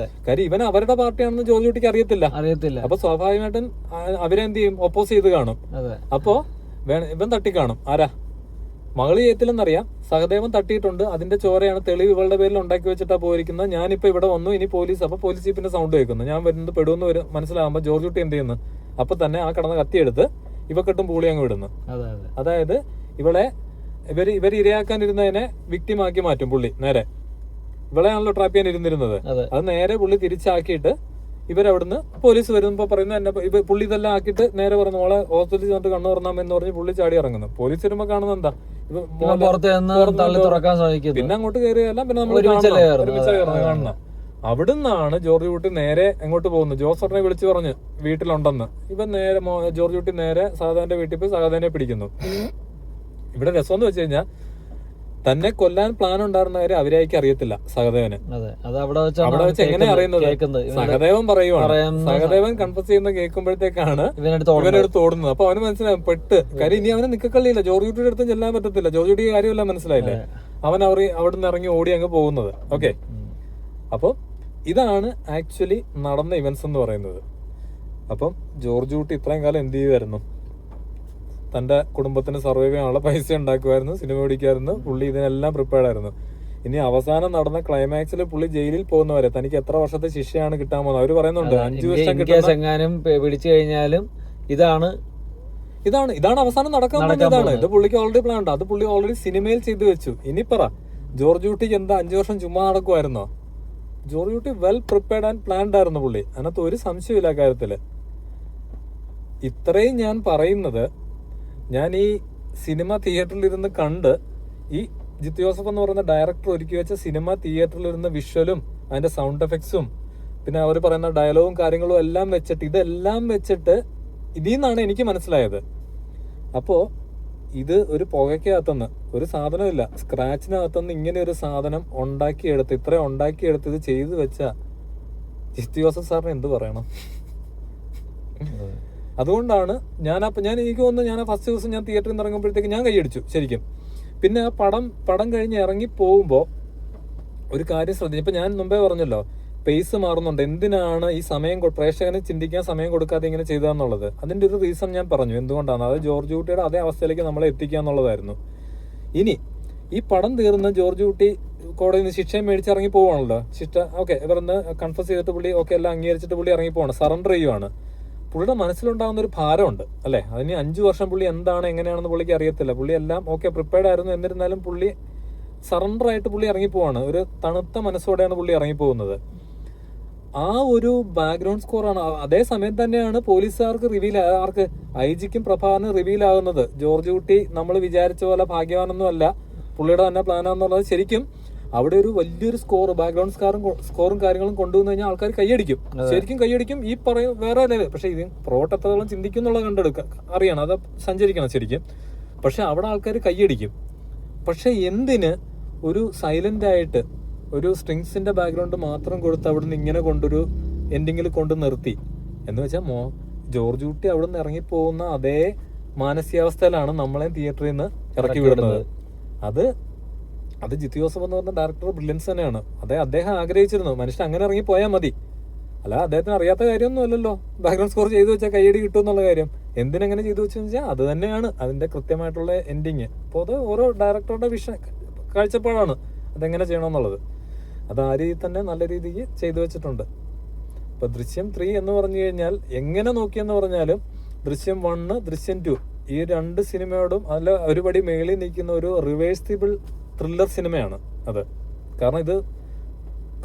കാര്യം ഇവൻ അവരുടെ പാർട്ടിയാണെന്ന് ജോർജ് കുട്ടിക്ക് അറിയത്തില്ല. അപ്പൊ സ്വാഭാവികമായിട്ടും അവരെന്ത് ചെയ്യും, ഒപ്പോസ് ചെയ്ത് കാണും. അപ്പോ ഇവൻ തട്ടിക്കാണും. ആരാ? മകള് ചെയ്യത്തില്ലെന്നറിയാം. സഹദേവൻ തട്ടിയിട്ടുണ്ട്, അതിന്റെ ചോരയാണ്, തെളിവ് ഇവളുടെ പേരിൽ ഉണ്ടാക്കി വെച്ചിട്ടാ പോയിരിക്കുന്നത്. ഞാനിപ്പോ ഇവിടെ വന്നു, ഇനി പോലീസ്, അപ്പൊ പോലീസ് ജീപ്പിന്റെ സൗണ്ട് കേൾക്കുന്നു. ഞാൻ വരുന്നത് പെടുമെന്ന് മനസ്സിലാകുമ്പോൾ ജോർജ് കുട്ടി എന്ത് ചെയ്യുന്നു, അപ്പൊ തന്നെ ആ കടന്ന കത്തിയെടുത്ത് ഇവക്കെട്ടും പൂളി അങ്ങ് വിടുന്നു. അതായത് ഇവര് ഇരയാക്കാനിരുന്നതിനെ വിക്ടിമാക്കി മാറ്റും പുള്ളി. നേരെ ഇവളെയാണല്ലോ ട്രാപ്പ് ചെയ്യാൻ ഇരുന്നിരുന്നത്. അത് നേരെ പുള്ളി തിരിച്ചാക്കിയിട്ട് ഇവരവിടുന്ന് പോലീസ് വരുമ്പോ പറയുന്നത് എന്നെ പുള്ളി ഇതെല്ലാം ആക്കിയിട്ട് നേരെ പറഞ്ഞു മോളെ ഹോസ്പിറ്റലിൽ ചെന്നിട്ട് കണ്ണു തുറന്നാമെന്ന് പറഞ്ഞ് പുള്ളി ചാടി ഇറങ്ങുന്നു. പോലീസ് വരുമ്പോ കാണുന്നത് എന്താ, പിന്നെ അങ്ങോട്ട് കയറിയല്ല, പിന്നെ നമ്മൾ കാണുന്ന. അവിടുന്നാണ് ജോർജ് കുട്ടി നേരെ എങ്ങോട്ട് പോകുന്നു, ജോസറിനെ വിളിച്ചു പറഞ്ഞ് വീട്ടിലുണ്ടെന്ന്. ഇവൻ നേരെ ജോർജ് കുട്ടി നേരെ സഹദേവന്റെ വീട്ടിൽ പോയി സഹദേവനെ പിടിക്കുന്നു. ഇവിടെ രസം എന്ന് വെച്ച് കഴിഞ്ഞാൽ തന്നെ കൊല്ലാൻ പ്ലാൻ ഉണ്ടായിരുന്ന കാര്യം അവരായിക്ക് അറിയത്തില്ല സഹദേവന്. അവിടെ വെച്ച് എങ്ങനെ അറിയുന്നത്, സഹദേവൻ പറയുവാണ്. സഹദേവൻ കൺഫസ് ചെയ്യുന്ന കേൾക്കുമ്പോഴത്തേക്കാണ് ഇവനെടുത്ത് ഓടുന്നത്. അപ്പൊ അവന് മനസ്സിലാവും പെട്ട്. കാര്യം ഇനി അവനെ നിക്കക്കള്ളിയില്ല, ജോർജ് കുട്ടിയുടെ അടുത്തും ചെല്ലാൻ പറ്റത്തില്ല. ജോർജ് കുട്ടിക്ക് കാര്യമെല്ലാം മനസ്സിലായില്ലേ, അവൻ അവിടുന്ന് ഇറങ്ങി ഓടി അങ്ങ് പോകുന്നത്. ഓക്കെ, അപ്പൊ ഇതാണ് ആക്ച്വലി നടന്ന ഇവന്റ്സ് എന്ന് പറയുന്നത്. അപ്പം ജോർജ് കുട്ടി ഇത്രയും കാലം എന്ത് ചെയ്യുമായിരുന്നു, തന്റെ കുടുംബത്തിന് സർവൈവ് ചെയ്യാനുള്ള പൈസ ഉണ്ടാക്കുമായിരുന്നു, സിനിമ പിടിക്കുമായിരുന്നു, പുള്ളി ഇതിനെല്ലാം പ്രിപ്പയർഡ് ആയിരുന്നു. ഇനി അവസാനം നടന്ന ക്ലൈമാക്സിൽ പുള്ളി ജയിലിൽ പോകുന്നവരെ തനിക്ക് എത്ര വർഷത്തെ ശിക്ഷയാണ് കിട്ടാൻ പോകുന്നത് അവര് പറയുന്നുണ്ട്. 5 വർഷം പിടിച്ചു കഴിഞ്ഞാലും ഇതാണ് അവസാനം നടക്കാൻ പോകുന്നത്. ഇതാണ് ഇത് പുള്ളിക്ക് ഓൾറെഡി പ്ലാൻ ഉണ്ട്. അത് പുള്ളി ഓൾറെഡി സിനിമയിൽ ചെയ്തു വെച്ചു. ഇനി പറ ജോർജ് കുട്ടിക്ക് എന്താ 5 വർഷം ചുമ്മാ നടക്കുമായിരുന്നോ? ജോർജ് കുട്ടി വെൽ പ്രിപ്പയർഡ് ആൻഡ് പ്ലാൻഡ് ആയിരുന്നു പുള്ളി. അതിനകത്ത് ഒരു സംശയമില്ല കാര്യത്തില്. ഇത്രയും ഞാൻ പറയുന്നത്, ഞാൻ ഈ സിനിമ തിയേറ്ററിലിരുന്ന് കണ്ട് ഈ ജിത്തു ജോസഫ് എന്ന് പറയുന്ന ഡയറക്ടർ ഒരുക്കി വെച്ച സിനിമ തിയേറ്ററിലിരുന്ന വിഷ്വലും അതിന്റെ സൗണ്ട് എഫക്ട്സും പിന്നെ അവർ പറയുന്ന ഡയലോഗും കാര്യങ്ങളും എല്ലാം വെച്ചിട്ട് ഇതെല്ലാം വെച്ചിട്ട് ഇതിൽ നിന്നാണ് എനിക്ക് മനസ്സിലായത്. അപ്പോ ഇത് ഒരു പുകയ്ക്കകത്തുനിന്ന് ഒരു സാധനമില്ല, സ്ക്രാച്ചിനകത്തുനിന്ന് ഇങ്ങനെ ഒരു സാധനം ഉണ്ടാക്കിയെടുത്ത് ഇത് ചെയ്തു വെച്ച ജിത്തു ജോസഫ് സാറിന് എന്ത് പറയണം? അതുകൊണ്ടാണ് ഞാൻ എനിക്ക് തോന്നുന്നു, ഞാൻ ഫസ്റ്റ് ദിവസം ഞാൻ തിയേറ്ററിൽ നിന്ന് ഇറങ്ങുമ്പോഴത്തേക്ക് ഞാൻ കൈയടിച്ചു ശരിക്കും. പിന്നെ ആ പടം കഴിഞ്ഞ് ഇറങ്ങി പോകുമ്പോൾ ഒരു കാര്യം ശ്രദ്ധിച്ചു. ഇപ്പൊ ഞാൻ മുമ്പേ പറഞ്ഞല്ലോ പേസ് മാറുന്നുണ്ട്. എന്തിനാണ് ഈ സമയം പ്രേക്ഷകന് ചിന്തിക്കാൻ സമയം കൊടുക്കാതെ ഇങ്ങനെ ചെയ്തതെന്നുള്ളത്. അതിന്റെ ഒരു റീസൺ ഞാൻ പറഞ്ഞു എന്തുകൊണ്ടാണ്. അത് ജോർജ് കുട്ടിയുടെ അതേ അവസ്ഥയിലേക്ക് നമ്മളെ എത്തിക്കുക എന്നുള്ളതായിരുന്നു. ഇനി ഈ പടം തീർന്ന് ജോർജ് കുട്ടി കോടതിയിൽ നിന്ന് ശിക്ഷയും മേടിച്ചിറങ്ങി പോവാണല്ലോ. ശിക്ഷ ഓക്കെ ഇവരൊന്ന് കൺഫസ് ചെയ്തിട്ട് പുള്ളി ഓക്കെ എല്ലാം അംഗീകരിച്ചിട്ട് പുള്ളി ഇറങ്ങി പോവാണ്, സറണ്ടർ ചെയ്യുവാണ്. പുള്ളിയുടെ മനസ്സിലുണ്ടാകുന്ന ഒരു ഭാരമുണ്ട് അല്ലെ. അതിന് 5 വർഷം പുള്ളി എന്താണ് എങ്ങനെയാണെന്ന് പുള്ളിക്ക് അറിയത്തില്ല. പുള്ളി എല്ലാം ഓക്കെ പ്രിപ്പയർഡ് ആയിരുന്നു. എന്നിരുന്നാലും പുള്ളി സറണ്ടർ ആയിട്ട് പുള്ളി ഇറങ്ങി പോവാണ്. ഒരു തണുത്ത മനസ്സോടെയാണ് പുള്ളി ഇറങ്ങി പോകുന്നത്. ആ ഒരു ബാക്ക്ഗ്രൗണ്ട് സ്കോറാണ്. അതേ സമയം തന്നെയാണ് പോലീസുകാർക്ക് ആർക്ക് ഐജിക്കും പ്രഭാകരന് റിവീൽ ആകുന്നത്. ജോർജ് കുട്ടി നമ്മൾ വിചാരിച്ച പോലെ ഭാഗ്യവാനൊന്നും അല്ല, പുള്ളിയുടെ തന്നെ പ്ലാനാന്നുള്ളത്. ശരിക്കും അവിടെ ഒരു വലിയൊരു ബാക്ക്ഗ്രൗണ്ട് സ്കോറും കാര്യങ്ങളും കൊണ്ടുവന്നു കഴിഞ്ഞാൽ ആൾക്കാർ കൈയടിക്കും, ശരിക്കും കൈയടിക്കും. ഈ പറയും വേറെ ലെവൽ. പക്ഷെ ഇത് പ്രോട്ട് എത്രത്തോളം ചിന്തിക്കും എന്നുള്ളത് കണ്ടെടുക്കുക അറിയണം, അത് സഞ്ചരിക്കണം ശരിക്കും. പക്ഷെ അവിടെ ആൾക്കാർ കൈയടിക്കും. പക്ഷെ എന്തിന് ഒരു സൈലന്റ് ആയിട്ട് ഒരു സ്ട്രിങ്സിന്റെ ബാക്ക്ഗ്രൗണ്ട് മാത്രം കൊടുത്ത് അവിടുന്ന് ഇങ്ങനെ കൊണ്ടൊരു എൻഡിങ്ങിൽ കൊണ്ട് നിർത്തി എന്ന് വെച്ചാൽ ജോർജ് കുട്ടി അവിടെ നിന്ന് ഇറങ്ങിപ്പോകുന്ന അതേ മാനസികാവസ്ഥയിലാണ് നമ്മളെ തിയേറ്ററിൽ നിന്ന് ഇറക്കി വിടുന്നത്. അത് ജിത്തു ജോസഫ് എന്ന് പറഞ്ഞ ഡയറക്ടർ ബ്രില്യൻസ് തന്നെയാണ്. അദ്ദേഹം ആഗ്രഹിച്ചിരുന്നു മനുഷ്യൻ അങ്ങനെ ഇറങ്ങി പോയാൽ മതി. അല്ല അദ്ദേഹത്തിന് അറിയാത്ത കാര്യമൊന്നും അല്ലല്ലോ ബാക്ക്ഗ്രൗണ്ട് സ്കോർ ചെയ്തു വെച്ചാൽ കൈയടി കിട്ടും എന്നുള്ള കാര്യം. എന്തിനെങ്ങനെ ചെയ്തു വെച്ചെന്ന് വെച്ചാൽ അത് തന്നെയാണ് അതിന്റെ കൃത്യമായിട്ടുള്ള എൻഡിങ്. അപ്പോൾ അത് ഓരോ ഡയറക്ടറുടെ കാഴ്ചപ്പാടാണ് അതെങ്ങനെ ചെയ്യണമെന്നുള്ളത്. അത് ആ രീതിയിൽ തന്നെ നല്ല രീതിക്ക് ചെയ്തു വെച്ചിട്ടുണ്ട്. ഇപ്പൊ ദൃശ്യം 3 എന്ന് പറഞ്ഞു കഴിഞ്ഞാൽ എങ്ങനെ നോക്കിയെന്ന് പറഞ്ഞാലും ദൃശ്യം 1, ദൃശ്യം 2 ഈ 2 സിനിമയോടും അതിൽ ഒരുപടി മേളിൽ നിൽക്കുന്ന ഒരു റിവേഴ്സിബിൾ ത്രില്ലർ സിനിമയാണ് അത്. കാരണം ഇത്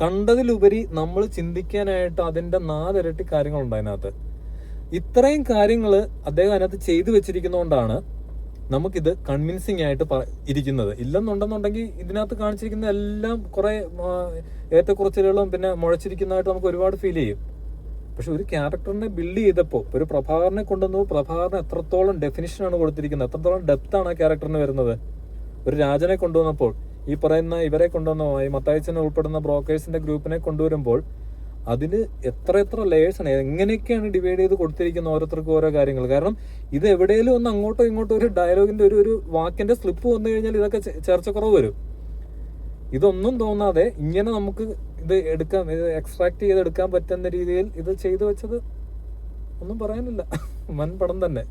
കണ്ടതിലുപരി നമ്മൾ ചിന്തിക്കാനായിട്ട് അതിന്റെ 4 ഇരട്ടി കാര്യങ്ങളുണ്ട് അതിനകത്ത്. ഇത്രയും കാര്യങ്ങൾ അദ്ദേഹം അതിനകത്ത് ചെയ്തു വെച്ചിരിക്കുന്നതുകൊണ്ടാണ് നമുക്കിത് കൺവിൻസിങ് ആയിട്ട് ഇരിക്കുന്നത്. ഇല്ലെന്നുണ്ടെന്നുണ്ടെങ്കിൽ ഇതിനകത്ത് കാണിച്ചിരിക്കുന്ന എല്ലാം കുറെ ഏറ്റക്കുറച്ചിലുകളും പിന്നെ മുഴച്ചിരിക്കുന്നതായിട്ട് നമുക്ക് ഒരുപാട് ഫീൽ ചെയ്യും. പക്ഷെ ഒരു ക്യാരക്ടറിനെ ബിൽഡ് ചെയ്തപ്പോൾ ഒരു പ്രഭാകരനെ കൊണ്ടുവന്നു, പ്രഭാകരന് എത്രത്തോളം ഡെഫിനിഷനാണ് കൊടുത്തിരിക്കുന്നത്, എത്രത്തോളം ഡെപ്താണ് ആ ക്യാരക്ടറിന് വരുന്നത്. ഒരു രാജനെ കൊണ്ടുവന്നപ്പോൾ ഈ പറയുന്ന ഇവരെ കൊണ്ടുവന്ന ഈ മത്തായിച്ചനെ ഉൾപ്പെടുന്ന ബ്രോക്കേഴ്സിന്റെ ഗ്രൂപ്പിനെ കൊണ്ടുവരുമ്പോൾ അതിന് എത്ര ലേയേഴ്സാണ്, എങ്ങനെയൊക്കെയാണ് ഡിവൈഡ് ചെയ്ത് കൊടുത്തിരിക്കുന്ന ഓരോരുത്തർക്കും ഓരോ കാര്യങ്ങൾ. കാരണം ഇത് എവിടെയെങ്കിലും ഒന്ന് അങ്ങോട്ടോ ഇങ്ങോട്ടോ ഒരു ഡയലോഗിന്റെ ഒരു വാക്കിന്റെ സ്ലിപ്പ് വന്നു കഴിഞ്ഞാൽ ഇതൊക്കെ ചേർച്ചക്കുറവ് വരും. ഇതൊന്നും തോന്നാതെ ഇങ്ങനെ നമുക്ക് ഇത് എക്സ്ട്രാക്ട് ചെയ്തെടുക്കാൻ പറ്റുന്ന രീതിയിൽ ഇത് ചെയ്തു വെച്ചത് ഒന്നും പറയാനില്ല. വൻ പടം തന്നെ.